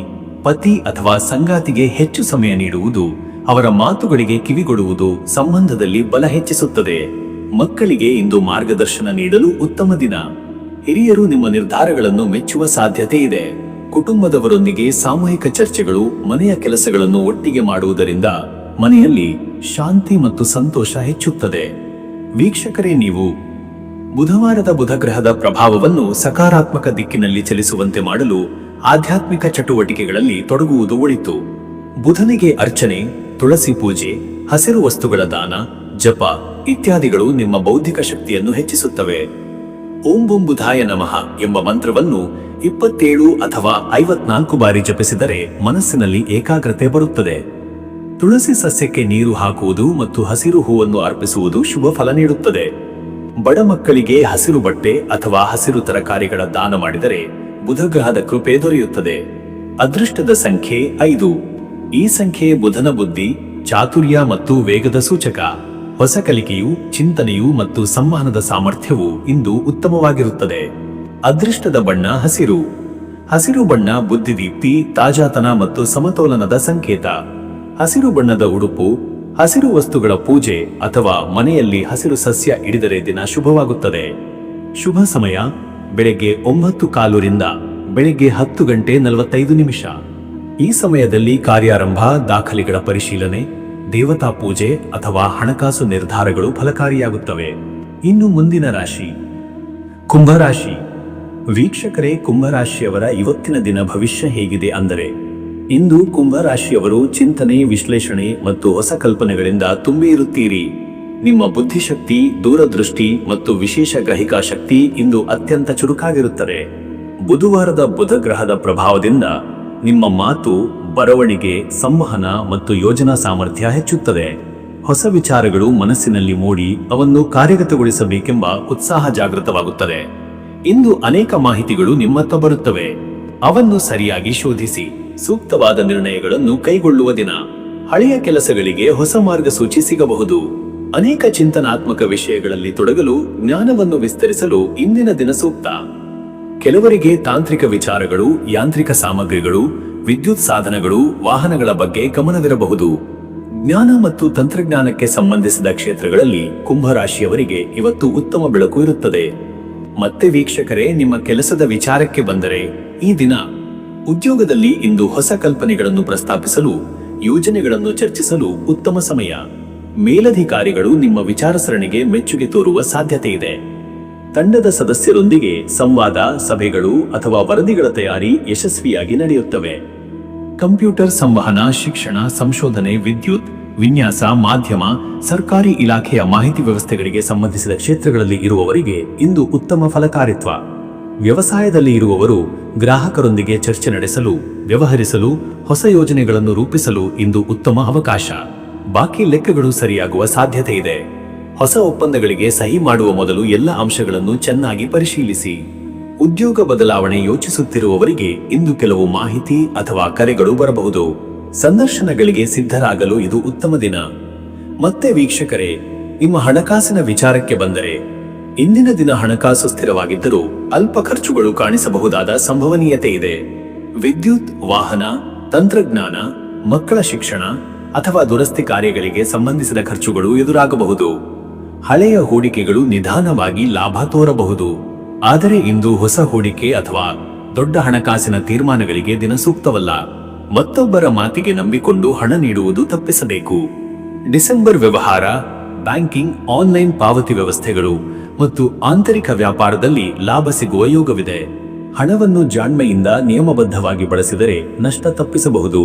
ಪತಿ ಅಥವಾ ಸಂಗಾತಿಗೆ ಹೆಚ್ಚು ಸಮಯ ನೀಡುವುದು, ಅವರ ಮಾತುಗಳಿಗೆ ಕಿವಿಗೊಡುವುದು ಸಂಬಂಧದಲ್ಲಿ ಬಲ ಹೆಚ್ಚಿಸುತ್ತದೆ. ಮಕ್ಕಳಿಗೆ ಇಂದು ಮಾರ್ಗದರ್ಶನ ನೀಡಲು ಉತ್ತಮ ದಿನ. ಹಿರಿಯರು ನಿಮ್ಮ ನಿರ್ಧಾರಗಳನ್ನು ಮೆಚ್ಚುವ ಸಾಧ್ಯತೆ ಇದೆ. ಕುಟುಂಬದವರೊಂದಿಗೆ ಸಾಮೂಹಿಕ ಚರ್ಚೆಗಳು, ಮನೆಯ ಕೆಲಸಗಳನ್ನು ಒಟ್ಟಿಗೆ ಮಾಡುವುದರಿಂದ ಮನೆಯಲ್ಲಿ ಶಾಂತಿ ಮತ್ತು ಸಂತೋಷ ಹೆಚ್ಚುತ್ತದೆ. ವೀಕ್ಷಕರೇ, ನೀವು ಬುಧವಾರದ ಬುಧಗ್ರಹದ ಪ್ರಭಾವವನ್ನು ಸಕಾರಾತ್ಮಕ ದಿಕ್ಕಿನಲ್ಲಿ ಚಲಿಸುವಂತೆ ಮಾಡಲು ಆಧ್ಯಾತ್ಮಿಕ ಚಟುವಟಿಕೆಗಳಲ್ಲಿ ತೊಡಗುವುದು ಒಳಿತು. ಬುಧನಿಗೆ ಅರ್ಚನೆ, ತುಳಸಿ ಪೂಜೆ, ಹಸಿರು ವಸ್ತುಗಳ ದಾನ, ಜಪ ಇತ್ಯಾದಿಗಳು ನಿಮ್ಮ ಬೌದ್ಧಿಕ ಶಕ್ತಿಯನ್ನು ಹೆಚ್ಚಿಸುತ್ತವೆ. ಓಂ ಬುಂ ಬುಧಾಯ ನಮಃ ಎಂಬ ಮಂತ್ರವನ್ನು 27 ಅಥವಾ 54 ಬಾರಿ ಜಪಿಸಿದರೆ ಮನಸ್ಸಿನಲ್ಲಿ ಏಕಾಗ್ರತೆ ಬರುತ್ತದೆ. ತುಳಸಿ ಸಸ್ಯಕ್ಕೆ ನೀರು ಹಾಕುವುದು ಮತ್ತು ಹಸಿರು ಹೂವನ್ನು ಅರ್ಪಿಸುವುದು ಶುಭ ಫಲ ನೀಡುತ್ತದೆ. ಬಡ ಮಕ್ಕಳಿಗೆ ಹಸಿರು ಬಟ್ಟೆ ಅಥವಾ ಹಸಿರು ತರಕಾರಿಗಳ ದಾನ ಮಾಡಿದರೆ ಬುಧಗ್ರಹದ ಕೃಪೆ ದೊರೆಯುತ್ತದೆ. ಅದೃಷ್ಟದ ಸಂಖ್ಯೆ 5. ಈ ಸಂಖ್ಯೆ ಬುಧನ ಬುದ್ಧಿ, ಚಾತುರ್ಯ ಮತ್ತು ವೇಗದ ಸೂಚಕ. ಹೊಸ ಕಲಿಕೆಯು, ಚಿಂತನೆಯು ಮತ್ತು ಸಂವಹನದ ಸಾಮರ್ಥ್ಯವು ಇಂದು ಉತ್ತಮವಾಗಿರುತ್ತದೆ. ಅದೃಷ್ಟದ ಬಣ್ಣ ಹಸಿರು. ಹಸಿರು ಬಣ್ಣ ಬುದ್ಧಿದೀಪ್ತಿ, ತಾಜಾತನ ಮತ್ತು ಸಮತೋಲನದ ಸಂಕೇತ. ಹಸಿರು ಬಣ್ಣದ ಉಡುಪು, ಹಸಿರು ವಸ್ತುಗಳ ಪೂಜೆ ಅಥವಾ ಮನೆಯಲ್ಲಿ ಹಸಿರು ಸಸ್ಯ ಇಡಿದರೆ ದಿನ ಶುಭವಾಗುತ್ತದೆ. ಶುಭ ಸಮಯ ಬೆಳಗ್ಗೆ 9:15 ರಿಂದ ಬೆಳಗ್ಗೆ 10:45. ಈ ಸಮಯದಲ್ಲಿ ಕಾರ್ಯಾರಂಭ, ದಾಖಲೆಗಳ ಪರಿಶೀಲನೆ, ದೇವತಾ ಪೂಜೆ ಅಥವಾ ಹಣಕಾಸು ನಿರ್ಧಾರಗಳು ಫಲಕಾರಿಯಾಗುತ್ತವೆ. ಇನ್ನು ಮುಂದಿನ ರಾಶಿ ಕುಂಭರಾಶಿ. ವೀಕ್ಷಕರೇ, ಕುಂಭರಾಶಿಯವರ ಇವತ್ತಿನ ದಿನ ಭವಿಷ್ಯ ಹೇಗಿದೆ ಅಂದರೆ, ಇಂದು ಕುಂಭರಾಶಿಯವರು ಚಿಂತನೆ, ವಿಶ್ಲೇಷಣೆ ಮತ್ತು ಹೊಸ ಕಲ್ಪನೆಗಳಿಂದ ತುಂಬಿ ಇರುತ್ತೀರಿ. ನಿಮ್ಮ ಬುದ್ಧಿಶಕ್ತಿ, ದೂರದೃಷ್ಟಿ ಮತ್ತು ವಿಶೇಷ ಗ್ರಹಿಕಾ ಶಕ್ತಿ ಇಂದು ಅತ್ಯಂತ ಚುರುಕಾಗಿರುತ್ತದೆ. ಬುಧವಾರದ ಬುಧಗ್ರಹದ ಪ್ರಭಾವದಿಂದ ನಿಮ್ಮ ಮಾತು, ಬರವಣಿಗೆ, ಸಂವಹನ ಮತ್ತು ಯೋಜನಾ ಸಾಮರ್ಥ್ಯ ಹೆಚ್ಚುತ್ತದೆ. ಹೊಸ ವಿಚಾರಗಳು ಮನಸ್ಸಿನಲ್ಲಿ ಮೂಡಿ ಅವನ್ನು ಕಾರ್ಯಗತಗೊಳಿಸಬೇಕೆಂಬ ಉತ್ಸಾಹ ಜಾಗೃತವಾಗುತ್ತದೆ. ಇಂದು ಅನೇಕ ಮಾಹಿತಿಗಳು ನಿಮ್ಮತ್ತ ಬರುತ್ತವೆ. ಅವನ್ನು ಸರಿಯಾಗಿ ಶೋಧಿಸಿ ಸೂಕ್ತವಾದ ನಿರ್ಣಯಗಳನ್ನು ಕೈಗೊಳ್ಳುವ ದಿನ. ಹಳೆಯ ಕೆಲಸಗಳಿಗೆ ಹೊಸ ಮಾರ್ಗಸೂಚಿ ಸಿಗಬಹುದು. ಅನೇಕ ಚಿಂತನಾತ್ಮಕ ವಿಷಯಗಳಲ್ಲಿ ತೊಡಗಲು, ಜ್ಞಾನವನ್ನು ವಿಸ್ತರಿಸಲು ಇಂದಿನ ದಿನ ಸೂಕ್ತ. ಕೆಲವರಿಗೆ ತಾಂತ್ರಿಕ ವಿಚಾರಗಳು, ಯಾಂತ್ರಿಕ ಸಾಮಗ್ರಿಗಳು, ವಿದ್ಯುತ್ ಸಾಧನಗಳು, ವಾಹನಗಳ ಬಗ್ಗೆ ಗಮನವಿರಬಹುದು. ಜ್ಞಾನ ಮತ್ತು ತಂತ್ರಜ್ಞಾನಕ್ಕೆ ಸಂಬಂಧಿಸಿದ ಕ್ಷೇತ್ರಗಳಲ್ಲಿ ಕುಂಭರಾಶಿಯವರಿಗೆ ಇವತ್ತು ಉತ್ತಮ ಬೆಳಕು ಇರುತ್ತದೆ. ಮತ್ತೆ ವೀಕ್ಷಕರೇ, ನಿಮ್ಮ ಕೆಲಸದ ವಿಚಾರಕ್ಕೆ ಬಂದರೆ, ಈ ದಿನ ಉದ್ಯೋಗದಲ್ಲಿ ಇಂದು ಹೊಸ ಕಲ್ಪನೆಗಳನ್ನು ಪ್ರಸ್ತಾಪಿಸಲು, ಯೋಜನೆಗಳನ್ನು ಚರ್ಚಿಸಲು ಉತ್ತಮ ಸಮಯ. ಮೇಲಧಿಕಾರಿಗಳು ನಿಮ್ಮ ವಿಚಾರಸರಣಿಗೆ ಮೆಚ್ಚುಗೆ ತೋರುವ ಸಾಧ್ಯತೆ ಇದೆ. ತಂಡದ ಸದಸ್ಯರೊಂದಿಗೆ ಸಂವಾದ, ಸಭೆಗಳು ಅಥವಾ ವರದಿಗಳ ತಯಾರಿ ಯಶಸ್ವಿಯಾಗಿ ನಡೆಯುತ್ತವೆ. ಕಂಪ್ಯೂಟರ್ ಸಂವಹನ, ಶಿಕ್ಷಣ, ಸಂಶೋಧನೆ, ವಿದ್ಯುತ್, ವಿನ್ಯಾಸ, ಮಾಧ್ಯಮ, ಸರ್ಕಾರಿ ಇಲಾಖೆಯ ಮಾಹಿತಿ ವ್ಯವಸ್ಥೆಗಳಿಗೆ ಸಂಬಂಧಿಸಿದ ಕ್ಷೇತ್ರಗಳಲ್ಲಿ ಇರುವವರಿಗೆ ಇಂದು ಉತ್ತಮ ಫಲಕಾರಿತ್ವ. ವ್ಯವಸಾಯದಲ್ಲಿ ಇರುವವರು ಗ್ರಾಹಕರೊಂದಿಗೆ ಚರ್ಚೆ ನಡೆಸಲು, ವ್ಯವಹರಿಸಲು, ಹೊಸ ಯೋಜನೆಗಳನ್ನು ರೂಪಿಸಲು ಇಂದು ಉತ್ತಮ ಅವಕಾಶ. ಬಾಕಿ ಲೆಕ್ಕಗಳು ಸರಿಯಾಗುವ ಸಾಧ್ಯತೆ ಇದೆ. ಹೊಸ ಒಪ್ಪಂದಗಳಿಗೆ ಸಹಿ ಮಾಡುವ ಮೊದಲು ಎಲ್ಲ ಅಂಶಗಳನ್ನು ಚೆನ್ನಾಗಿ ಪರಿಶೀಲಿಸಿ. ಉದ್ಯೋಗ ಬದಲಾವಣೆ ಯೋಚಿಸುತ್ತಿರುವವರಿಗೆ ಇಂದು ಕೆಲವು ಮಾಹಿತಿ ಅಥವಾ ಕರೆಗಳು ಬರಬಹುದು. ಸಂದರ್ಶನಗಳಿಗೆ ಸಿದ್ಧರಾಗಲು ಇದು ಉತ್ತಮ ದಿನ. ಮತ್ತೆ ವೀಕ್ಷಕರೇ, ನಿಮ್ಮ ಹಣಕಾಸಿನ ವಿಚಾರಕ್ಕೆ ಬಂದರೆ, ಇಂದಿನ ದಿನ ಹಣಕಾಸು ಸ್ಥಿರವಾಗಿದ್ದರೂ ಅಲ್ಪ ಖರ್ಚುಗಳು ಕಾಣಿಸಬಹುದಾದ ಸಂಭವನೀಯತೆ ಇದೆ. ವಿದ್ಯುತ್, ವಾಹನ, ತಂತ್ರಜ್ಞಾನ, ಮಕ್ಕಳ ಶಿಕ್ಷಣ ಅಥವಾ ದುರಸ್ತಿ ಕಾರ್ಯಗಳಿಗೆ ಸಂಬಂಧಿಸಿದ ಖರ್ಚುಗಳು ಎದುರಾಗಬಹುದು. ಹಳೆಯ ಹೂಡಿಕೆಗಳು ನಿಧಾನವಾಗಿ ಲಾಭ ತೋರಬಹುದು. ಆದರೆ ಇಂದು ಹೊಸ ಹೂಡಿಕೆ ಅಥವಾ ದೊಡ್ಡ ಹಣಕಾಸಿನ ತೀರ್ಮಾನಗಳಿಗೆ ದಿನ ಸೂಕ್ತವಲ್ಲ. ಮತ್ತೊಬ್ಬರ ಮಾತಿಗೆ ನಂಬಿಕೊಂಡು ಹಣ ನೀಡುವುದು ತಪ್ಪಿಸಬೇಕು. ಡಿಸೆಂಬರ್ ವ್ಯವಹಾರ, ಬ್ಯಾಂಕಿಂಗ್, ಆನ್ಲೈನ್ ಪಾವತಿ ವ್ಯವಸ್ಥೆಗಳು ಮತ್ತು ಆಂತರಿಕ ವ್ಯಾಪಾರದಲ್ಲಿ ಲಾಭ ಸಿಗುವ ಯೋಗವಿದೆ. ಹಣವನ್ನು ಜಾಣ್ಮೆಯಿಂದ ನಿಯಮಬದ್ಧವಾಗಿ ಬಳಸಿದರೆ ನಷ್ಟ ತಪ್ಪಿಸಬಹುದು.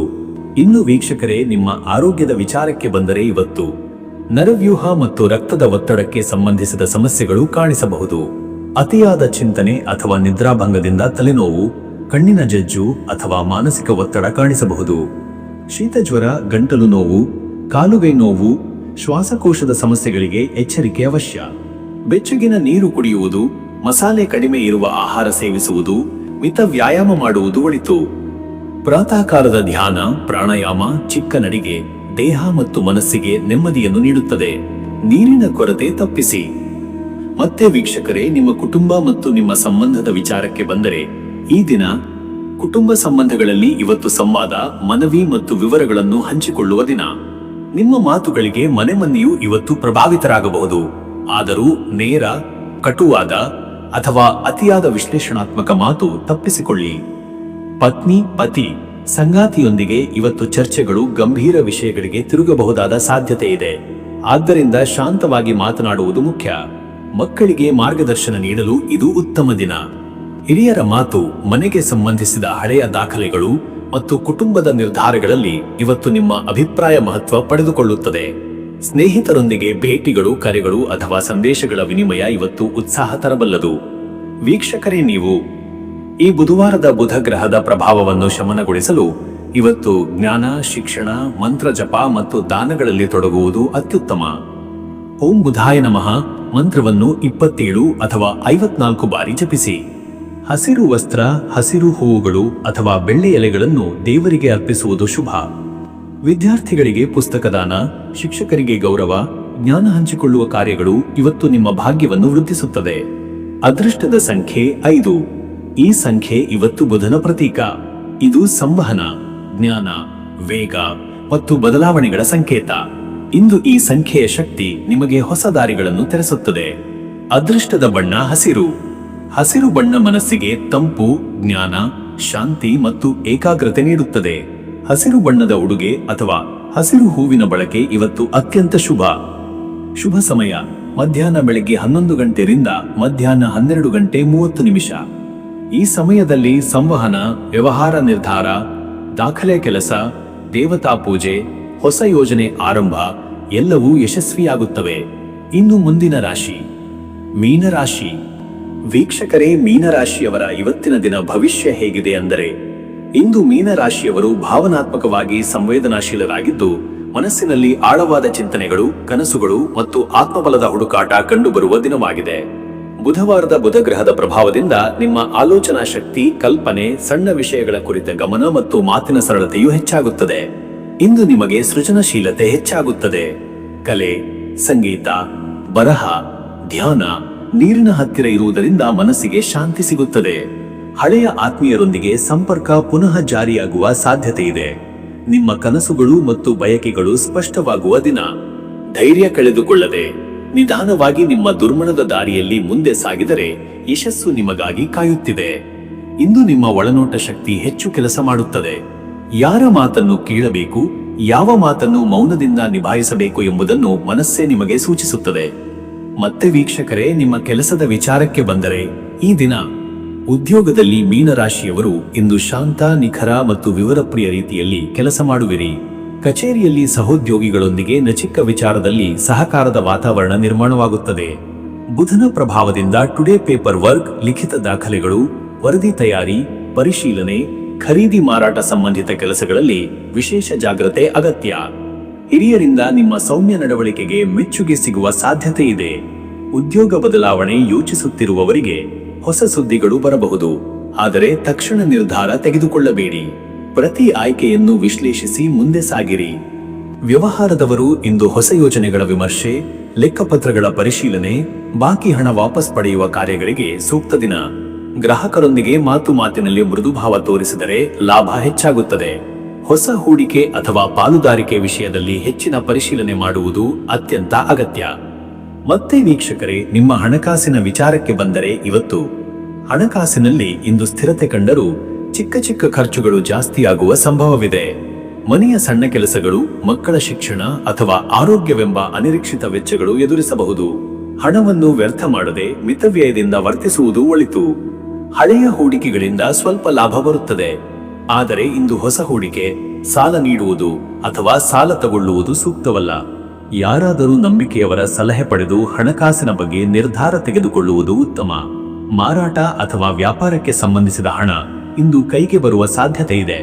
ಇನ್ನು ವೀಕ್ಷಕರೇ, ನಿಮ್ಮ ಆರೋಗ್ಯದ ವಿಚಾರಕ್ಕೆ ಬಂದರೆ ಇವತ್ತು ನರವ್ಯೂಹ ಮತ್ತು ರಕ್ತದ ಒತ್ತಡಕ್ಕೆ ಸಂಬಂಧಿಸಿದ ಸಮಸ್ಯೆಗಳು ಕಾಣಿಸಬಹುದು. ಅತಿಯಾದ ಚಿಂತನೆ ಅಥವಾ ನಿದ್ರಾಭಂಗದಿಂದ ತಲೆನೋವು, ಕಣ್ಣಿನ ಜಜ್ಜು ಅಥವಾ ಮಾನಸಿಕ ಒತ್ತಡ ಕಾಣಿಸಬಹುದು. ಶೀತಜ್ವರ, ಗಂಟಲು ನೋವು, ಕಾಲುಗೈ ನೋವು, ಶ್ವಾಸಕೋಶದ ಸಮಸ್ಯೆಗಳಿಗೆ ಎಚ್ಚರಿಕೆ ಅವಶ್ಯ. ಬೆಚ್ಚಗಿನ ನೀರು ಕುಡಿಯುವುದು, ಮಸಾಲೆ ಕಡಿಮೆ ಇರುವ ಆಹಾರ ಸೇವಿಸುವುದು, ಮಿತ ವ್ಯಾಯಾಮ ಮಾಡುವುದು ಒಳಿತು. ಪ್ರಾತಃ ಕಾಲದ ಧ್ಯಾನ, ಪ್ರಾಣಾಯಾಮ, ಚಿಕ್ಕ ನಡಿಗೆ ದೇಹ ಮತ್ತು ಮನಸ್ಸಿಗೆ ನೆಮ್ಮದಿಯನ್ನು ನೀಡುತ್ತದೆ. ನೀರಿನ ಕೊರತೆ ತಪ್ಪಿಸಿ. ಮತ್ತೆ ವೀಕ್ಷಕರೇ, ನಿಮ್ಮ ಕುಟುಂಬ ಮತ್ತು ನಿಮ್ಮ ಸಂಬಂಧದ ವಿಚಾರಕ್ಕೆ ಬಂದರೆ, ಈ ದಿನ ಕುಟುಂಬ ಸಂಬಂಧಗಳಲ್ಲಿ ಇವತ್ತು ಸಂವಾದ, ಮನವಿ ಮತ್ತು ವಿವರಗಳನ್ನು ಹಂಚಿಕೊಳ್ಳುವ ದಿನ. ನಿಮ್ಮ ಮಾತುಗಳಿಗೆ ಮನೆ ಮಂದಿಯು ಇವತ್ತು ಪ್ರಭಾವಿತರಾಗಬಹುದು. ಆದರೂ ನೇರ, ಕಟುವಾದ ಅಥವಾ ಅತಿಯಾದ ವಿಶ್ಲೇಷಣಾತ್ಮಕ ಮಾತು ತಪ್ಪಿಸಿಕೊಳ್ಳಿ. ಪತ್ನಿ, ಪತಿ ಸಂಗಾತಿಯೊಂದಿಗೆ ಇವತ್ತು ಚರ್ಚೆಗಳು ಗಂಭೀರ ವಿಷಯಗಳಿಗೆ ತಿರುಗಬಹುದಾದ ಸಾಧ್ಯತೆ ಇದೆ. ಆದ್ದರಿಂದ ಶಾಂತವಾಗಿ ಮಾತನಾಡುವುದು ಮುಖ್ಯ. ಮಕ್ಕಳಿಗೆ ಮಾರ್ಗದರ್ಶನ ನೀಡಲು ಇದು ಉತ್ತಮ ದಿನ. ಹಿರಿಯರ ಮಾತು, ಮನೆಗೆ ಸಂಬಂಧಿಸಿದ ಹಳೆಯ ದಾಖಲೆಗಳು ಮತ್ತು ಕುಟುಂಬದ ನಿರ್ಧಾರಗಳಲ್ಲಿ ಇವತ್ತು ನಿಮ್ಮ ಅಭಿಪ್ರಾಯ ಮಹತ್ವ ಪಡೆದುಕೊಳ್ಳುತ್ತದೆ. ಸ್ನೇಹಿತರೊಂದಿಗೆ ಭೇಟಿಗಳು, ಕರೆಗಳು ಅಥವಾ ಸಂದೇಶಗಳ ವಿನಿಮಯ ಇವತ್ತು ಉತ್ಸಾಹ ತರಬಲ್ಲದು. ವೀಕ್ಷಕರೇ, ನೀವು ಈ ಬುಧವಾರದ ಬುಧ ಗ್ರಹದ ಪ್ರಭಾವವನ್ನು ಶಮನಗೊಳಿಸಲು ಇವತ್ತು ಜ್ಞಾನ, ಶಿಕ್ಷಣ, ಮಂತ್ರ ಜಪ ಮತ್ತು ದಾನಗಳಲ್ಲಿ ತೊಡಗುವುದು ಅತ್ಯುತ್ತಮ. ಓಂ ಬುಧಾಯ ನಮಃ ಮಂತ್ರವನ್ನು 27 ಅಥವಾ 54 ಬಾರಿ ಜಪಿಸಿ. ಹಸಿರು ವಸ್ತ್ರ, ಹಸಿರು ಹೂವುಗಳು ಅಥವಾ ಬೆಳ್ಳಿ ಎಲೆಗಳನ್ನು ದೇವರಿಗೆ ಅರ್ಪಿಸುವುದು ಶುಭ. ವಿದ್ಯಾರ್ಥಿಗಳಿಗೆ ಪುಸ್ತಕ ದಾನ, ಶಿಕ್ಷಕರಿಗೆ ಗೌರವ, ಜ್ಞಾನ ಹಂಚಿಕೊಳ್ಳುವ ಕಾರ್ಯಗಳು ಇವತ್ತು ನಿಮ್ಮ ಭಾಗ್ಯವನ್ನು ವೃದ್ಧಿಸುತ್ತದೆ. ಅದೃಷ್ಟದ ಸಂಖ್ಯೆ 5. ಈ ಸಂಖ್ಯೆ ಇವತ್ತು ಬುಧನ ಪ್ರತೀಕ. ಇದು ಸಂವಹನ, ಜ್ಞಾನ, ವೇಗ ಮತ್ತು ಬದಲಾವಣೆಗಳ ಸಂಕೇತ. ಇಂದು ಈ ಸಂಖ್ಯೆಯ ಶಕ್ತಿ ನಿಮಗೆ ಹೊಸ ದಾರಿಗಳನ್ನು ತೆರೆಸುತ್ತದೆ. ಅದೃಷ್ಟದ ಬಣ್ಣ ಹಸಿರು. ಹಸಿರು ಬಣ್ಣ ಮನಸ್ಸಿಗೆ ತಂಪು, ಜ್ಞಾನ, ಶಾಂತಿ ಮತ್ತು ಏಕಾಗ್ರತೆ ನೀಡುತ್ತದೆ. ಹಸಿರು ಬಣ್ಣದ ಉಡುಗೆ ಅಥವಾ ಹಸಿರು ಹೂವಿನ ಬಳಕೆ ಇವತ್ತು ಅತ್ಯಂತ ಶುಭ. ಶುಭ ಸಮಯ ಮಧ್ಯಾಹ್ನ ಬೆಳಗ್ಗೆ 11 ಗಂಟೆಯಿಂದ ಮಧ್ಯಾಹ್ನ 12 ಗಂಟೆ 30 ನಿಮಿಷ. ಈ ಸಮಯದಲ್ಲಿ ಸಂವಹನ, ವ್ಯವಹಾರ ನಿರ್ಧಾರ, ದಾಖಲೆ ಕೆಲಸ, ದೇವತಾ ಪೂಜೆ, ಹೊಸ ಯೋಜನೆ ಆರಂಭ ಎಲ್ಲವೂ ಯಶಸ್ವಿಯಾಗುತ್ತವೆ. ಇನ್ನು ಮುಂದಿನ ರಾಶಿ ಮೀನರಾಶಿ. ವೀಕ್ಷಕರೇ, ಮೀನರಾಶಿಯವರ ಇವತ್ತಿನ ದಿನ ಭವಿಷ್ಯ ಹೇಗಿದೆ ಅಂದರೆ, ಇಂದು ಮೀನರಾಶಿಯವರು ಭಾವನಾತ್ಮಕವಾಗಿ ಸಂವೇದನಾಶೀಲರಾಗಿದ್ದು ಮನಸ್ಸಿನಲ್ಲಿ ಆಳವಾದ ಚಿಂತನೆಗಳು, ಕನಸುಗಳು ಮತ್ತು ಆತ್ಮಬಲದ ಹುಡುಕಾಟ ಕಂಡುಬರುವ ದಿನವಾಗಿದೆ. ಬುಧವಾರದ ಬುಧ ಗ್ರಹದ ಪ್ರಭಾವದಿಂದ ನಿಮ್ಮ ಆಲೋಚನಾ ಶಕ್ತಿ, ಕಲ್ಪನೆ, ಸಣ್ಣ ವಿಷಯಗಳ ಕುರಿತ ಗಮನ ಮತ್ತು ಮಾತಿನ ಸರಳತೆಯು ಹೆಚ್ಚಾಗುತ್ತದೆ. ಇಂದು ನಿಮಗೆ ಸೃಜನಶೀಲತೆ ಹೆಚ್ಚಾಗುತ್ತದೆ. ಕಲೆ, ಸಂಗೀತ, ಬರಹ, ಧ್ಯಾನ, ನೀರಿನ ಹತ್ತಿರ ಇರುವುದರಿಂದ ಮನಸ್ಸಿಗೆ ಶಾಂತಿ ಸಿಗುತ್ತದೆ. ಹಳೆಯ ಆತ್ಮೀಯರೊಂದಿಗೆ ಸಂಪರ್ಕ ಪುನಃ ಜಾರಿಯಾಗುವ ಸಾಧ್ಯತೆ ಇದೆ. ನಿಮ್ಮ ಕನಸುಗಳು ಮತ್ತು ಬಯಕೆಗಳು ಸ್ಪಷ್ಟವಾಗುವ ದಿನ. ಧೈರ್ಯ ಕಳೆದುಕೊಳ್ಳದೆ ನಿಧಾನವಾಗಿ ನಿಮ್ಮ ದುರ್ಮಣದ ದಾರಿಯಲ್ಲಿ ಮುಂದೆ ಸಾಗಿದರೆ ಯಶಸ್ಸು ನಿಮಗಾಗಿ ಕಾಯುತ್ತಿದೆ. ಇಂದು ನಿಮ್ಮ ಒಳನೋಟ ಶಕ್ತಿ ಹೆಚ್ಚು ಕೆಲಸ ಮಾಡುತ್ತದೆ. ಯಾರ ಮಾತನ್ನು ಕೇಳಬೇಕು, ಯಾವ ಮಾತನ್ನು ಮೌನದಿಂದ ನಿಭಾಯಿಸಬೇಕು ಎಂಬುದನ್ನು ಮನಸ್ಸೇ ನಿಮಗೆ ಸೂಚಿಸುತ್ತದೆ. ಮತ್ತೆ ವೀಕ್ಷಕರೇ, ನಿಮ್ಮ ಕೆಲಸದ ವಿಚಾರಕ್ಕೆ ಬಂದರೆ, ಈ ದಿನ ಉದ್ಯೋಗದಲ್ಲಿ ಮೀನರಾಶಿಯವರು ಇಂದು ಶಾಂತ, ನಿಖರ ಮತ್ತು ವಿವರಪ್ರಿಯ ರೀತಿಯಲ್ಲಿ ಕೆಲಸ ಮಾಡುವಿರಿ. ಕಚೇರಿಯಲ್ಲಿ ಸಹೋದ್ಯೋಗಿಗಳೊಂದಿಗೆ ನಚಿಕ್ಕ ವಿಚಾರದಲ್ಲಿ ಸಹಕಾರದ ವಾತಾವರಣ ನಿರ್ಮಾಣವಾಗುತ್ತದೆ. ಬುಧನ ಪ್ರಭಾವದಿಂದ ಟುಡೇ ಪೇಪರ್ ವರ್ಕ್, ಲಿಖಿತ ದಾಖಲೆಗಳು, ವರದಿ ತಯಾರಿ, ಪರಿಶೀಲನೆ, ಖರೀದಿ, ಮಾರಾಟ ಸಂಬಂಧಿತ ಕೆಲಸಗಳಲ್ಲಿ ವಿಶೇಷ ಜಾಗ್ರತೆ ಅಗತ್ಯ. ಹಿರಿಯರಿಂದ ನಿಮ್ಮ ಸೌಮ್ಯ ನಡವಳಿಕೆಗೆ ಮೆಚ್ಚುಗೆ ಸಿಗುವ ಸಾಧ್ಯತೆ ಇದೆ. ಉದ್ಯೋಗ ಬದಲಾವಣೆ ಯೋಚಿಸುತ್ತಿರುವವರಿಗೆ ಹೊಸ ಸುದ್ದಿಗಳು ಬರಬಹುದು, ಆದರೆ ತಕ್ಷಣ ನಿರ್ಧಾರ ತೆಗೆದುಕೊಳ್ಳಬೇಡಿ. ಪ್ರತಿ ಆಯ್ಕೆಯನ್ನು ವಿಶ್ಲೇಷಿಸಿ ಮುಂದೆ ಸಾಗಿರಿ. ವ್ಯವಹಾರದವರು ಇಂದು ಹೊಸ ಯೋಜನೆಗಳ ವಿಮರ್ಶೆ, ಲೆಕ್ಕಪತ್ರಗಳ ಪರಿಶೀಲನೆ, ಬಾಕಿ ಹಣ ವಾಪಸ್ ಪಡೆಯುವ ಕಾರ್ಯಗಳಿಗೆ ಸೂಕ್ತ ದಿನ. ಗ್ರಾಹಕರೊಂದಿಗೆ ಮಾತಿನಲ್ಲಿ ಮೃದುಭಾವ ತೋರಿಸಿದರೆ ಲಾಭ ಹೆಚ್ಚಾಗುತ್ತದೆ. ಹೊಸ ಹೂಡಿಕೆ ಅಥವಾ ಪಾಲುದಾರಿಕೆ ವಿಷಯದಲ್ಲಿ ಹೆಚ್ಚಿನ ಪರಿಶೀಲನೆ ಮಾಡುವುದು ಅತ್ಯಂತ ಅಗತ್ಯ. ಮತ್ತೆ ವೀಕ್ಷಕರೇ, ನಿಮ್ಮ ಹಣಕಾಸಿನ ವಿಚಾರಕ್ಕೆ ಬಂದರೆ, ಇವತ್ತು ಹಣಕಾಸಿನಲ್ಲಿ ಇಂದು ಸ್ಥಿರತೆ ಕಂಡರೂ ಚಿಕ್ಕ ಚಿಕ್ಕ ಖರ್ಚುಗಳು ಜಾಸ್ತಿಯಾಗುವ ಸಂಭವವಿದೆ. ಮನೆಯ ಸಣ್ಣ ಕೆಲಸಗಳು, ಮಕ್ಕಳ ಶಿಕ್ಷಣ ಅಥವಾ ಆರೋಗ್ಯವೆಂಬ ಅನಿರೀಕ್ಷಿತ ವೆಚ್ಚಗಳು ಎದುರಿಸಬಹುದು. ಹಣವನ್ನು ವ್ಯರ್ಥ ಮಾಡದೆ ಮಿತವ್ಯಯದಿಂದ ವರ್ತಿಸುವುದು ಒಳಿತು. ಹಳೆಯ ಹೂಡಿಕೆಗಳಿಂದ ಸ್ವಲ್ಪ ಲಾಭ ಬರುತ್ತದೆ, ಆದರೆ ಇಂದು ಹೊಸ ಹೂಡಿಕೆ, ಸಾಲ ನೀಡುವುದು ಅಥವಾ ಸಾಲ ತಗೊಳ್ಳುವುದು ಸೂಕ್ತವಲ್ಲ. ಯಾರಾದರೂ ನಂಬಿಕೆಯವರ ಸಲಹೆ ಪಡೆದು ಹಣಕಾಸಿನ ಬಗ್ಗೆ ನಿರ್ಧಾರ ತೆಗೆದುಕೊಳ್ಳುವುದು ಉತ್ತಮ. ಮಾರಾಟ ಅಥವಾ ವ್ಯಾಪಾರಕ್ಕೆ ಸಂಬಂಧಿಸಿದ ಹಣ ಇಂದು ಕೈಗೆ ಬರುವ ಸಾಧ್ಯತೆ ಇದೆ.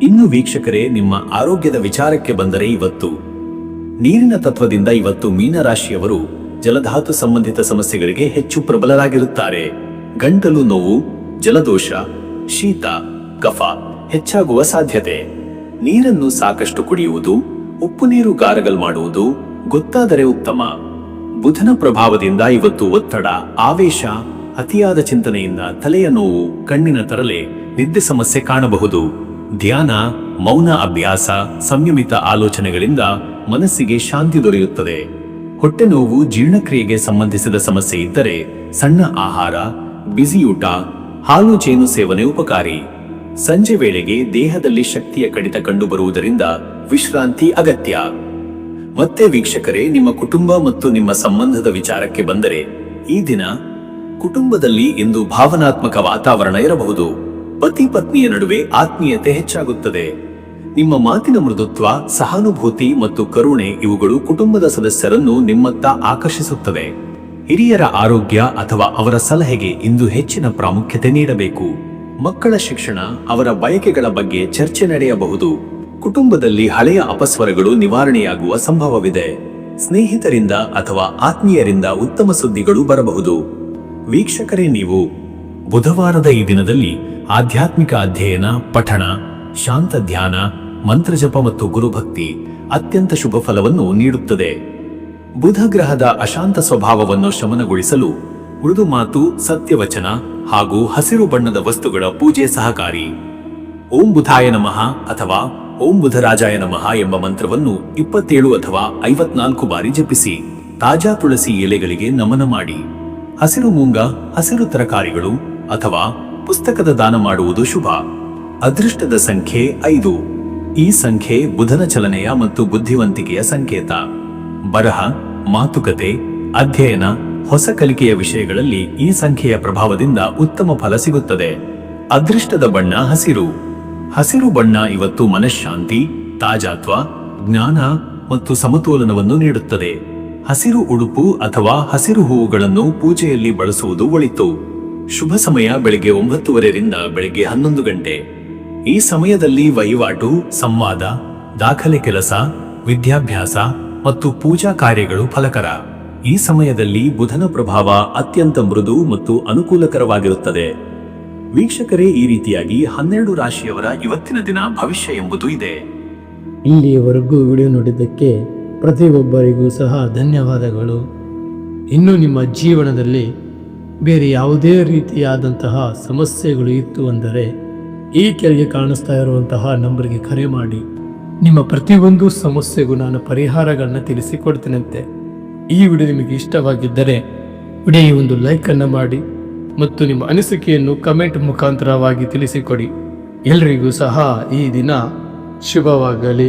ಇನ್ನು ವೀಕ್ಷಕರೇ, ನಿಮ್ಮ ಆರೋಗ್ಯದ ವಿಚಾರಕ್ಕೆ ಬಂದರೆ, ಇವತ್ತು ನೀರಿನ ತತ್ವದಿಂದ ಇವತ್ತು ಮೀನರಾಶಿಯವರು ಜಲಧಾತು ಸಂಬಂಧಿತ ಸಮಸ್ಯೆಗಳಿಗೆ ಹೆಚ್ಚು ಪ್ರಬಲರಾಗಿರುತ್ತಾರೆ. ಗಂಟಲು ನೋವು, ಜಲದೋಷ, ಶೀತ, ಕಫ ಹೆಚ್ಚಾಗುವ ಸಾಧ್ಯತೆ. ನೀರನ್ನು ಸಾಕಷ್ಟು ಕುಡಿಯುವುದು, ಉಪ್ಪು ನೀರು ಗಾರಗಲ್ ಮಾಡುವುದು ಗೊತ್ತಾದರೆ ಉತ್ತಮ. ಬುಧನ ಪ್ರಭಾವದಿಂದ ಇವತ್ತು ಒತ್ತಡ, ಆವೇಶ, ಅತಿಯಾದ ಚಿಂತನೆಯಿಂದ ತಲೆಯ ನೋವು, ಕಣ್ಣಿನ ತರಲೆ, ನಿದ್ದೆ ಸಮಸ್ಯೆ ಕಾಣಬಹುದು. ಧ್ಯಾನ, ಮೌನ ಅಭ್ಯಾಸ, ಸಂಯಮಿತ ಆಲೋಚನೆಗಳಿಂದ ಮನಸ್ಸಿಗೆ ಶಾಂತಿ ದೊರೆಯುತ್ತದೆ. ಹೊಟ್ಟೆ ನೋವು, ಜೀರ್ಣಕ್ರಿಯೆಗೆ ಸಂಬಂಧಿಸಿದ ಸಮಸ್ಯೆ ಇದ್ದರೆ ಸಣ್ಣ ಆಹಾರ, ಬಿಸಿಯೂಟ, ಹಾಲು ಜೇನು ಸೇವನೆ ಉಪಕಾರಿ. ಸಂಜೆ ವೇಳೆಗೆ ದೇಹದಲ್ಲಿ ಶಕ್ತಿಯ ಕಡಿತ ಕಂಡುಬರುವುದರಿಂದ ವಿಶ್ರಾಂತಿ ಅಗತ್ಯ. ಮತ್ತೆ ವೀಕ್ಷಕರೇ, ನಿಮ್ಮ ಕುಟುಂಬ ಮತ್ತು ನಿಮ್ಮ ಸಂಬಂಧದ ವಿಚಾರಕ್ಕೆ ಬಂದರೆ, ಈ ದಿನ ಕುಟುಂಬದಲ್ಲಿ ಇಂದು ಭಾವನಾತ್ಮಕ ವಾತಾವರಣ ಇರಬಹುದು. ಪತಿ ಪತ್ನಿಯ ನಡುವೆ ಆತ್ಮೀಯತೆ ಹೆಚ್ಚಾಗುತ್ತದೆ. ನಿಮ್ಮ ಮಾತಿನ ಮೃದುತ್ವ, ಸಹಾನುಭೂತಿ ಮತ್ತು ಕರುಣೆ ಇವುಗಳು ಕುಟುಂಬದ ಸದಸ್ಯರನ್ನು ನಿಮ್ಮತ್ತ ಆಕರ್ಷಿಸುತ್ತವೆ. ಹಿರಿಯರ ಆರೋಗ್ಯ ಅಥವಾ ಅವರ ಸಲಹೆಗೆ ಇಂದು ಹೆಚ್ಚಿನ ಪ್ರಾಮುಖ್ಯತೆ ನೀಡಬೇಕು. ಮಕ್ಕಳ ಶಿಕ್ಷಣ, ಅವರ ಬಯಕೆಗಳ ಬಗ್ಗೆ ಚರ್ಚೆ ನಡೆಯಬಹುದು. ಕುಟುಂಬದಲ್ಲಿ ಹಳೆಯ ಅಪಸ್ವರಗಳು ನಿವಾರಣೆಯಾಗುವ ಸಂಭವವಿದೆ. ಸ್ನೇಹಿತರಿಂದ ಅಥವಾ ಆತ್ಮೀಯರಿಂದ ಉತ್ತಮ ಸುದ್ದಿಗಳು ಬರಬಹುದು. ವೀಕ್ಷಕರೇ, ನೀವು ಬುಧವಾರದ ಈ ದಿನದಲ್ಲಿ ಆಧ್ಯಾತ್ಮಿಕ ಅಧ್ಯಯನ, ಪಠಣ, ಶಾಂತ ಧ್ಯಾನ, ಮಂತ್ರಜಪ ಮತ್ತು ಗುರುಭಕ್ತಿ ಅತ್ಯಂತ ಶುಭ ಫಲವನ್ನು ನೀಡುತ್ತದೆ. ಬುಧ ಗ್ರಹದ ಅಶಾಂತ ಸ್ವಭಾವವನ್ನು ಶಮನಗೊಳಿಸಲು ಮೃದು ಮಾತು, ಸತ್ಯವಚನ ಹಾಗೂ ಹಸಿರು ಬಣ್ಣದ ವಸ್ತುಗಳ ಪೂಜೆ ಸಹಕಾರಿ. ಓಂ ಬುಧಾಯ ನಮಃ ಅಥವಾ ಓಂ ಬುಧರಾಜಾಯ ನಮಃ ಎಂಬ ಮಂತ್ರವನ್ನು 27 ಅಥವಾ 54 ಬಾರಿ ಜಪಿಸಿ. ತಾಜಾ ತುಳಸಿ ಎಲೆಗಳಿಗೆ ನಮನ ಮಾಡಿ. ಹಸಿರು ಮೂಂಗ, ಹಸಿರು ತರಕಾರಿಗಳು ಅಥವಾ ಪುಸ್ತಕದ ದಾನ ಮಾಡುವುದು ಶುಭ. ಅದೃಷ್ಟದ ಸಂಖ್ಯೆ 5. ಈ ಸಂಖ್ಯೆ ಬುಧನ ಚಲನೆಯ ಮತ್ತು ಬುದ್ಧಿವಂತಿಕೆಯ ಸಂಕೇತ. ಬರಹ, ಮಾತುಕತೆ, ಅಧ್ಯಯನ, ಹೊಸ ಕಲಿಕೆಯ ವಿಷಯಗಳಲ್ಲಿ ಈ ಸಂಖ್ಯೆಯ ಪ್ರಭಾವದಿಂದ ಉತ್ತಮ ಫಲ ಸಿಗುತ್ತದೆ. ಅದೃಷ್ಟದ ಬಣ್ಣ ಹಸಿರು. ಹಸಿರು ಬಣ್ಣ ಇವತ್ತು ಮನಃಶಾಂತಿ, ತಾಜಾತ್ವ, ಜ್ಞಾನ ಮತ್ತು ಸಮತೋಲನವನ್ನು ನೀಡುತ್ತದೆ. ಹಸಿರು ಉಡುಪು ಅಥವಾ ಹಸಿರು ಹೂವುಗಳನ್ನು ಪೂಜೆಯಲ್ಲಿ ಬಳಸುವುದು ಒಳಿತು. ಶುಭ ಸಮಯ ಬೆಳಿಗ್ಗೆ 9:30 ರಿಂದ ಬೆಳಿಗ್ಗೆ 11 ಗಂಟೆ. ಈ ಸಮಯದಲ್ಲಿ ವಹಿವಾಟು, ಸಂವಾದ, ದಾಖಲೆ ಕೆಲಸ, ವಿದ್ಯಾಭ್ಯಾಸ ಮತ್ತು ಪೂಜಾ ಕಾರ್ಯಗಳು ಫಲಕರ. ಈ ಸಮಯದಲ್ಲಿ ಬುಧನ ಪ್ರಭಾವ ಅತ್ಯಂತ ಮೃದು ಮತ್ತು ಅನುಕೂಲಕರವಾಗಿರುತ್ತದೆ. ವೀಕ್ಷಕರೇ, ಈ ರೀತಿಯಾಗಿ 12 ರಾಶಿಯವರ ಇವತ್ತಿನ ದಿನ ಭವಿಷ್ಯ ಎಂಬುದು ಇದೆ. ಇಲ್ಲಿಯವರೆಗೂ ವಿಡಿಯೋ ನೋಡಿದ್ದಕ್ಕೆ ಪ್ರತಿಯೊಬ್ಬರಿಗೂ ಸಹ ಧನ್ಯವಾದಗಳು. ಇನ್ನು ನಿಮ್ಮ ಜೀವನದಲ್ಲಿ ಬೇರೆ ಯಾವುದೇ ರೀತಿಯಾದಂತಹ ಸಮಸ್ಯೆಗಳು ಇತ್ತು ಅಂದರೆ ಈ ಕೆಳಗೆ ಕಾಣಿಸ್ತಾ ಇರುವಂತಹ ನಂಬರ್ಗೆ ಕರೆ ಮಾಡಿ. ನಿಮ್ಮ ಪ್ರತಿಯೊಂದು ಸಮಸ್ಯೆಗೂ ನಾನು ಪರಿಹಾರಗಳನ್ನ ತಿಳಿಸಿಕೊಡ್ತೇನಂತೆ. ಈ ವಿಡಿಯೋ ನಿಮಗೆ ಇಷ್ಟವಾಗಿದ್ದರೆ ವಿಡಿಯೋ ಒಂದು ಲೈಕನ್ನು ಮಾಡಿ ಮತ್ತು ನಿಮ್ಮ ಅನಿಸಿಕೆಯನ್ನು ಕಮೆಂಟ್ ಮುಖಾಂತರವಾಗಿ ತಿಳಿಸಿಕೊಡಿ. ಎಲ್ರಿಗೂ ಸಹ ಈ ದಿನ ಶುಭವಾಗಲಿ.